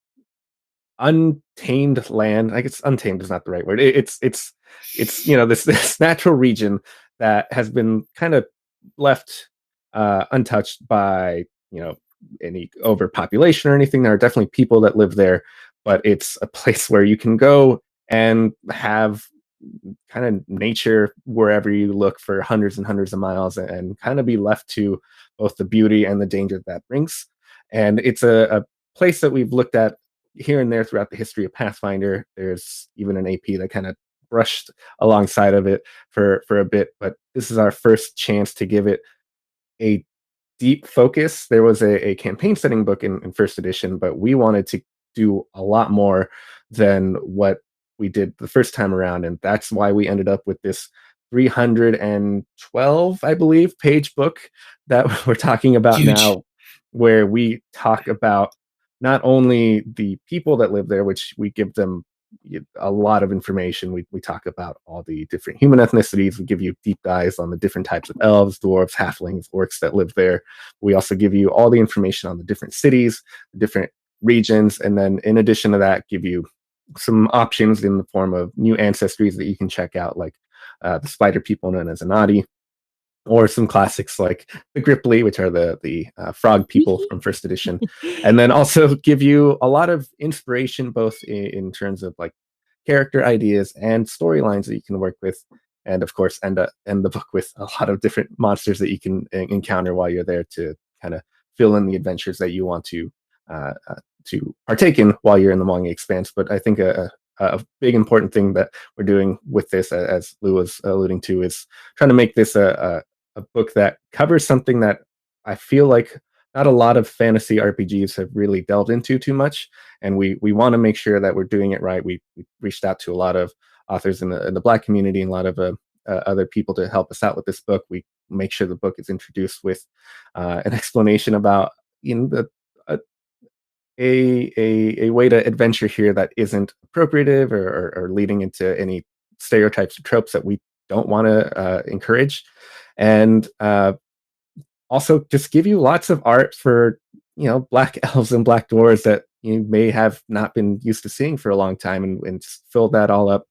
untamed land. I guess untamed is not the right word. It's this natural region that has been kind of left untouched by any overpopulation or anything. There are definitely people that live there, but it's a place where you can go and have kind of nature wherever you look for hundreds and hundreds of miles, and kind of be left to both the beauty and the danger that brings. And it's a place that we've looked at here and there throughout the history of Pathfinder. There's even an AP that kind of brushed alongside of it for a bit, but this is our first chance to give it a deep focus. There was a campaign setting book in first edition, but we wanted to do a lot more than what we did the first time around, and that's why we ended up with this 312, I believe, page book that we're talking about now. where we talk about not only the people that live there, which we give them a lot of information. We talk about all the different human ethnicities. We give you deep dives on the different types of elves, dwarves, halflings, orcs that live there. We also give you all the information on the different cities, the different regions, and then in addition to that, give you some options in the form of new ancestries that you can check out, like the spider people known as Anadi, or some classics like the Gripply, which are the frog people from first edition, and then also give you a lot of inspiration, both in terms of like character ideas and storylines that you can work with, and of course end the book with a lot of different monsters that you can encounter while you're there to kind of fill in the adventures that you want to partake in while you're in the Mwangi Expanse. But I think a big important thing that we're doing with this, as Lou was alluding to, is trying to make this a book that covers something that I feel like not a lot of fantasy RPGs have really delved into too much, and we want to make sure that we're doing it right. We reached out to a lot of authors in the Black community and a lot of other people to help us out with this book. We make sure the book is introduced with an explanation about a way to adventure here that isn't appropriative or leading into any stereotypes or tropes that we don't want to encourage, and also just give you lots of art for Black elves and Black dwarves that you may have not been used to seeing for a long time, and just fill that all up.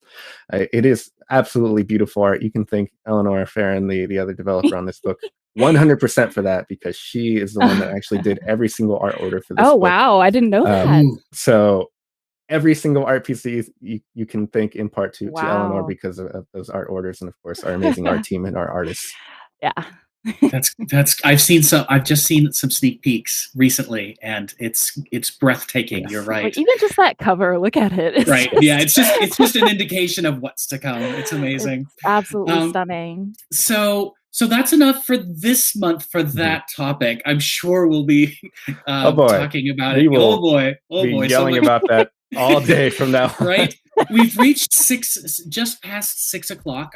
It is absolutely beautiful art. You can thank Eleanor Farron, the other developer on this book, 100% for that, because she is the one that actually did every single art order for this book. Wow, I didn't know that. So every single art piece you can thank in part to Eleanor because of those art orders, and of course our amazing art team and our artists. Yeah. That's I've just seen some sneak peeks recently, and it's breathtaking. Yes. You're right. Like, even just that cover, look at it. It's right. Yeah, it's just an indication of what's to come. It's amazing. It's absolutely stunning. So that's enough for this month for that topic. I'm sure we'll be talking about it. Oh boy. Yelling about that all day from now on. Right? We've reached just past 6 o'clock.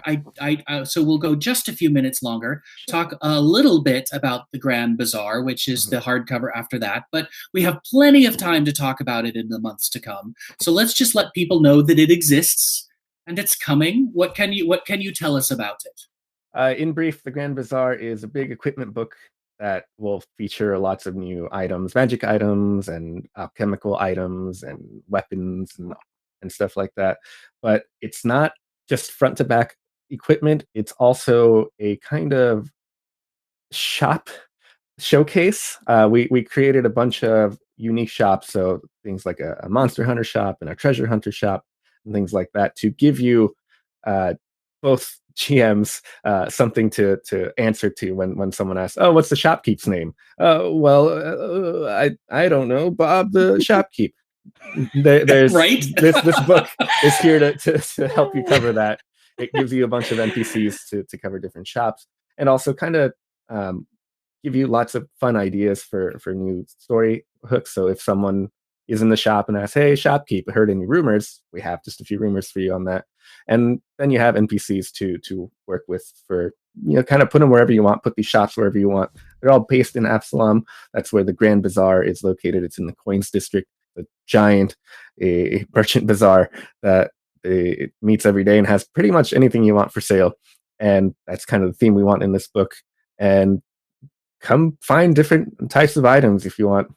So we'll go just a few minutes longer, talk a little bit about the Grand Bazaar, which is the hardcover after that. But we have plenty of time to talk about it in the months to come. So let's just let people know that it exists and it's coming. What can you tell us about it? In brief, the Grand Bazaar is a big equipment book that will feature lots of new items, magic items and alchemical items and weapons and stuff like that. But it's not just front to back equipment. It's also a kind of shop showcase. We created a bunch of unique shops. So things like a Monster Hunter shop and a Treasure Hunter shop and things like that, to give you both GMs something to answer to when someone asks, "Oh, what's the shopkeep's name?" Well, I don't know, Bob the shopkeep. There's right? this book is here to help you cover that. It gives you a bunch of NPCs to cover different shops, and also kind of give you lots of fun ideas for new story hooks. So if someone is in the shop and asks, "Hey, shopkeep, heard any rumors?" We have just a few rumors for you on that. And then you have NPCs to work with for, kind of put them wherever you want, put these shops wherever you want. They're all based in Absalom. That's where the Grand Bazaar is located. It's in the Coins District, a giant merchant bazaar that it meets every day and has pretty much anything you want for sale. And that's kind of the theme we want in this book. And come find different types of items if you want,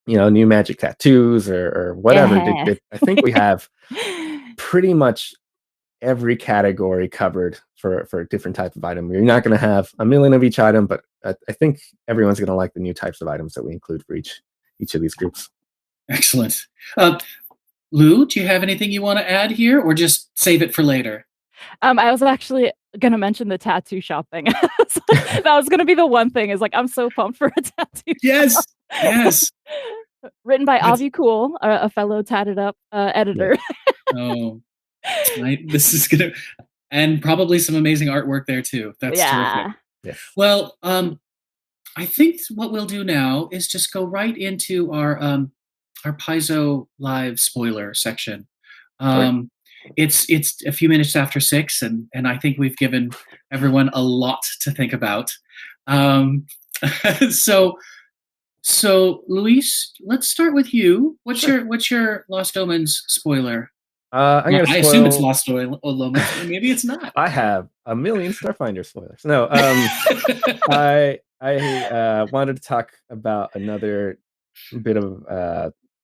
new magic tattoos or whatever. Yeah. I think we have pretty much every category covered for a different type of item. You're not going to have a million of each item, but I think everyone's going to like the new types of items that we include for each of these groups. Excellent. Lou, do you have anything you want to add here, or just save it for later? I was actually going to mention the tattoo shop thing. That was going to be the one thing, is like, I'm so pumped for a tattoo Yes. Written by Avi Cool, a fellow tatted up editor. Oh, this is going to, and probably some amazing artwork there too. That's terrific. Yeah. Well, I think what we'll do now is just go right into our Paizo Live spoiler section. It's a few minutes after 6, and I think we've given everyone a lot to think about. So So, Luis, let's start with you. What's your Lost Omens spoiler? I'm gonna I assume it's Lost Omens, but maybe it's not. I have a million Starfinder spoilers. No, I wanted to talk about another bit of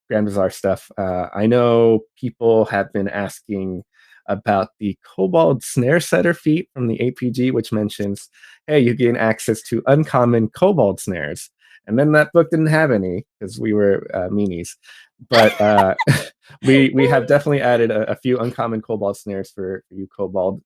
Grand Bazaar stuff. I know people have been asking about the Kobold Snare Setter feat from the APG, which mentions, hey, you gain access to uncommon Kobold snares. And then that book didn't have any because we were meanies. But we have definitely added a few uncommon Kobold snares for you Kobold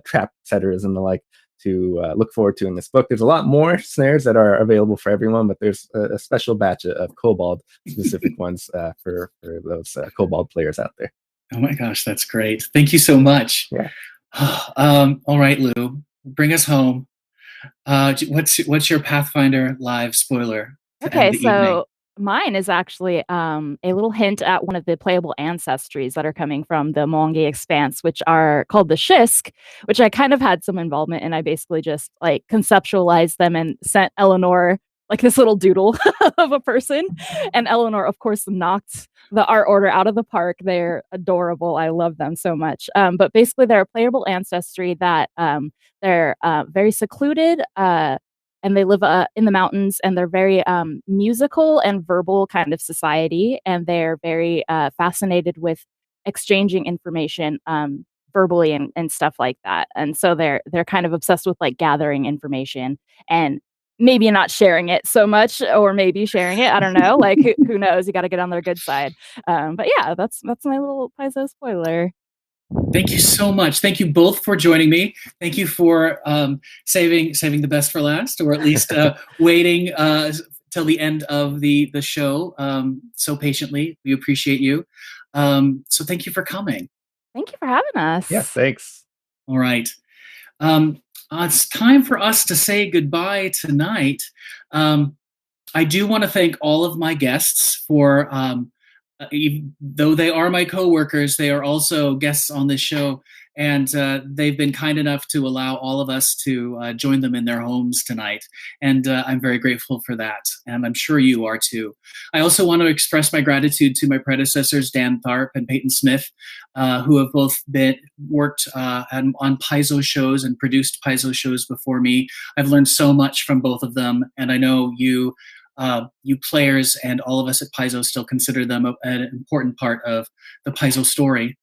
trap setters and the like to look forward to in this book. There's a lot more snares that are available for everyone, but there's a special batch of Kobold specific ones for those Kobold players out there. Oh my gosh, that's great. Thank you so much. Yeah. All right, Lou, bring us home. What's your Pathfinder live spoiler? Okay, so mine is actually a little hint at one of the playable ancestries that are coming from the Mwangi Expanse, which are called the Shisk, which I kind of had some involvement in. I basically just like conceptualized them and sent Eleanor like this little doodle of a person. And Eleanor, of course, knocked the art order out of the park. They're adorable. I love them so much. But basically, they're a playable ancestry that they're very secluded and they live in the mountains, and they're very musical and verbal kind of society. And they're very fascinated with exchanging information verbally and stuff like that. And so they're kind of obsessed with like gathering information and maybe not sharing it so much, or maybe sharing it. I don't know. Like who knows? You got to get on their good side. But yeah, that's my little Paizo spoiler. Thank you so much. Thank you both for joining me. Thank you for saving the best for last, or at least waiting till the end of the show so patiently. We appreciate you. So thank you for coming. Thank you for having us. Yeah, thanks. All right. It's time for us to say goodbye tonight. I do want to thank all of my guests for, though they are my coworkers, they are also guests on this show, and they've been kind enough to allow all of us to join them in their homes tonight. And I'm very grateful for that, and I'm sure you are too. I also want to express my gratitude to my predecessors, Dan Tharp and Peyton Smith, who have both worked on Paizo shows and produced Paizo shows before me. I've learned so much from both of them, and I know you players and all of us at Paizo still consider them an important part of the Paizo story.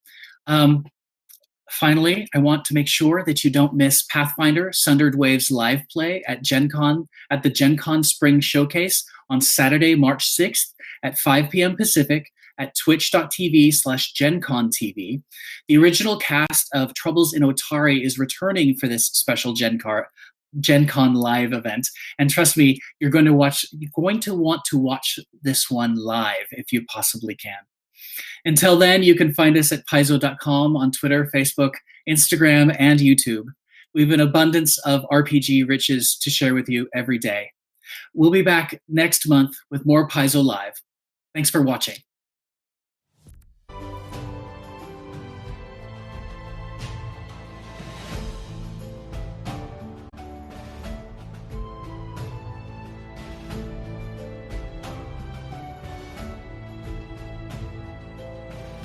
Finally, I want to make sure that you don't miss Pathfinder Sundered Waves live play at Gen Con, at the Gen Con Spring Showcase on Saturday, March 6th at 5 p.m. Pacific at twitch.tv/GenConTV. The original cast of Troubles in Otari is returning for this special Gen Con live event, and trust me, you're going to want to watch this one live if you possibly can. Until then, you can find us at paizo.com on Twitter, Facebook, Instagram, and YouTube. We have an abundance of RPG riches to share with you every day. We'll be back next month with more Paizo Live. Thanks for watching.